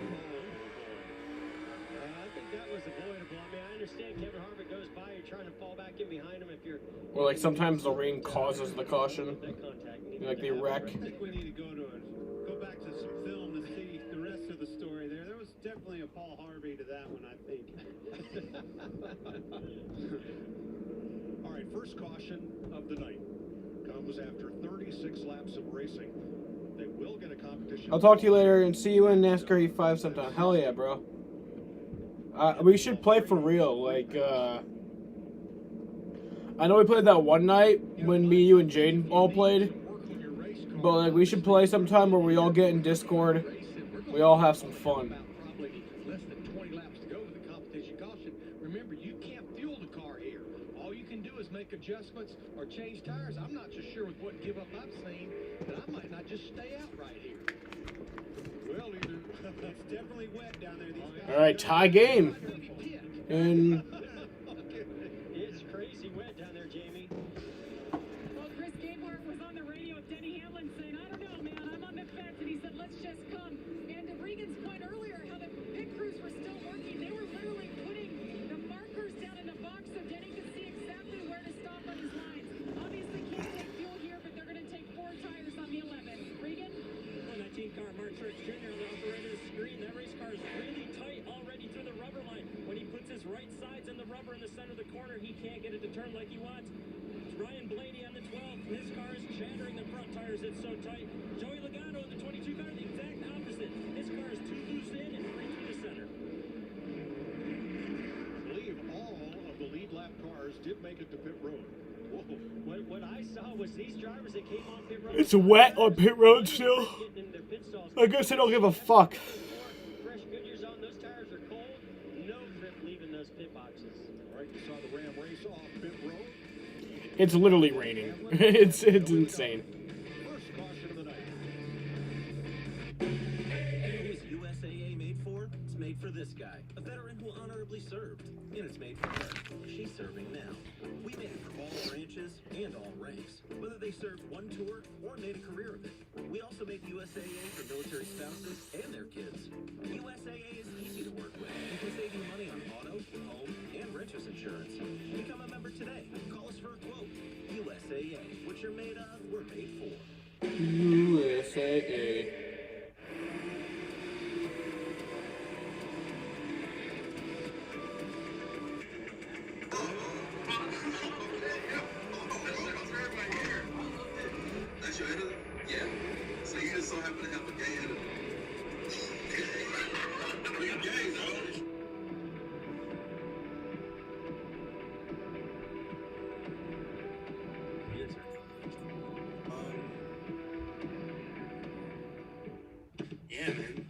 think that was avoidable. I mean, I understand Kevin Harvick goes by, you're trying to fall back in behind him if you're... Or like sometimes the rain causes the caution. Like the wreck. I think we need to go back to some film to see the rest of the story there. There was definitely a Paul Harvey to that one, I think. All right, first caution of the night comes after 36 laps of racing. They will get a competition. I'll talk to you later and see you in NASCAR E5 sometime. Hell yeah, bro. We should play for real. Like, I know we played that one night when me, you, and Jaden all played. But like, we should play sometime where we all get in Discord. We all have some fun. Probably less than 20 laps to go with the competition caution. Remember, you can't fuel the car here. All you can do is make adjustments or change tires. I'm not just sure with what give up I've seen that I might not just stay out right here. Well, either it's definitely wet down there. These guys All right, tie game. And It's crazy wet down there, Jamie. Well, Chris Gabler was on the radio with Denny Hamlin saying, I don't know, man, I'm on the fence. And he said, let's just come. And to Regan's point earlier, how the pit crews were still working, they were literally putting the markers down in the box so Denny could see exactly where to stop on his lines. Obviously can't take fuel here, but they're going to take 4 tires on the 11. Regan? On that team car, Mark Church Jr. on the operator's screen. That race car is really tight already through the rubber line. When he puts his right sides in turn like he wants. It's Ryan Blaney on the 12th. His car is shattering the front tires. It's so tight. Joey Logano in the 22 car, the exact opposite. His car is too loose in and free through the center. I believe all of the lead lap cars did make it to pit road. Whoa. What I saw was these drivers that came on pit road. It's wet on pit road still. I guess I don't give a fuck. Fresh Goodyears on, those tires are cold. No grip leaving those pit boxes. Right, you saw the Ram race off pit road. It's literally raining. It's insane. First caution of the night. Who is USAA made for? It's made for this guy, a veteran who honorably served. And it's made for her. She's serving now. We made it for all branches and all ranks, whether they served one tour or made a career of it. We also make USAA for military spouses and their kids. USAA is easy to work with. You can save you money on auto, home, and renters insurance. Become a member today. Call us for a quote. USAA. What you're made of, we're made for. USAA. That's your editor? Yeah. So you just so happen to have a gay editor. You gay, though. Yeah, man.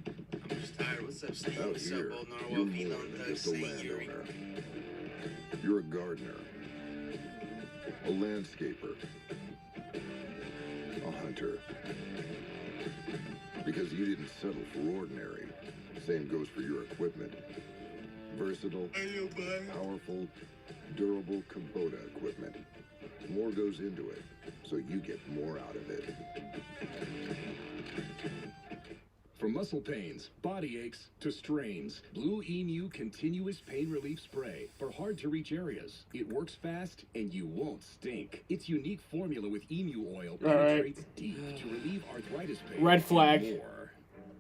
I'm just tired. What's up, Steve? Out What's here, up, you're Old more Narwhal? than just a landowner. You're a gardener, a landscaper, a hunter. Because you didn't settle for ordinary. Same goes for your equipment. Versatile, powerful, durable Kubota equipment. More goes into it, so you get more out of it. From muscle pains, body aches, to strains, Blue Emu Continuous Pain Relief Spray for hard-to-reach areas. It works fast, and you won't stink. Its unique formula with emu oil penetrates deep to relieve arthritis pain. Red flag. And more.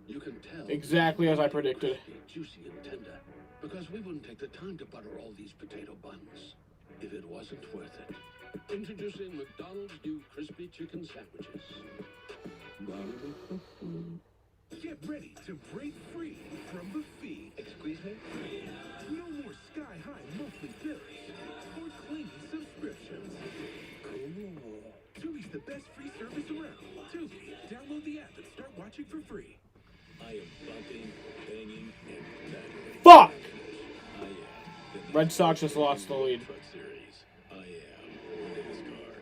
You can tell. Exactly as I predicted. Juicy and tender. Because we wouldn't take the time to butter all these potato buns if it wasn't worth it. Introducing McDonald's new crispy chicken sandwiches. Get ready to break free from the fee. Excuse me? No more sky-high monthly bills or clingy subscriptions. Cool. Tubi's the best free service around. Tubi, download the app and start watching for free. I am bumping, banging, and battering. Fuck! I am Red Sox just lost the lead. Truck Series. I am NASCAR.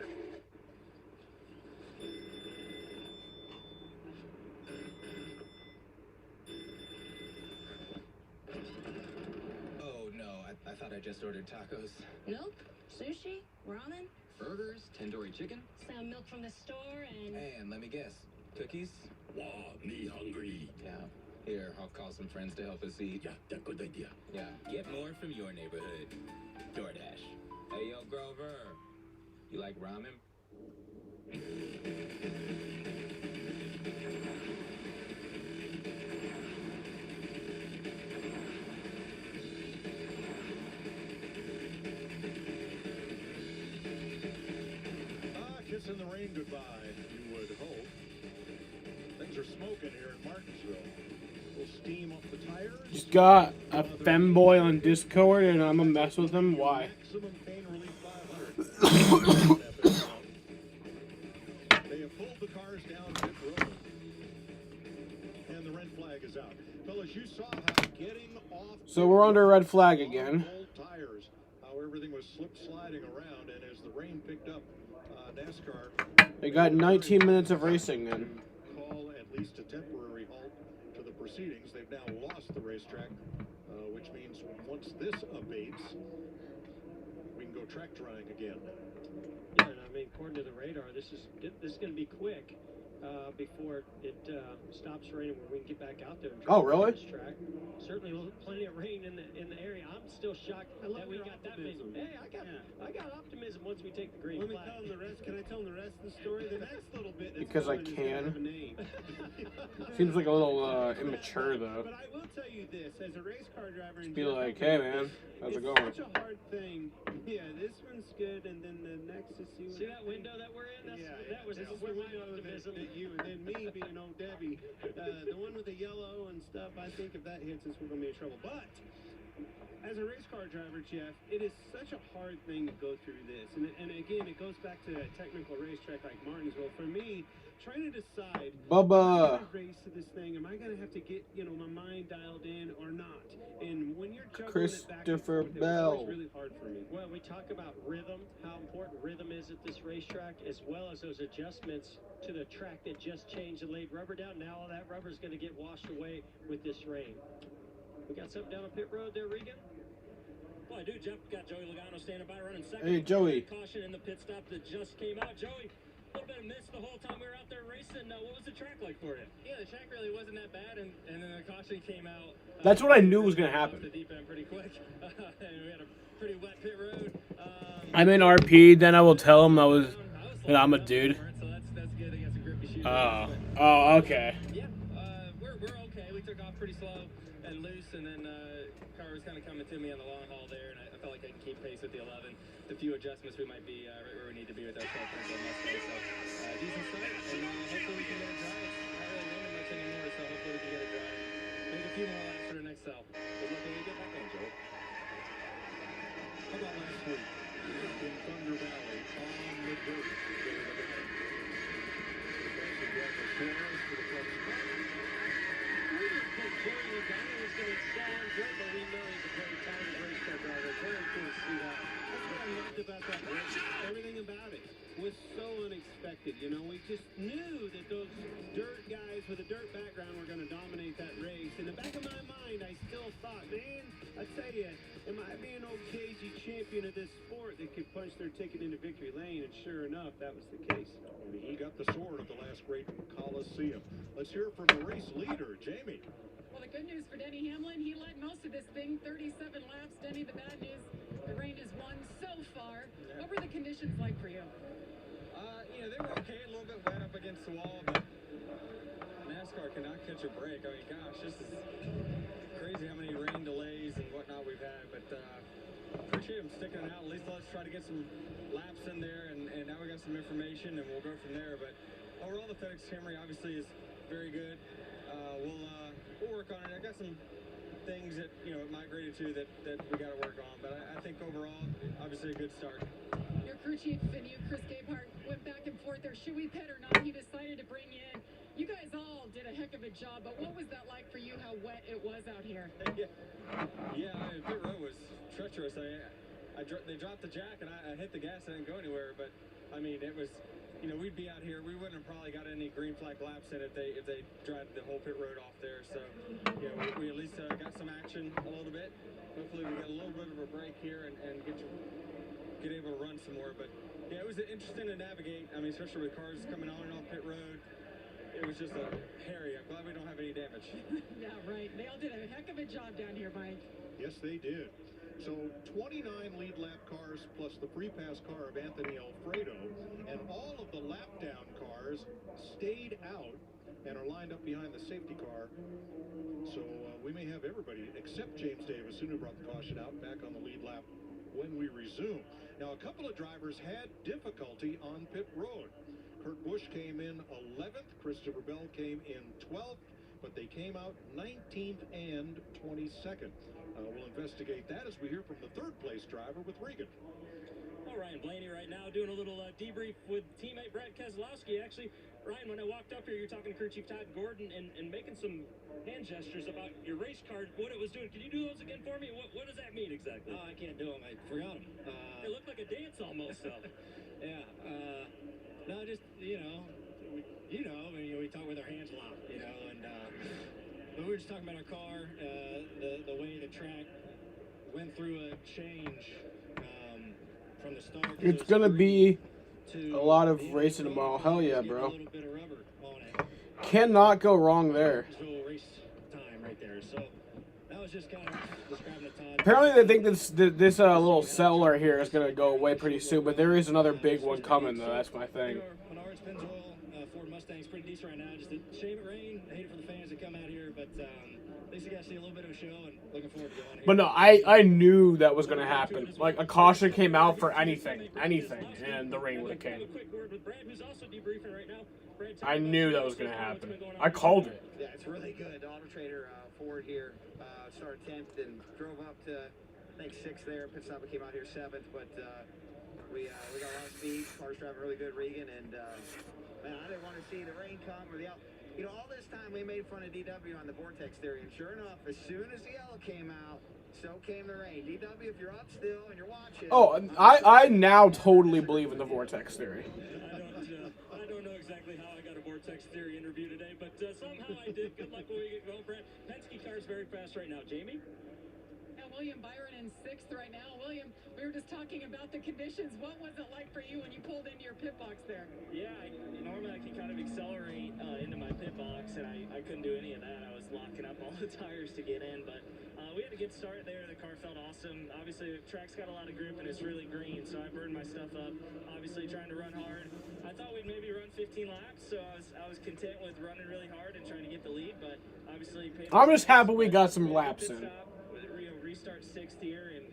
Oh no, I thought I just ordered tacos. Nope. Sushi? Ramen? Burgers, tandoori chicken, Some milk from the store and... and let me guess, cookies? Wow, me hungry. Yeah. Here, I'll call some friends to help us eat. Yeah, that's a good idea. Yeah. Get more from your neighborhood. DoorDash. Hey, yo, Grover. You like ramen? Kissing the rain goodbye, you would hope. Things are smoking here in Martinsville. We'll steam up the tires. Just got a femboy on Discord and I'm gonna mess with him. Why? Maximum Pain Relief 500. They have pulled the cars down pit road. And the red flag is out. Fellas, you saw how getting off So we're under red flag again. old tires, how everything was slip sliding around, and as the rain picked up, NASCAR They got 19 minutes of racing then. call at least a temporary halt to the proceedings. They've now lost the racetrack, which means once this abates, we can go track trying again. Yeah, and I mean, according to the radar, this is going to be quick before it stops raining, where we can get back out there and Oh, drive really? this track. Certainly, plenty of rain in the area I'm I'm still shocked that we got that many. Hey, I got optimism once we take the green Let me flag. tell them the rest. Can I tell them the rest of the story? The next little bit. That's Because I going is gonna have a can. name. Seems like a little immature though. But I will tell you this: as a race car driver, and Be like, hey man, how's it going? It's such a hard thing. Yeah, this one's good, and then the next is See that window that we're in? That was this is where the my window optimism. that you, and then me being old Debbie, the one with the yellow and stuff. I think if that hits us, we're gonna be in trouble. But as a race car driver, Jeff, it is such a hard thing to go through this, and again, it goes back to a technical racetrack like Martinsville. For me, trying to decide, Bubba. am I gonna race to this thing? Am I gonna have to get my mind dialed in or not? And when you're juggling Christopher it back and forth, Bell. it was always really hard for me. Well, we talk about rhythm, how important rhythm is at this racetrack, as well as those adjustments to the track that just changed and laid rubber down. Now all that rubber is going to get washed away with this rain. We got something down on pit road there, Regan? Well, I do, Jeff. Got Joey Logano standing by running second. Hey, Joey. Caution in the pit stop that just came out. Joey, a little bit of mist the whole time we were out there racing. What was the track like for you? Yeah, the track really wasn't that bad, and then the caution came out. That's what I knew was gonna off happen. the deep end pretty quick. And we had a pretty wet pit road. I'm in RP, then I will tell him that I'm a dude. So that's good. I got some grippy shoes. Oh, okay. Yeah, we're okay. We took off pretty slow and loose, and then car was kind of coming to me on the long haul there, and I felt like I can keep pace with the 11. The few adjustments, we might be right where we need to be with our stuff. So decent start, and hopefully we can get it dry. It's not really raining much anymore, so hopefully we can get it dry. Make a few more laps for the next cell. Good luck when we get back on, Joe. How about last week in Thunder Valley on the dirt? We didn't think Joey Logano was going to excel on dirt, but we know he's a very talented race car driver. Very cool to see that. That's what I loved about that race. Everything about it was so unexpected. We just knew that those dirt guys with a dirt background were going to dominate that race. In the back of my mind, I still thought, man, I tell you, am I being old cagey champion of this sport that could punch their ticket into victory lane? And sure enough, that was the case. He got the sword at the last great Coliseum. Let's hear it from the race leader, Jamie. Well, the good news for Denny Hamlin, he led most of this thing, 37 laps. Denny, the bad news, the rain has won so far. What were the conditions like for you? They were okay, a little bit wet up against the wall, but NASCAR cannot catch a break. I mean, gosh, this is crazy how many rain delays and whatnot we've had, but appreciate them sticking it out. At least let's try to get some laps in there, and now we got some information, and we'll go from there. But overall, the FedEx Camry obviously is very good. We'll work on it. I got some things that it migrated to that we got to work on, but I think overall, obviously a good start. Your crew chief and you, Chris Gabehart, went back and forth there. Should we pit or not? He decided to bring you in. You guys all did a heck of a job, but what was that like for you, how wet it was out here? Yeah, pit road was treacherous. They dropped the jack, and I hit the gas. I didn't go anywhere, but, I mean, it was, we'd be out here. We wouldn't have probably got any green flag laps in if they drive the whole pit road off there. So, we at least got some action a little bit. Hopefully we get a little bit of a break here and get able to run some more. But, yeah, it was interesting to navigate. I mean, especially with cars coming on and off pit road. It was just hairy. I'm glad we don't have any damage. Yeah, right. They all did a heck of a job down here, Mike. Yes, they did. So 29 lead lap cars plus the free pass car of Anthony Alfredo, and all of the lap down cars stayed out and are lined up behind the safety car. So we may have everybody except James Davison, who brought the caution out, back on the lead lap when we resume. Now, a couple of drivers had difficulty on pit road. Kurt Busch came in 11th, Christopher Bell came in 12th, but they came out 19th and 22nd. We'll investigate that as we hear from the third place driver with Regan. Well, Ryan Blaney right now doing a little debrief with teammate Brad Keselowski. Actually, Ryan, when I walked up here, you were talking to crew chief Todd Gordon and making some hand gestures about your race car, what it was doing. Can you do those again for me? What does that mean exactly? Oh, I can't do them. I forgot them. It looked like a dance almost, though. Yeah. No, just, we talk with our hands locked, and but we were just talking about our car, the way the track went through a change from the start. It's gonna be a lot of racing tomorrow. Hell yeah, bro. Cannot go wrong there. Race time right there. So that was just kind of describing to Todd Apparently, they think this little settler here is gonna go away pretty soon, but there is another big one coming, though. That's my thing. Menards, Pennzoil, Ford Mustang's pretty decent right now. Just a shame it rained. I hate it for the fans that come out here, but at least you guys see a little bit of a show and looking forward to going here. But no, I knew that was gonna happen. Like a caution came out for anything, and the rain would have came. I knew that was gonna happen. I called it. Yeah, it's really good. Auto Trader Ford here started 10th and drove up to I think 6th there. Pit stop came out here 7th, but we got a lot of speed. Car's driving really good, Regan, and man, I didn't want to see the rain come or the yellow. You know, all this time we made fun of DW on the vortex theory, and sure enough, as soon as the yellow came out, so came the rain. DW, if you're up still and you're watching. Oh, I now totally believe in the vortex theory. I don't know exactly how I got a vortex theory interview today, but somehow I did. Good luck when we get going, Brett. Penske car's very fast right now. Jamie? And William Byron in 6th right now. William, we were just talking about the conditions. What was it like for you when you pulled into your pit box there? Yeah, normally I can kind of accelerate into my pit box, and I couldn't do any of that. I was locking up all the tires to get in, but we had a good start there. The car felt awesome. Obviously, the track's got a lot of grip, and it's really green, so I burned my stuff up. Obviously, trying to run hard. I thought we'd maybe run 15 laps, so I was content with running really hard and trying to get the lead, but obviously... I'm just happy we got some laps in. Restart 6th here, and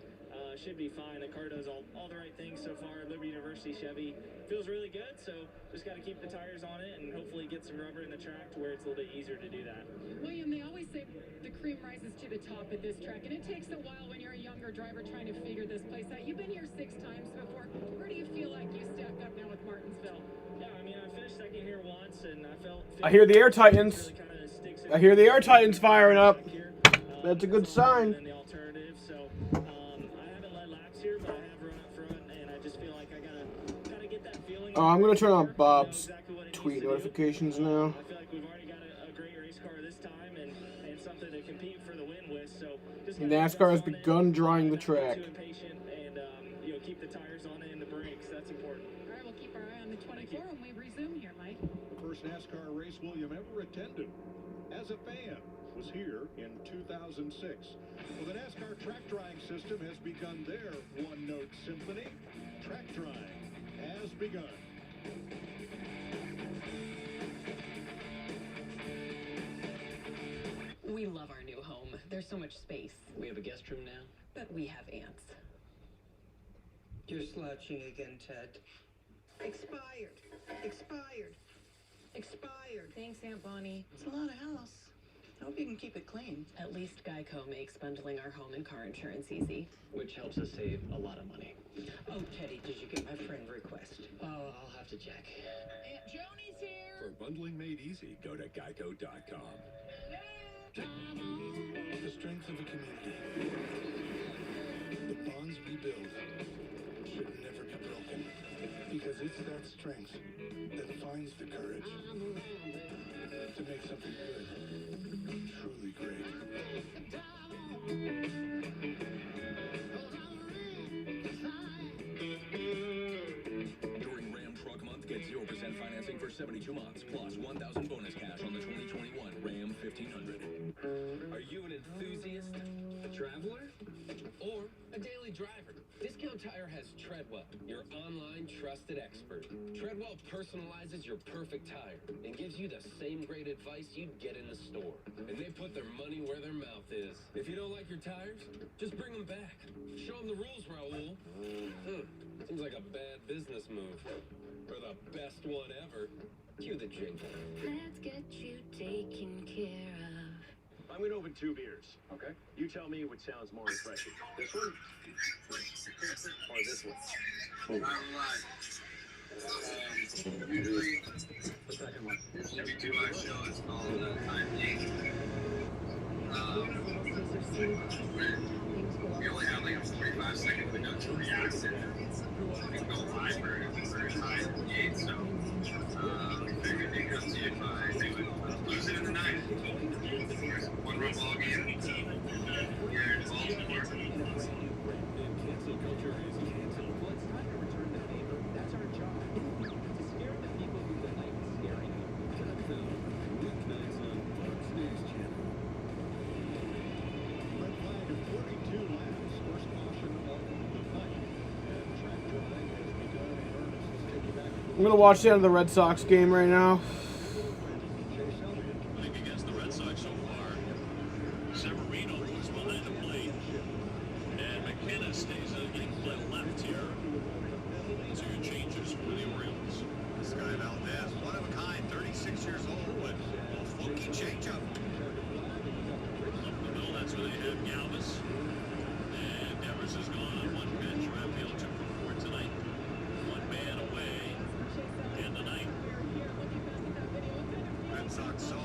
should be fine. The car does all the right things so far. Liberty University Chevy feels really good, so just got to keep the tires on it and hopefully get some rubber in the track to where it's a little bit easier to do that. William, they always say the cream rises to the top at this track, and it takes a while when you're a younger driver trying to figure this place out. You've been here 6 times before. Where do you feel like you stack up now with Martinsville? Yeah, I mean, I finished second here once, and I felt I hear the Air Titans. I hear the Air Titans firing up. That's a good sign. Oh, I'm gonna turn on Bob's tweet notifications now. I feel like we've already got a great race car this time and something to compete for the win with. So just NASCAR has begun drying the track. too impatient and keep the tires on it and the brakes. That's important. All right, we'll keep our eye on the 24 when we resume here, Mike. First NASCAR race William ever attended as a fan was here in 2006. Well, the NASCAR track drying system has begun their one-note symphony. Track drying has begun. We love our new home. There's so much space. We have a guest room now? But we have ants. You're slouching again, Ted. Expired. Expired. Expired. Thanks, Aunt Bonnie. It's a lot of house. I hope you can keep it clean. At least Geico makes bundling our home and car insurance easy. Which helps us save a lot of money. Oh, Teddy, did you get my friend request? Oh, I'll have to check. Aunt Joni's here. For bundling made easy, go to geico.com. The strength of a community. The bonds we build should never be broken. Because it's that strength that finds the courage to make something good, truly great. During Ram Truck Month, get 0% financing for 72 months, plus 1,000 bonus cash on the 2021 Ram 1500. Are you an enthusiast, a traveler, or a daily driver? Discount Tire has Treadwell, your online trusted expert. Treadwell personalizes your perfect tire and gives you the same great advice you'd get in the store. And they put their money where their mouth is. If you don't like your tires, just bring them back. Show them the rules, Raul. Seems like a bad business move. Or the best one ever. Cue the jingle. Let's get you taken care of. I'm going to open 2 beers, okay? You tell me which sounds more refreshing. This one? Or this one? Usually, The second one. every 2 live show is called Time Leak. We only have like a 45-second window to react and we go live for time gate, so we figured it'd come to you if they would lose it in the night. One run ball game here in Baltimore. Cancel culture is canceled. Well, it's time to return the favor. That's our job. To scare the people who like scaring you. Cut them. Weeknights on Fox News Channel. Red flag of 42 laps. I'm gonna watch the end of the Red Sox game right now. Against the Red Sox so far, Severino moves behind the plate, and McKenna stays in play left here. So your changes for the Orioles. This guy Valdez, one of a kind, 36 years old, but a funky changeup. Up the middle, that's where they have Galvis. And Devers is gone on one pitch. Raphael 2 for 4 tonight. One man away in the ninth. Red Sox saw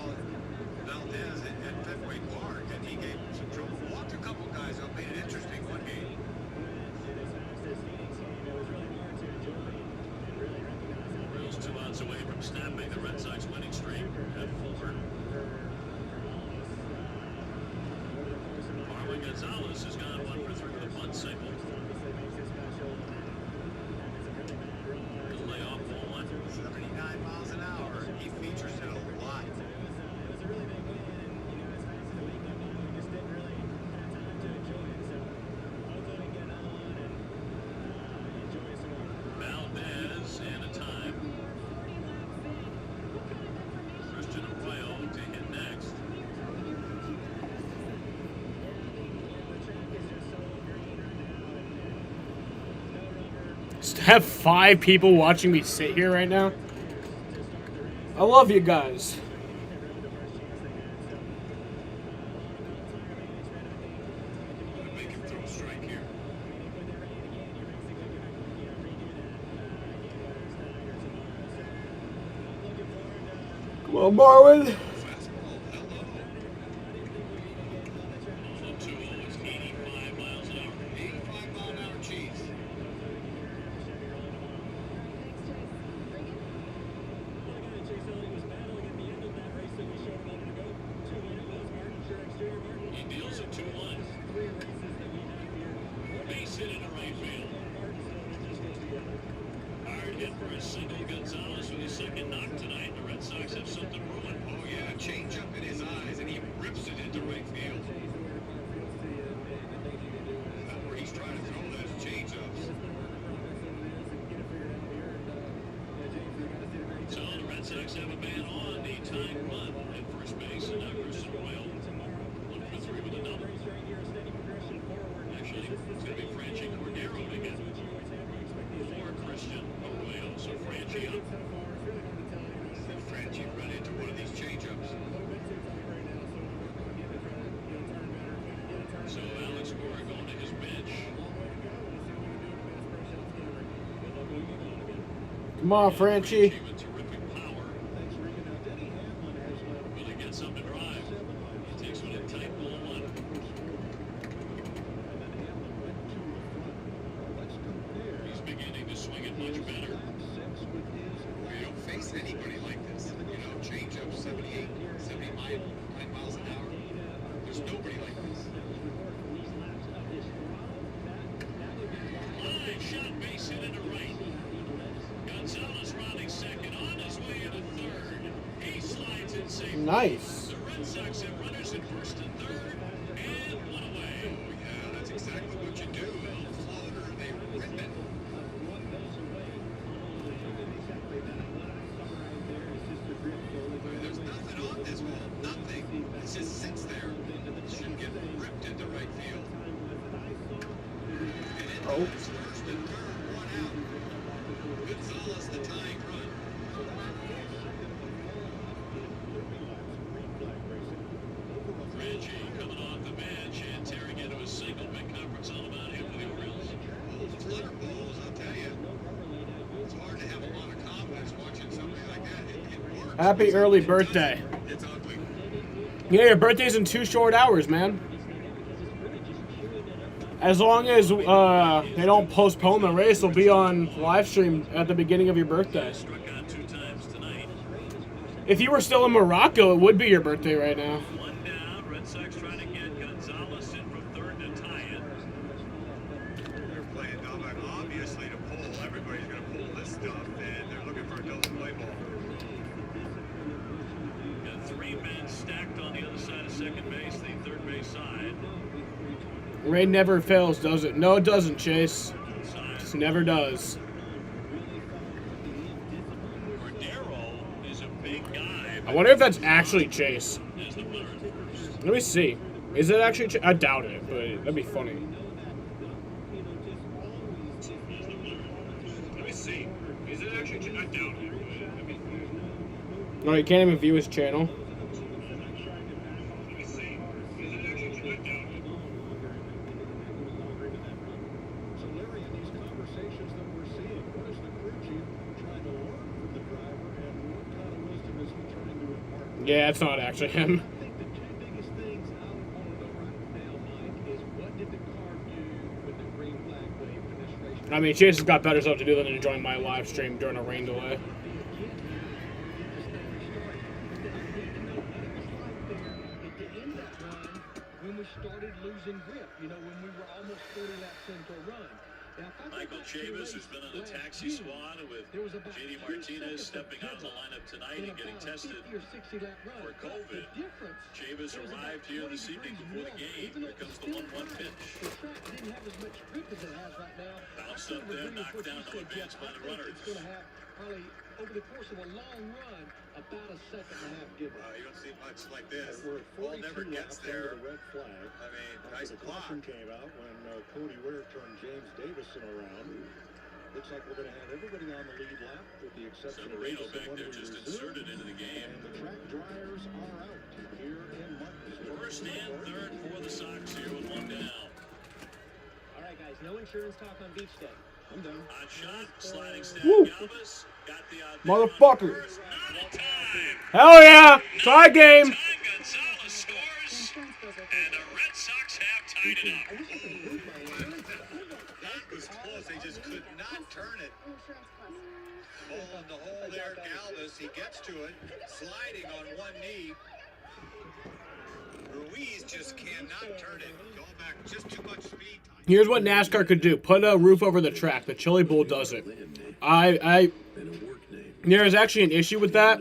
Valdez at Fenway Park, and he gave him some trouble. Walked a couple guys up, made it interesting one game. Orioles 2 outs away from snapping the Red Sox winning streak at 4. Marwin Gonzalez has gone 1 for 3 with a bunt single. He'll lay off 1. 79 miles an hour. He features it a lot. Valdez and a time. Christian Arroyo to hit next. Just have 5 people watching me sit here right now. I love you guys. Make him throw a strike here. Come on, Marwin. Fastball, hello. 2-0 is 85 miles an hour. 85 mile an hour cheese. He deals it 2-1. Base hit into right field. Hard hit for a single. Gonzalez with his second knock tonight. The Red Sox have something brewing. Oh yeah, change up in his eyes, and he rips it into right field. That's where he's trying to throw those change-ups. So the Red Sox have a man on the tying run at first base, and now Christian Arroyo 1 for 3 with a double. Actually, it's going to be Franchi Cordero to get for Christian Arroyo. So Franchi up. Franchi run into one of these change-ups. So Alex Cora going to his bench. Come on, Franchi. With terrific power. Will he get something to drive? He takes one at tight ball 1. He's beginning to swing it much better. You don't face anybody like this. You know, change up 78, 79 miles an hour. There's nobody like this. Line shot, base hit into right. Gonzalez rounding second, on his way into third. He slides in safely. Nice. The Red Sox have runners in first and third, and 1 away. Oh yeah, that's exactly what you do. They'll floater, they rip it. There's nothing on this ball, nothing. It just sits there. It should get ripped into right field. And it does. First and third, 1 out. Gonzalez, the tying run. Franchi coming off the bench and tearing into a single. Big conference all about him for the Orioles. Those flutter balls, I'll tell you. It's hard to have a lot of confidence watching somebody like that. It works. Happy early birthday. It's ugly. Yeah, your birthday's in 2 short hours, man. As long as they don't postpone the race, it'll be on live stream at the beginning of your birthday. Struck out 2 times tonight. If you were still in Morocco, it would be your birthday right now. 1 down. Red Sox trying to get Gonzalez in from third to tie it. They're playing double, obviously to pull. Everybody's going to pull this stuff, and they're looking for a double play ball. Got 3 men stacked on the other side of second base, the third base side. Rain never fails, does it? No, it doesn't, Chase. Just never does. I wonder if that's actually Chase. Let me see. Is it actually Chase? I doubt it, but that'd be funny. Let me see. Is it actually Chase? I doubt it. No, you can't even view his channel. Yeah, it's not actually him. I mean, Chase has got better stuff to do than enjoying my live stream during a rain delay. When we started losing grip, you know, when we were almost 40 laps into a run. Michael Chavis has been on the taxi squad with JD Martinez stepping out of the lineup tonight and getting tested for COVID. Chavis arrived here this evening before the game. Here comes the 1-1 pitch. The track didn't have as much grip as it has right now. Bounced up there, knocked down, no advance by the runners. It's going to have probably, over the course of a long run, about a second and a half give. You don't see much like this. Ball never gets there. The red flag. I mean, nice the block. caution came out when Cody Ware turned James Davison around. Looks like we're going to have everybody on the lead lap with the exception of Severino Davison back when there we just resume. inserted into the game. And the track dryers are out here in Martinsville. First and third for the Sox here with one down. All right, guys, no insurance talk on beach day. I'm done. Hot shot, sliding step. Woo. Galvis got the out. Motherfucker. Hell yeah! Tie game! Gonzalez scores, and the Red Sox have tied it up. That was close. They just could not turn it. Ball in the hole there, Galvis. He gets to it, sliding on one knee. Ruiz just cannot turn it. Going back, just too much speed. Here's what NASCAR could do. Put a roof over the track. The Chili Bowl does it. There is actually an issue with that.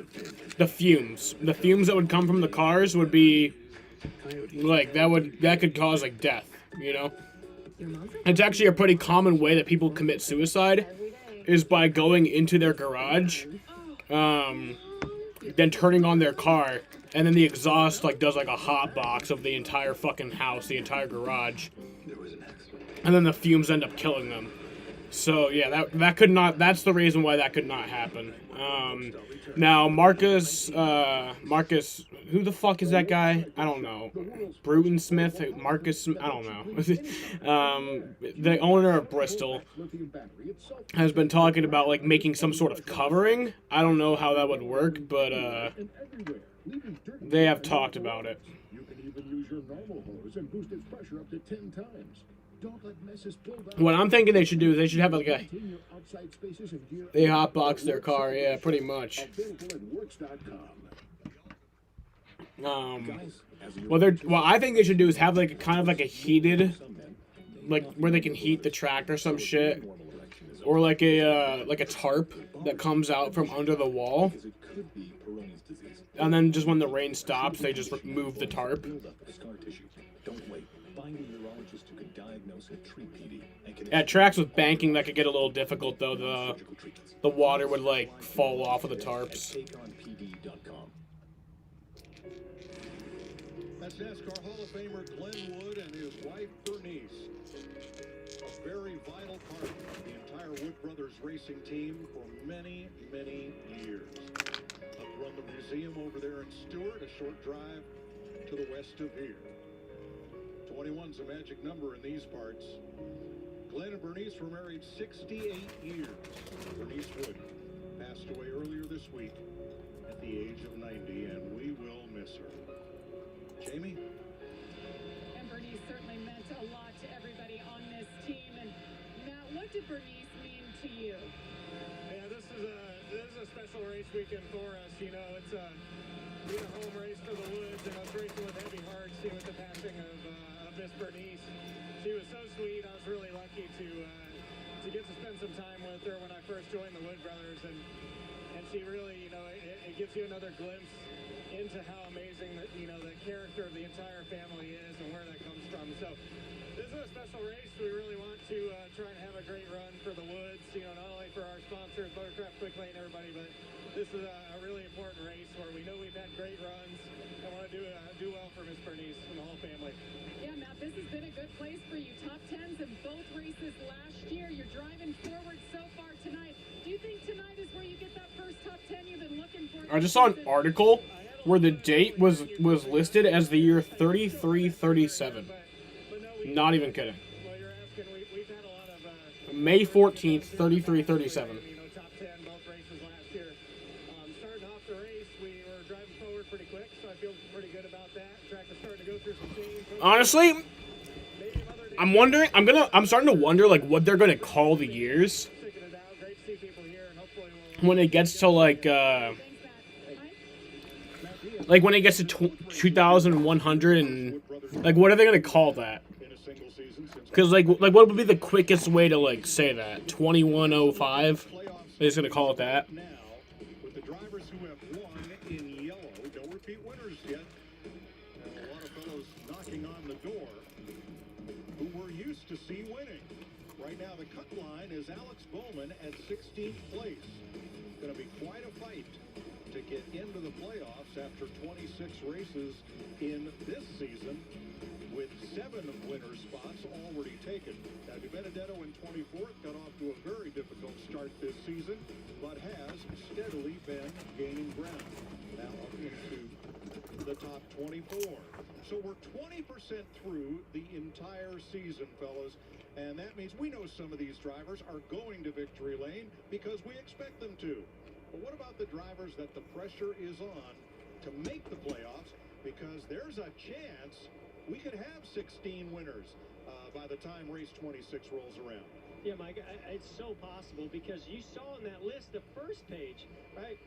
The fumes. The fumes that would come from the cars would be like that could cause like death, you know? It's actually a pretty common way that people commit suicide is by going into their garage, then turning on their car, and then the exhaust like does like a hot box of the entire fucking house, the entire garage. And then the fumes end up killing them. So yeah, that could not. That's the reason why that could not happen. Now Marcus, who the fuck is that guy? I don't know. Bruton Smith, Marcus, I don't know. The owner of Bristol has been talking about like making some sort of covering. I don't know how that would work, but they have talked about it. You can even use your normal hose and boost its pressure up to 10 times. Don't let messes build up. What I'm thinking they should do is they should have like a outside spaces and gear. they hotbox their car, yeah, pretty much. Available at works.com. Well, I think they should do is have like kind of like a heated, like where they can heat the track or some shit, or like a tarp that comes out from under the wall, and then just when the rain stops, they just remove the tarp. Don't wait. Find a urologist who can diagnose and treat PD. At tracks with banking, that could get a little difficult though. The water would like fall off of the tarps. TakeOnPD.com. That's NASCAR Hall of Famer Glenn Wood and his wife Bernice. A very vital part of the entire Wood Brothers racing team for many, many years. Up run the museum over there in Stewart, a short drive to the west of here. 21's a magic number in these parts. Glenn and Bernice were married 68 years. Bernice Wood passed away earlier this week at the age of 90, and we will miss her. Jamie? And Bernice certainly meant a lot to everybody on this team. And Matt, what did Bernice mean to you? Yeah, this is a special race weekend for us. You know, it's a home race for the Woods, and I was racing with heavy hearts, with the passing of Miss Bernice. She was so sweet. I was really lucky to get to spend some time with her when I first joined the Wood Brothers, and she really, you know, it gives you another glimpse into how amazing that, you know, the character of the entire family is and where that comes from. So this is a special race. We really want to try and have a great run for the Woods, you know, not only for our sponsors here at Buttercraft Quick Lane, everybody, but this is a really important race where we know we've had great runs. I want to do well for Miss Bernice and the whole family. Yeah, Matt, this has been a good place for you. Top 10s in both races last year. You're driving forward so far tonight. Do you think tonight is where you get that first top 10 you've been looking for? I just saw an article where the date was listed as the year 3337. Not even kidding. May 14th, 3337. Top 10 both races last year. Starting off the race, we were driving forward pretty quick, so I feel pretty good about that. Track is starting to go through some change. Honestly, I'm starting to wonder like what they're gonna call the years when it gets to like when it gets to 2100 and like what are they gonna call that? Because like what would be the quickest way to like say that? 2105? They're just gonna call it that. Now, with the drivers who have won in yellow, don't repeat winners yet. And a lot of fellows knocking on the door who we're used to see winning. Right now, the cut line is Alex Bowman at 16th place. Going to be quite a fight to get into the playoffs after 26 races in this season, with 7 winner spots already taken. Now, DiBenedetto in 24th got off to a very difficult start this season, but has steadily been gaining ground. Now up into the top 24. So we're 20% through the entire season, fellas, and that means we know some of these drivers are going to victory lane because we expect them to. But what about the drivers that the pressure is on to make the playoffs? Because there's a chance we could have 16 winners by the time race 26 rolls around. Yeah, Mike, it's so possible because you saw in that list, the first page, right?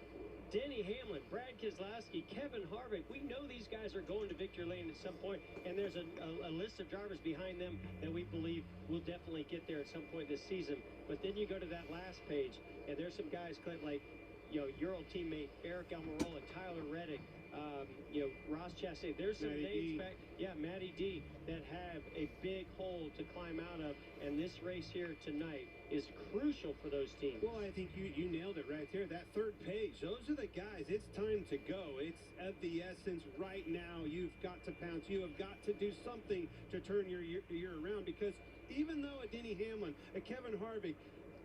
Denny Hamlin, Brad Keselowski, Kevin Harvick. We know these guys are going to victory lane at some point, and there's a list of drivers behind them that we believe will definitely get there at some point this season. But then you go to that last page, and there's some guys, Clint, like, your old teammate Eric Almirola, Tyler Reddick, Ross Chastain. There's some names back, Matty D, that have a big hole to climb out of, and this race here tonight is crucial for those teams. Well, I think you nailed it right there. That third page, those are the guys. It's time to go. It's of the essence right now. You've got to pounce. You have got to do something to turn your year around, because even though a Denny Hamlin, a Kevin Harvick,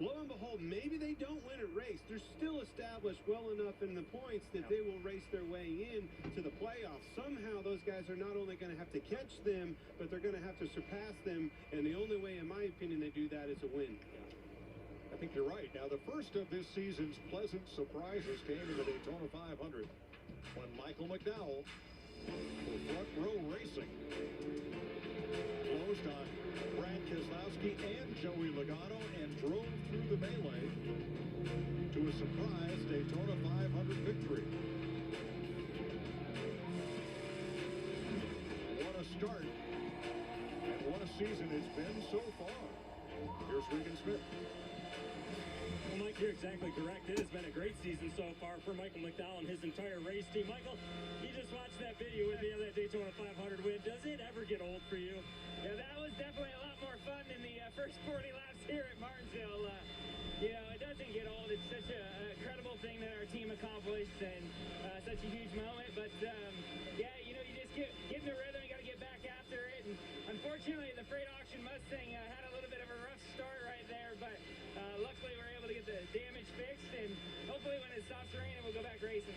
lo and behold, maybe they don't win a race, they're still established well enough in the points that they will race their way in to the playoffs. Somehow those guys are not only going to have to catch them, but they're going to have to surpass them, and the only way, in my opinion, they do that is a win. I think you're right. Now, the first of this season's pleasant surprises came in the Daytona 500 when Michael McDowell, for Front Row Racing, closed on Brad Keselowski and Joey Logano and drove through the melee to a surprise Daytona 500 victory. What a start, and what a season it's been so far. Here's Regan Smith. Well, Mike, you're exactly correct. It has been a great season so far for Michael McDowell and his entire race team. Michael, you just watched that video with me of that Daytona 500 win. Does it ever get old for you? Yeah, that was definitely a lot more fun than the first 40 laps here at Martinsville. It doesn't get old. It's such an incredible thing that our team accomplished, and such a huge moment. But, you just get in the rhythm. You got to get back after it. And unfortunately, the freight auction Mustang had a little bit of a rough start right there, but luckily we're able to get the damage fixed, and hopefully when it stops raining, we'll go back racing.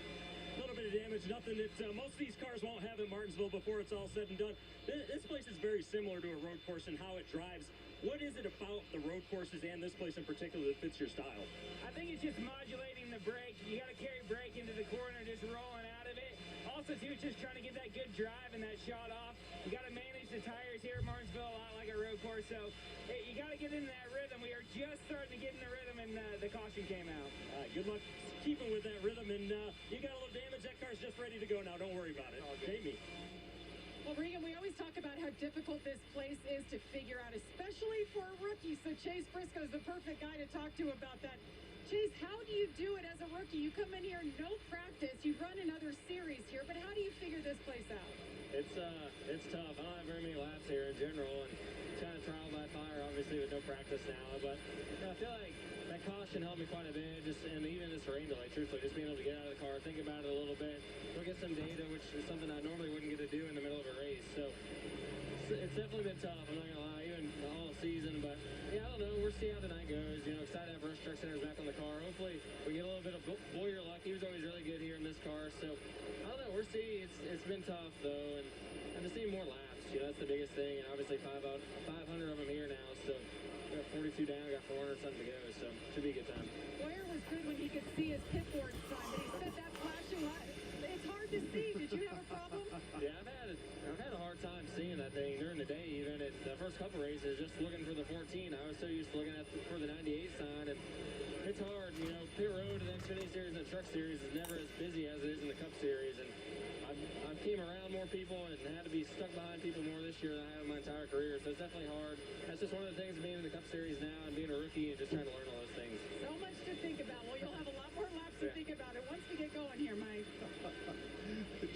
A little bit of damage, nothing that most of these cars won't have in Martinsville before it's all said and done. This place is very similar to a road course in how it drives. What is it about the road courses and this place in particular that fits your style? I think it's just modulating the brake. You got to carry brake into the corner, just rolling out of it. Also, too, it's just trying to get that good drive and that shot off. You got to manage the tires here at Martinsville a lot like a road course, so you got to get in that rhythm. We are just starting to get in the rhythm, and the caution came out. Good luck keeping with that rhythm, and you got a little damage. That car's just ready to go now. Don't worry about it. Jamie. Well, Regan, we always talk about how difficult this place is to figure out, especially for a rookie. So Chase Briscoe is the perfect guy to talk to about that. Chase, how do you do it as a rookie? You come in here, no practice. You've run another series here, but how do you figure this place out? It's tough. I don't have very many laps here in general, and kind of trial by fire. Obviously, obviously with no practice now, but I feel like that caution helped me quite a bit, and even this rain delay, truthfully, just being able to get out of the car, think about it a little bit, look at some data, which is something I normally wouldn't get to do in the middle of a race. So it's definitely been tough, I'm not gonna lie, even the whole season, but yeah, I don't know, we'll see how the night goes. You know, excited to have Rush Truck Centers back on the car. Hopefully we get a little bit of Boyer luck. He was always really good here in this car, so I don't know, we'll see. It's been tough though, and I just need more laps. You know, that's the biggest thing, and obviously 500 of them here now, so we got 42 down, we got 400 something to go, so should be a good time. Boyer was good when he could see his pit board sign, but he said that flashing light, it's hard to see. Did you have a problem? Yeah, I've had a hard time seeing that thing during the day, even at the first couple races, just looking for the 14. I was so used to looking for the 98 sign, and it's hard, you know, pit road and the Xfinity Series and the Truck Series is never as busy as it is in the Cup Series, and I've came around more people and had to be stuck behind people more this year than I have in my entire career, so it's definitely hard. That's just one of the things of being in the Cup Series now and being a rookie and just trying to learn all those things. So much to think about. Well, you'll have a lot more laps to think about it once we get going here, Mike.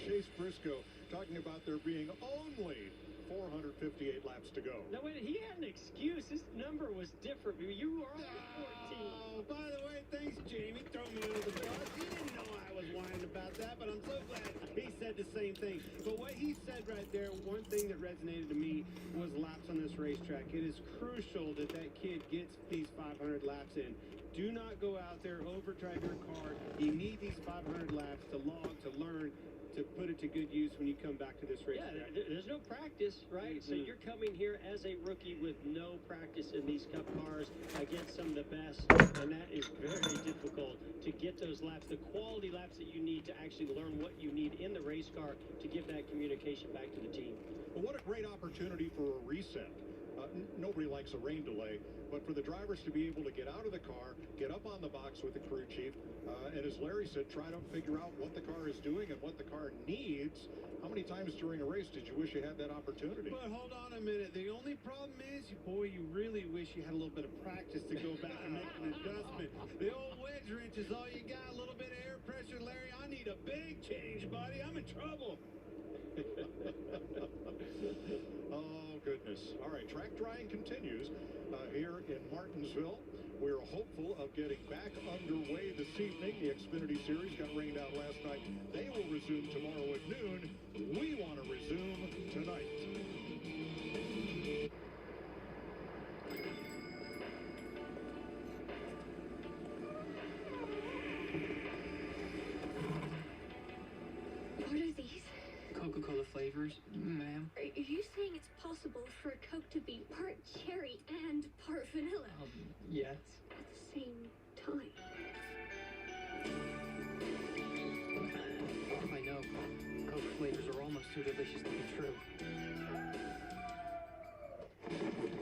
Chase Briscoe talking about there being only 458 laps to go. No, wait, he had an excuse. His number was different. You were on 14. Oh, by the way, thanks, Jamie. Throw me under the bus. He didn't know I was whining about that, but I'm so glad he said the same thing. But what he said right there, one thing that resonated to me was laps on this racetrack. It is crucial that that kid gets these 500 laps in. Do not go out there, overdrive your car. You need these 500 laps to log, to learn, to put it to good use when you come back to this racetrack. Yeah, there's no practice, right? So you're coming here as a rookie with no practice in these Cup cars against some of the best, and that is very difficult to get those laps, the quality laps that you need to actually learn what you need in the race car to give that communication back to the team. Well, what a great opportunity for a reset. Nobody likes a rain delay, but for the drivers to be able to get out of the car, get up on the box with the crew chief, and as Larry said, try to figure out what the car is doing and what the car needs. How many times during a race did you wish you had that opportunity? But hold on a minute. The only problem is, boy, you really wish you had a little bit of practice to go back and make an adjustment. The old wedge wrench is all you got. A little bit of air pressure, Larry. I need a big change, buddy. I'm in trouble. Oh, goodness. All right, track drying continues here in Martinsville. We're hopeful of getting back underway this evening. The Xfinity Series got rained out last night. They will resume tomorrow at noon. We want to resume tonight. What are these? Coca-Cola flavors, ma'am. Are you saying it's possible for a Coke to be part cherry and part vanilla? Yes. At the same time. I know. Coke flavors are almost too delicious to be true.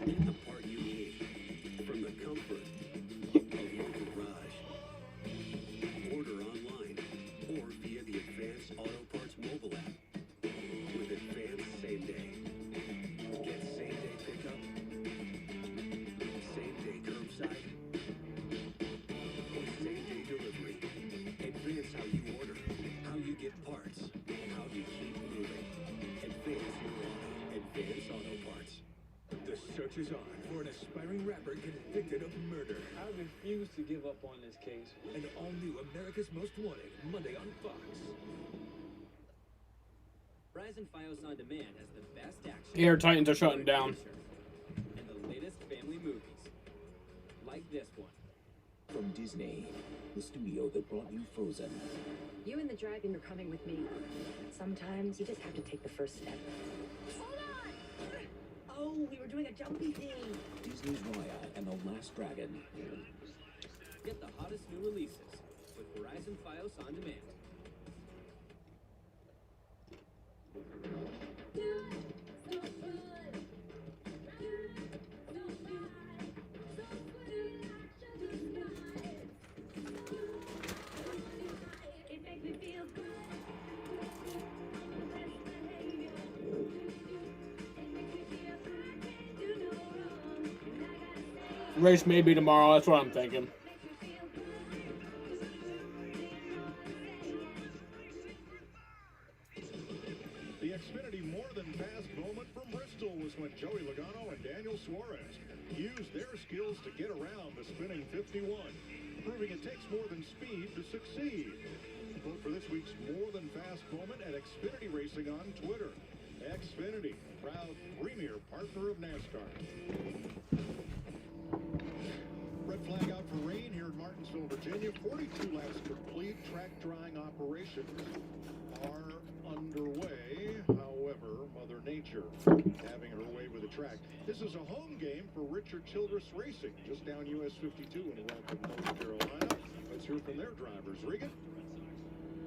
Get the part you need from the comfort of your garage. Order online or via the Advanced Auto Parts mobile app. With Advanced Same Day. Get same day pickup, same day curbside, or same day delivery. Advance how you order, how you get parts, how you keep moving. Advance your auto. Advanced Auto Parts. The search is on for an aspiring rapper convicted of murder. I refuse to give up on this case. An all-new America's Most Wanted, Monday on Fox. Verizon Fios On Demand has the best action. Air Titans are shutting down. And the latest family movies. Like this one. From Disney, the studio that brought you Frozen. You and the dragon are coming with me. Sometimes you just have to take the first step. Hold on! Oh, we were doing a jumpy thing. Disney's Raya and the Last Dragon. Get the hottest new releases with Verizon Fios On Demand. Race may be tomorrow. That's what I'm thinking. The Xfinity more than fast moment from Bristol was when Joey Logano and Daniel Suarez used used their skills to get around the spinning 51, proving it takes more than speed to succeed. Vote for this week's More Than Fast moment at Xfinity Racing on Twitter. Xfinity, proud premier partner of NASCAR. Red flag out for rain here in Martinsville, Virginia. 42 laps complete. Track drying operations are underway. However, Mother Nature having her way with the track. This is a home game for Richard Childress Racing, just down US 52 in Welcome, North Carolina. Let's hear from their drivers. Regan?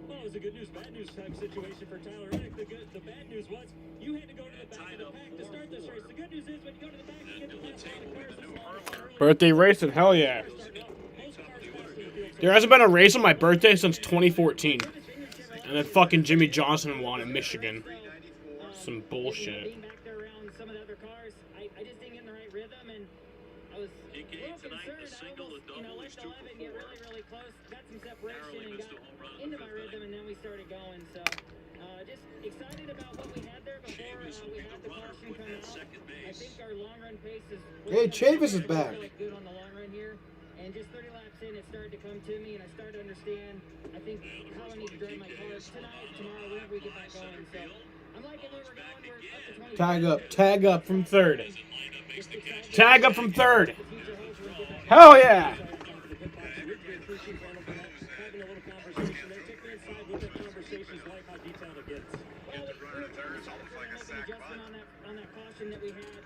Well, it was a good news, bad news type situation for Tyler Reddick. The bad news was you had to go to the back of the pack to start this race. The good news is when you go to the back, you get to pass all the cars. Birthday racing, hell yeah. There hasn't been a race on my birthday since 2014. And then fucking Jimmy Johnson won in Michigan. Some bullshit. I just didn't get in the right rhythm, and I was a little concerned. I almost, let the 11 get really close, got some separation, and got into my rhythm, and then we started going. So, just excited about what we had there before we had the caution come out. I think our long run pace is Hey, Chavis is back. good on the long run here. And just 30 laps in, it started to come to me, and I started to understand, I think, how I need to drive my car tonight, tomorrow, whenever we get back going. So, I'm liking where we're going. We're up to 20. Tag up from third. Tag up from third. Hell yeah. On that caution that we had,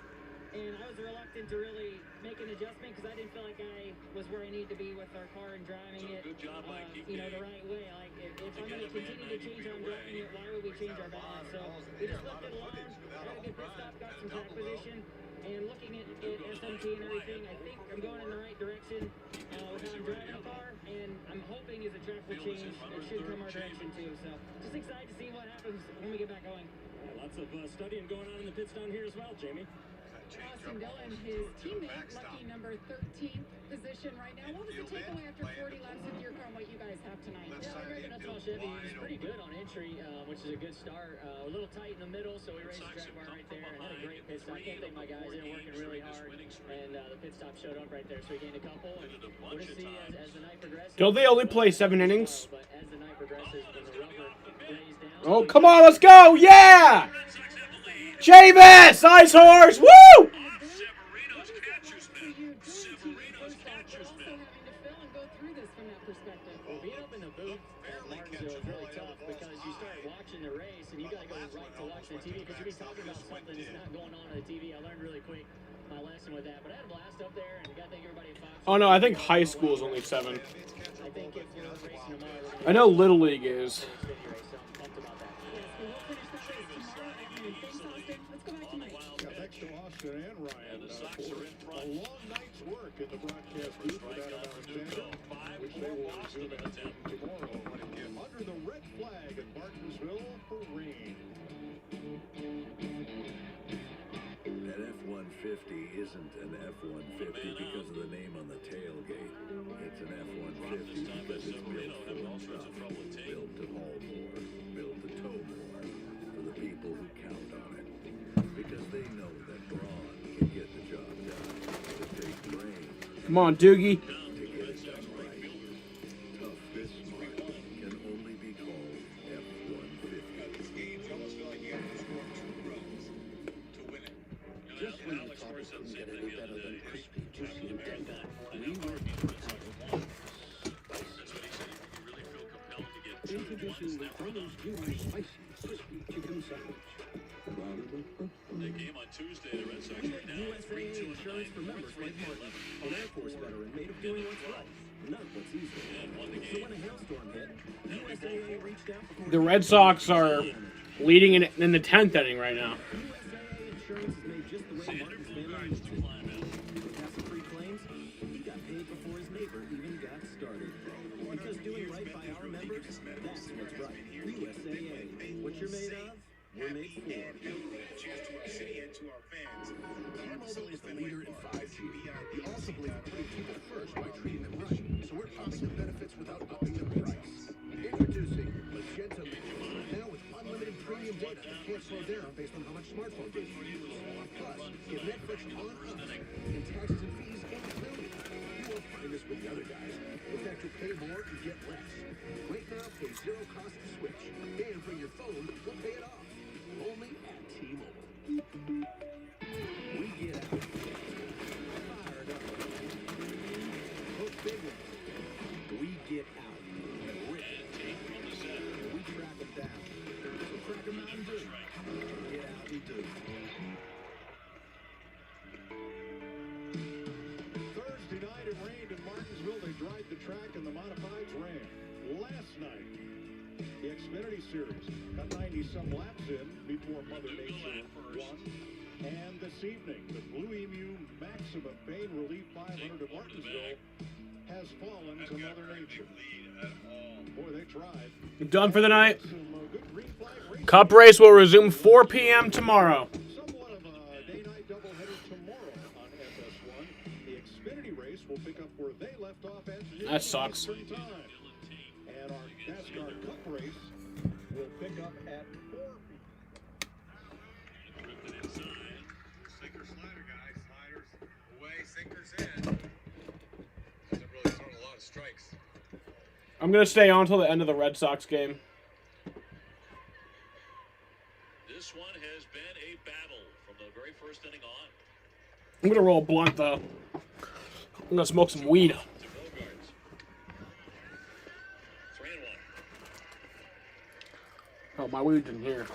and I was reluctant to really make an adjustment because I didn't feel like I was where I need to be with our car and driving it, the right way. Like if I'm going to continue to change how I'm driving it, why would we change our balance? So we just left it alone. Had a good pit stop, got some track position, and looking at SMT and everything, I think I'm going in the right direction with how I'm driving the car, and I'm hoping as the track will change, it should come our direction too. So just excited to see what happens when we get back going. Lots of studying going on in the pits down here as well, Jamie. Austin Dillon, his teammate, lucky number 13th position right now. What was the takeaway after 40 laps of your car and what you guys have tonight? Yeah, we raced Nutsville Chevy. He was pretty good on entry, which is a good start. A little tight in the middle, so we raced the drag bar right there and had a great pit stop. I can't thank my guys. They were working really hard, and the pit stop showed up right there. So we gained a couple, and we'll just see as the night progresses. Don't they only play 7 innings? But as the night progresses, when the rubber lays down. Oh, come on, let's go! Yeah! Chavis! Ice Horse! Woo! Being up in the booth at Martinsville is really tough because you start watching the race and you got to go right to watch the TV because you'll be talking about something that's not going on the TV. I learned really quick my lesson with that, but I had a blast up there and I got to thank everybody at Fox. Oh no, I think high school is only 7. I think if we're racing tomorrow, I know Little League is. Thanks to Austin and Ryan for a long night's work in the broadcast booth with Adam Alexander, which they will resume tomorrow under the red flag in Martinsville for rain. An F-150 isn't an F-150 because of the name on the tailgate. It's an F-150 because it's built for the truck, built to haul more, built to tow more, for the people who count on it. Because they know that brawn can get the job done. It takes brain Come on, Doogie. to get it done right. Tough this smart can only be called F-150. Just when you thought it couldn't get any better than crispy, juicy, and tender, we worked out of introducing the Brothers Junior Spicy Crispy Chicken Sandwich. The game on Tuesday, the Red Sox are down 3-2 insurance for members like Martin, an Air Force veteran made of doing what's right, not what's easy. So when a hailstorm hit, USAA reached out before The Red Sox are leading in the 10th inning right now. USAA insurance is made just the way Martin's family needs it. With hassle-free claims, he got paid before his neighbor even got started. Because doing right by our members, that's what's right. USAA. What you're made of, we're made for. Cheers to our city and to our fans. T-Mobile is the leader in 5G. We also believe in putting people first by treating them right. So we're pumping the benefits without upping the price. Introducing Magenta Mobile, now with unlimited premium data that can't slow down based on how much smartphone data you use. Plus, get Netflix on us, and taxes and fees included. You won't find this with the other guys. In fact, you'll pay more and get less. Right now, pay zero cost to switch. And for your phone, we'll pay it off. Only at T-Mobile. We get out. Fired up. Hook big ones. We get out. We track them down. So crack them out and do. Get out and do. Thursday night it rained in Martinsville. They dried the track and the modifieds ran. Last night, the Xfinity Series got 90-some laps in before Mother Nature won. And this evening, the Blue Emu Maximum Pain Relief 500 at Martinsville has fallen to Mother Nature. Boy, they tried. Done for the night. Cup race will resume 4 p.m. tomorrow. Somewhat of a day-night doubleheader tomorrow on FS1. The Xfinity race will pick up where they left off at That sucks. Eastern time. And our NASCAR Cup race will pick up at 4 Sinker slider, guys. Sliders away, sinkers in. Doesn't really throw a lot of strikes. I'm going to stay on until the end of the Red Sox game. This one has been a battle from the very first inning on. I'm going to roll a blunt, though. I'm going to smoke some weed. Oh, my weed's in here.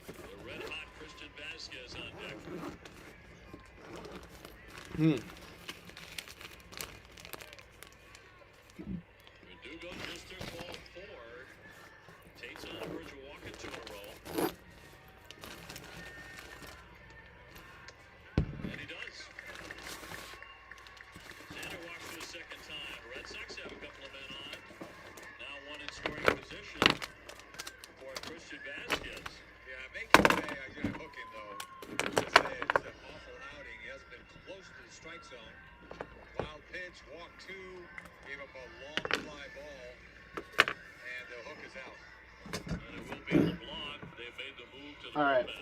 The red-hot Christian Vasquez on deck. Verdugo just their ball forward. Tate's on the verge of walking 2 in a row. And he does. Xander walks for the second time. Red Sox have a couple of men on. Now one in scoring position for Christian Vasquez. Yeah, make him pay. I gotta hook him, though. Just say it's an awful outing. He hasn't been close to the strike zone. Wild pitch, walk 2, gave up a long fly ball, and the hook is out. And it will be LeBlanc. They've made the move to the bullpen.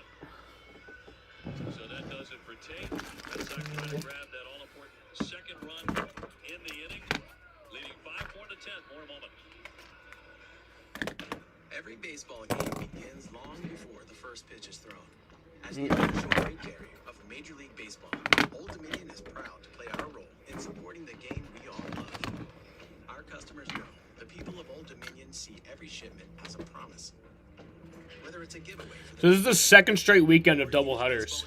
So that does it for Tate. Red Sox trying to grab that all-important second run in the inning, leading 5-4 to 10. More in a moment. Every baseball game begins long before the first pitch is thrown. As the official rate carrier of Major League Baseball, Old Dominion is proud to play our role in supporting the game we all love. Our customers know the people of Old Dominion see every shipment as a promise. Whether it's a giveaway for So this is the second straight weekend of doubleheaders.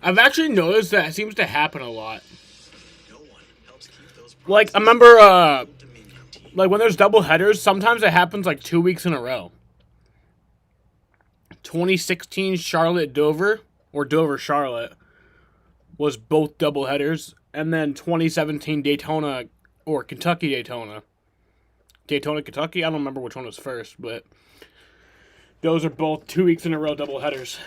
I've actually noticed that it seems to happen a lot. Like, I remember, like, when there's doubleheaders, sometimes it happens, like, 2 weeks in a row. 2016 Charlotte-Dover, or Dover-Charlotte, was both doubleheaders. And then 2017 Daytona, or Kentucky-Daytona. Daytona-Kentucky? I don't remember which one was first, but those are both 2 weeks in a row doubleheaders.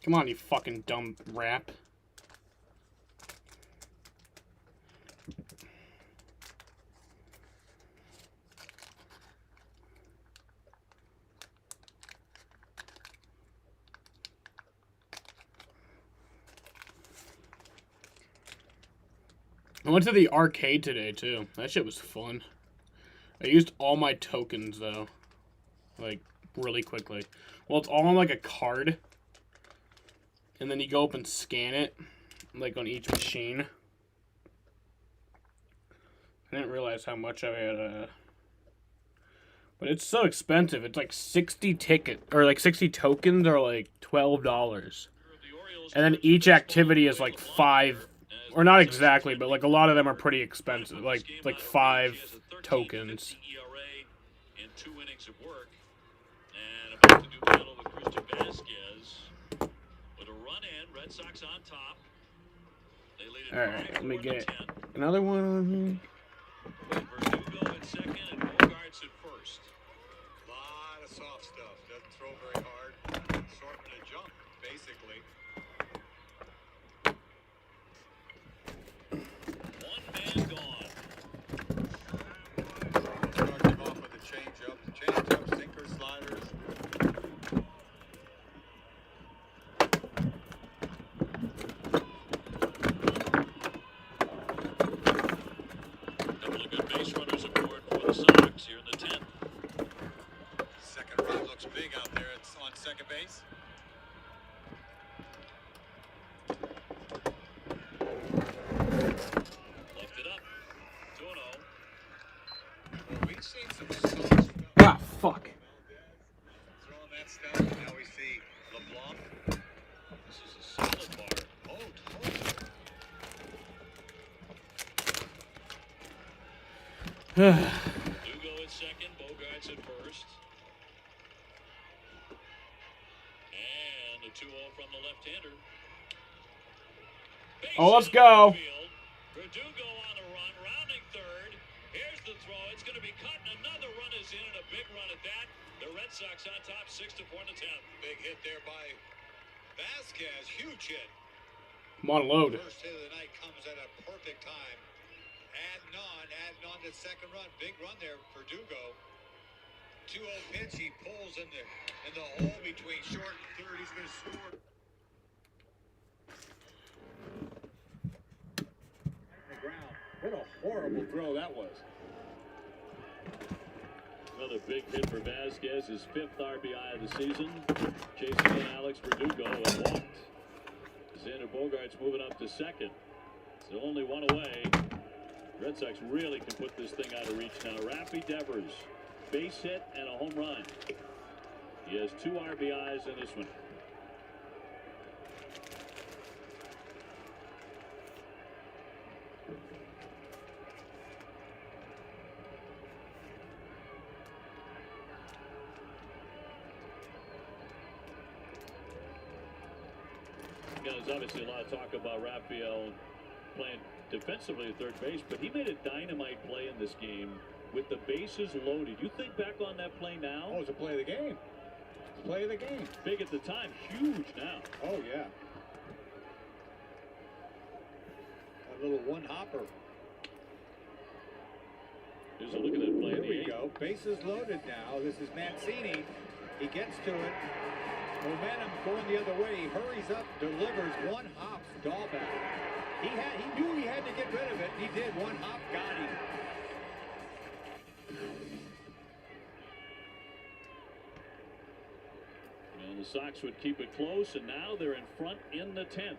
Come on, you fucking dumb rap. I went to the arcade today, too. That shit was fun. I used all my tokens, though. Like, really quickly. Well, it's all on, like, a card. And then you go up and scan it, like, on each machine. I didn't realize how much I had, but it's so expensive. It's like 60 tickets, or like 60 tokens are like $12. And then each activity is like 5, or not exactly, but like a lot of them are pretty expensive. Like 5 tokens. In 2 innings of work. And about to do battle with Christian Vasquez. With a run in, Red Sox on top. They lead it Alright, let me get another one on here. Verdugo at second and Bogarts at first. A lot of soft stuff. Doesn't throw very hard. basically. One man gone. Starts him off with a changeup, sinker, sliders. Couple of good base runners aboard for the Sox here in the 10th. Second run looks big out there. It's on second base. Left it up. 2-0. Well, we've seen some Sox Ah, fuck. throwing that stuff. Now we see LeBlanc. This is a solid bar. Oh, totally. Dugo at second, Bogarts at first. And a 2-0 from the left-hander. Oh, let's go. Verdugo on the run, rounding third. Here's the throw. It's going to be cut, and another run is in, and a big run at that. The Red Sox on top, 6-4 in the 10th. Big hit there by Vasquez. Huge hit. I'm on load. First hit of the night comes at a perfect time. Adding on to second run. Big run there for Dugo. 2-0 pitch. He pulls in the hole between short and third. He's going to score. The ground. What a horrible throw that was. Another big hit for Vasquez, his 5th RBI of the season. Chasing in Alex Verdugo and walked. Xander Bogaerts moving up to second. It's only one away. Red Sox really can put this thing out of reach now. Rafi Devers, base hit and a home run. He has 2 RBIs in this one. There's obviously a lot of talk about Raphael playing defensively at third base, but he made a dynamite play in this game with the bases loaded. You think back on that play now? Oh, it's a play of the game. It's a play of the game. Big at the time, huge now. Oh, yeah. A little one-hopper. Here's a look at that play. Here we go. Bases loaded now. This is Mancini. He gets to it. Momentum going the other way. He hurries up, delivers one hop, Dahlback. He knew he had to get rid of it. He did. One hop, got him. And the Sox would keep it close, and now they're in front in the 10th.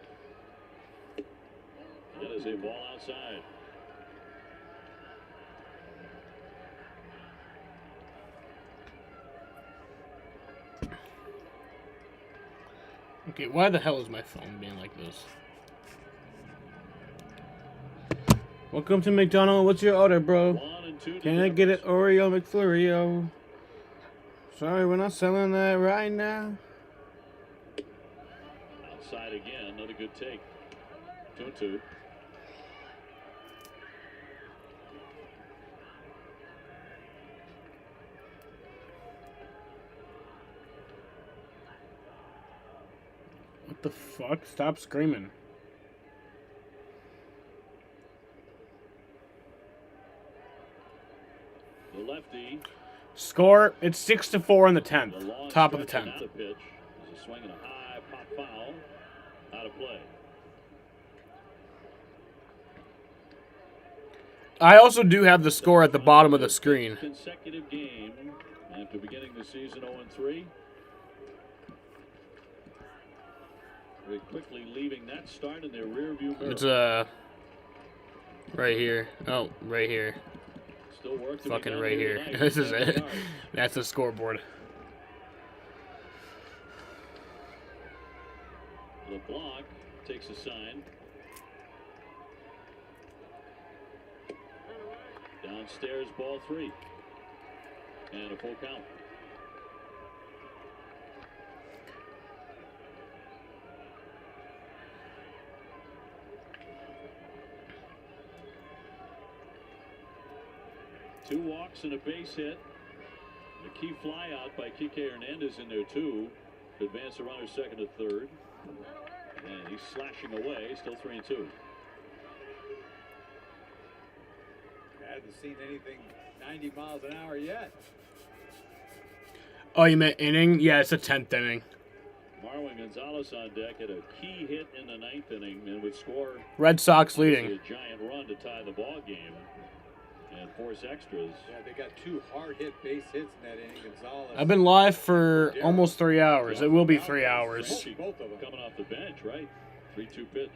That is a ball outside. Okay, why the hell is my phone being like this? Welcome to McDonald's. What's your order, bro? Can I get an Oreo McFlurry? Sorry, we're not selling that right now. Outside again, another good take. 2-2. What the fuck? Stop screaming. The lefty. Score, it's 6-4 in the 10th. long Top of the stretch 10th. and out of pitch. There's a swing and a high pop foul. Out of play. I also do have the score at the bottom of the screen. Consecutive game after beginning the season 0-3. Very quickly leaving that start in their rearview mirror. It's right here. Oh, right here. Still work to be Fucking done right here here. tonight. This is 7 it. yards. That's the scoreboard. LeBlanc takes a sign. Downstairs, ball 3. And a full count. Two walks and a base hit. A key fly out by Kike Hernandez in there too. To advance the runner second to third. And he's slashing away, still 3-2. Hasn't seen anything 90 miles an hour yet. Oh, you meant inning? Yeah, it's the 10th inning. Marwin Gonzalez on deck had a key hit in the 9th inning and would score. Red Sox leading. A giant run to tie the ball game and force extras. Yeah, they got 2 hard-hit base hits in that inning. Gonzalez. I've been live for almost 3 hours. It will be 3 hours. Both of them coming off the bench, right? 3-2 pitch.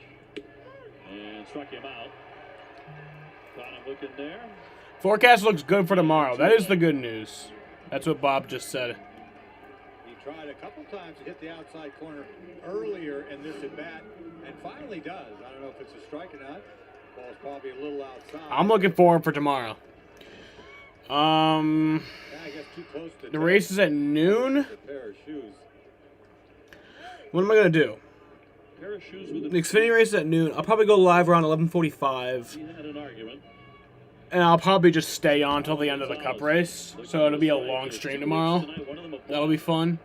And struck him out. Caught him looking there. Forecast looks good for tomorrow. That is the good news. That's what Bob just said. He tried a couple times to hit the outside corner earlier in this at-bat, and finally does. I don't know if it's a strike or not. Ball's probably a little outside. I'm looking forward for tomorrow. Yeah, I guess too close to The race is at noon. a pair of shoes. What am I gonna do? Pair of shoes with The Xfinity race is at noon. I'll probably go live around 11:45. He had an argument. And I'll probably just stay on till the end of the Cup race. So it'll be a long stream tomorrow. That'll be fun.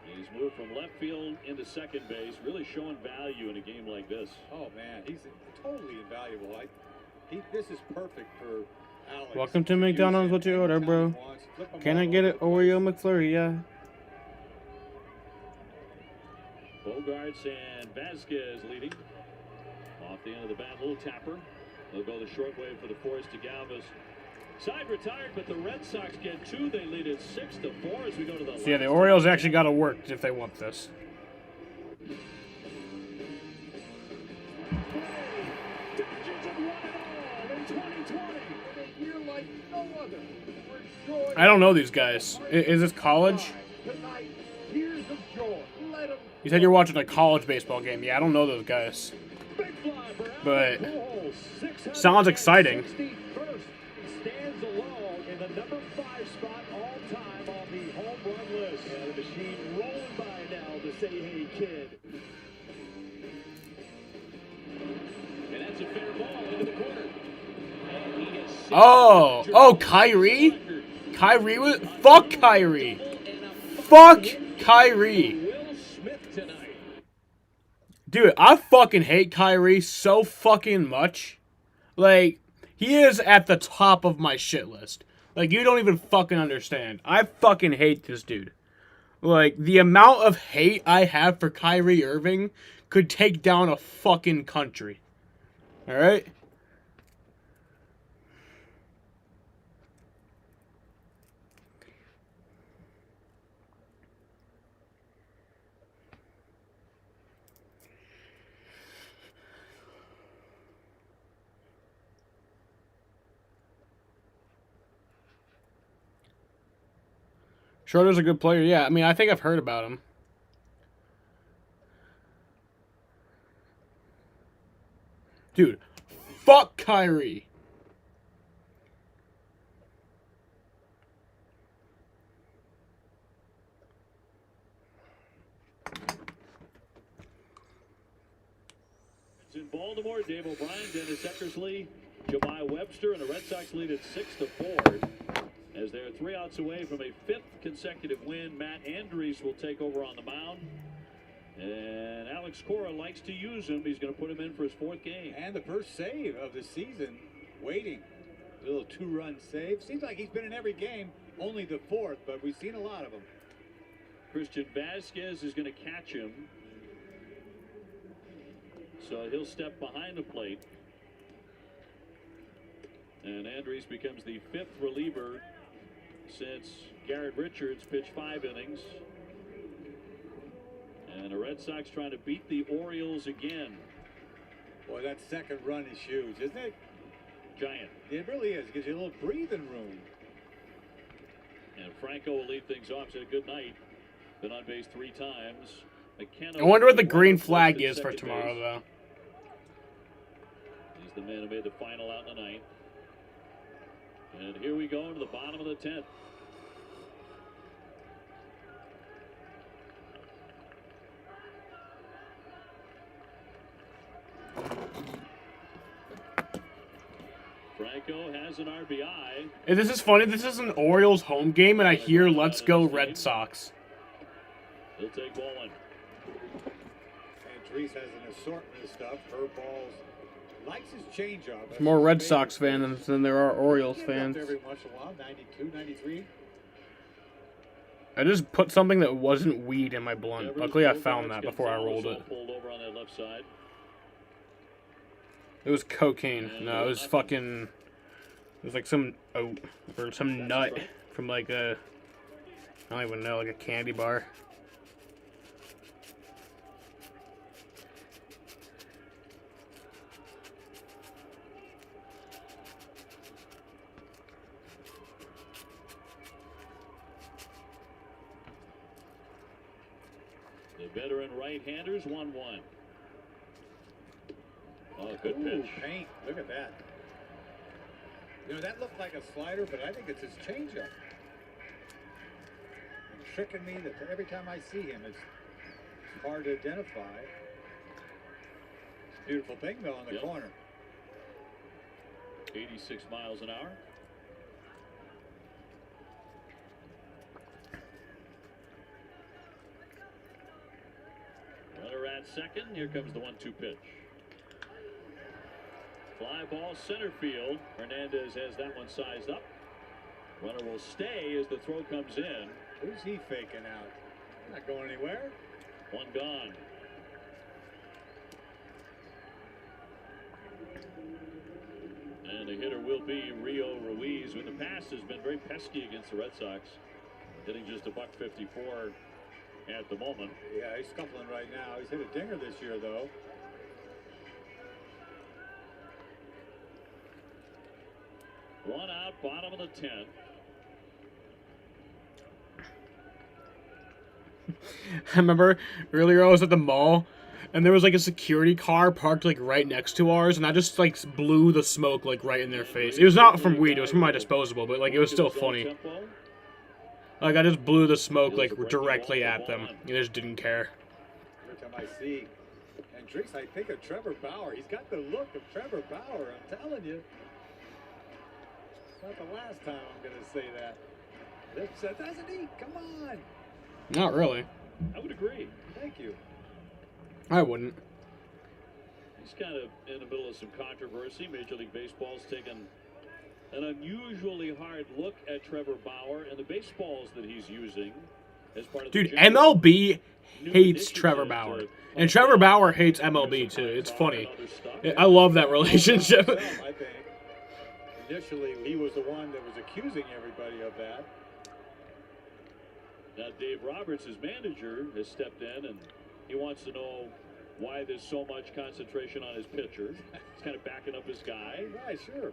He's moved from left field into second base, really showing value in a game like this. Oh, man, he's totally invaluable. This is perfect for Alex. Welcome to McDonald's. What's your order, bro? Can I get an Oreo McFlurry? Yeah. Bogarts and Vasquez leading. Off the end of the bat, little tapper. They'll go the short wave for the Forest to Galvis. Side retired, but the Red Sox get 2. They lead it 6-4 as we go to the. So yeah, the Orioles actually got to work if they want this. I don't know these guys. Is this college? You said you're watching a college baseball game. Yeah, I don't know those guys. But sounds exciting. Stands alone in the number 5 spot all time on the home run list. And the machine rolling by now to say, hey, kid. And that's a fair ball into the corner. And he has Oh, Kyrie? Kyrie was fuck Kyrie. Fuck Kyrie. Dude, I fucking hate Kyrie so fucking much. Like, he is at the top of my shit list. Like, you don't even fucking understand. I fucking hate this dude. Like, the amount of hate I have for Kyrie Irving could take down a fucking country. Alright? Schroeder's a good player. Yeah, I mean, I think I've heard about him. Dude, fuck Kyrie. It's in Baltimore. Dave O'Brien, Dennis Eckersley, Jemai Webster, and the Red Sox lead at 6-4. As they're 3 outs away from a 5th consecutive win. Matt Andrews will take over on the mound. And Alex Cora likes to use him. He's going to put him in for his 4th game. And the first save of the season, waiting. A little 2-run save. Seems like he's been in every game, only the 4th, but we've seen a lot of them. Christian Vasquez is going to catch him. So he'll step behind the plate. And Andrews becomes the 5th reliever since Garrett Richards pitched 5 innings. And the Red Sox trying to beat the Orioles again. Boy, that second run is huge, isn't it? Giant. It really is. It gives you a little breathing room. And Franco will lead things off. Said good night. Been on base 3 times. McKenna I wonder what the green flag is for tomorrow, though. He's the man who made the final out in the 9th. And here we go into the bottom of the 10th. Franco has an RBI. Hey, this is funny. This is an Orioles home game, and I hear "Let's go Red Sox." He'll take ball 1. Reese has an assortment of stuff. Curveballs. Likes his changeup. There's more Red Sox fans than there are Orioles fans. Every once in a while, 92, 93. I just put something that wasn't weed in my blunt. Luckily, I found that before I rolled it. Pulled over on that left side. It was cocaine. No, it was fucking. It was like some or some nut from like a. I don't even know, like a candy bar. The veteran right-handers 1-1. Oh, good pitch. Paint. Look at that. You know, that looked like a slider, but I think it's his changeup. And tricking me that every time I see him, it's hard to identify. It's a beautiful thing, though, on the corner. 86 miles an hour. Runner at second. Here comes the 1-2 pitch. Fly ball center field. Hernandez has that one sized up. Runner will stay as the throw comes in. Who's he faking out? Not going anywhere. One gone. And the hitter will be Rio Ruiz, who in the past has been very pesky against the Red Sox, hitting just a $154 at the moment. Yeah, he's scuffling right now. He's hit a dinger this year, though. One out, bottom of the 10th. I remember earlier I was at the mall, and there was like a security car parked like right next to ours, and I just like blew the smoke like right in their face. It was not from weed, it was from my disposable, but like it was still funny. Like I just blew the smoke like directly at them. They just didn't care. Every time I see Hendricks, I think of Trevor Bauer. He's got the look of Trevor Bauer, I'm telling you. It's not the last time I'm going to say that. Doesn't he? Come on. Not really. I would agree. Thank you. I wouldn't. He's kind of in the middle of some controversy. Major League Baseball's taken an unusually hard look at Trevor Bauer and the baseballs that he's using as part of Dude, the MLB hates Trevor Bauer. And Trevor Bauer hates MLB too. It's funny. I love that relationship. I think initially he was the one that was accusing everybody of that. Now Dave Roberts, his manager, has stepped in and he wants to know why there's so much concentration on his pitcher. He's kind of backing up his guy. Right, sure.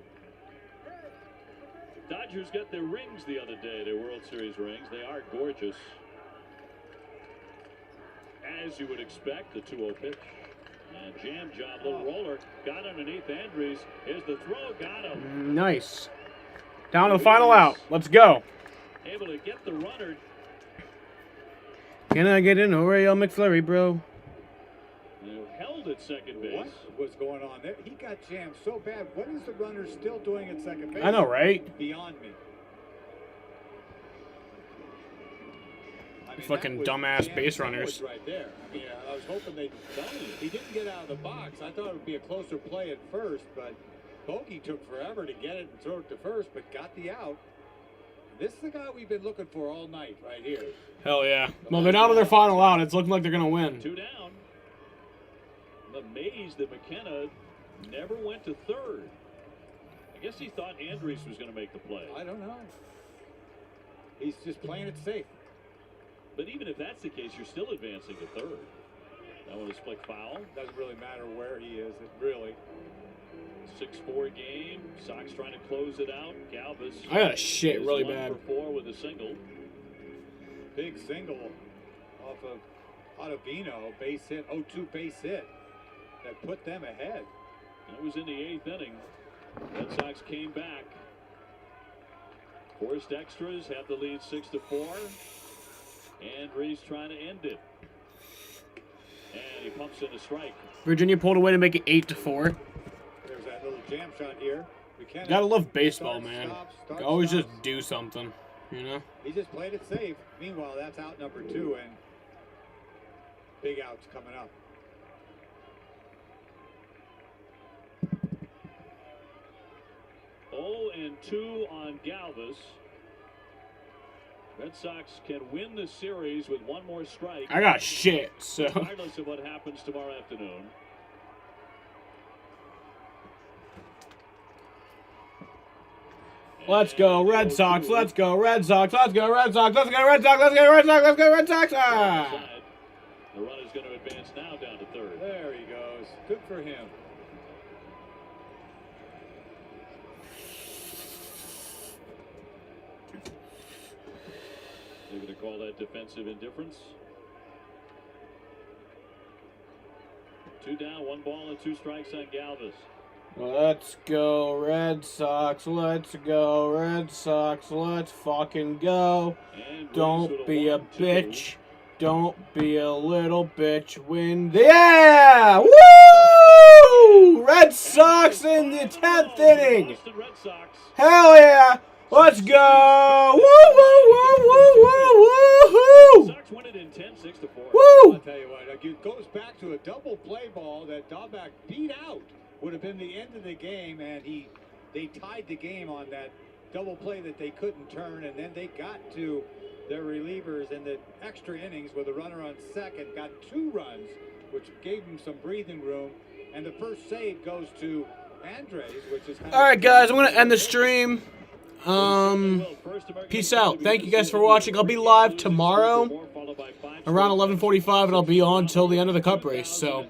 Dodgers got their rings the other day, their World Series rings. They are gorgeous. As you would expect, the 2-0 pitch. And jam job, little roller. Got underneath Andres. Here's the throw, got him. Nice. Down to the final out. Let's go. Able to get the runner. Can I get an Oreo McFlurry, bro? Held at second base. What was going on there? He got jammed so bad. What is the runner still doing at second base? I know, right? Beyond me. Fucking dumbass base runners. Right there. I mean, I was hoping they'd done it. He didn't get out of the box. I thought it would be a closer play at first, but Bogey took forever to get it and throw it to first, but got the out. This is the guy we've been looking for all night, right here. Hell yeah. Well, they're down to their final out. It's looking like they're gonna win. 2 down. I'm amazed that McKenna never went to third. I guess he thought Andres was going to make the play. I don't know. He's just playing it safe. But even if that's the case, you're still advancing to third. That one is flick foul. Doesn't really matter where he is, it really. 6-4 game. Sox trying to close it out. Galvis. I got a shit really bad. 1-for-4 with a single. Big single off of Ottavino, base hit, 0-2 base hit. That put them ahead. That was in the 8th inning. Red Sox came back. Forced extras, have the lead 6-4. Andres trying to end it. And he pumps in a strike. Virginia pulled away to make it 8-4. There's that little jam shot here. McKenna, Gotta love baseball, man. start, Always stops. just do something, you know? He just played it safe. Meanwhile, that's out number 2, and big outs coming up. 2 on Galvis. Red Sox can win the series with 1 more strike. I got shit, so. Regardless of what happens tomorrow afternoon. Let's go, Red Sox. Let's go, Red Sox. Let's go, Red Sox. Let's go, Red Sox. Let's go, Red Sox. Let's go, Red Sox. Ah! The run is going to advance now down to third. There he goes. Good for him. They're going to call that defensive indifference. 2 down, 1 ball and 2 strikes on Galvis. Let's go, Red Sox. Let's go, Red Sox. Let's fucking go. Don't be a bitch. Don't be a little bitch. Win the... Yeah! Woo! Red Sox in the 10th inning. Hell yeah! Let's go! Woo, woo, woo, woo, woo, woo, Sox win it in 10-6 to 4. Woo! I'll tell you what, it goes back to a double play ball that Dahlbeck beat out. Would have been the end of the game, and they tied the game on that double play that they couldn't turn, and then they got to their relievers in the extra innings with a runner on second, got 2 runs, which gave them some breathing room, and the first save goes to Andres, which is... All right, guys, I'm going to end the stream. Peace out. Thank you guys for watching. I'll be live tomorrow around 11:45, and I'll be on till the end of the Cup race, so...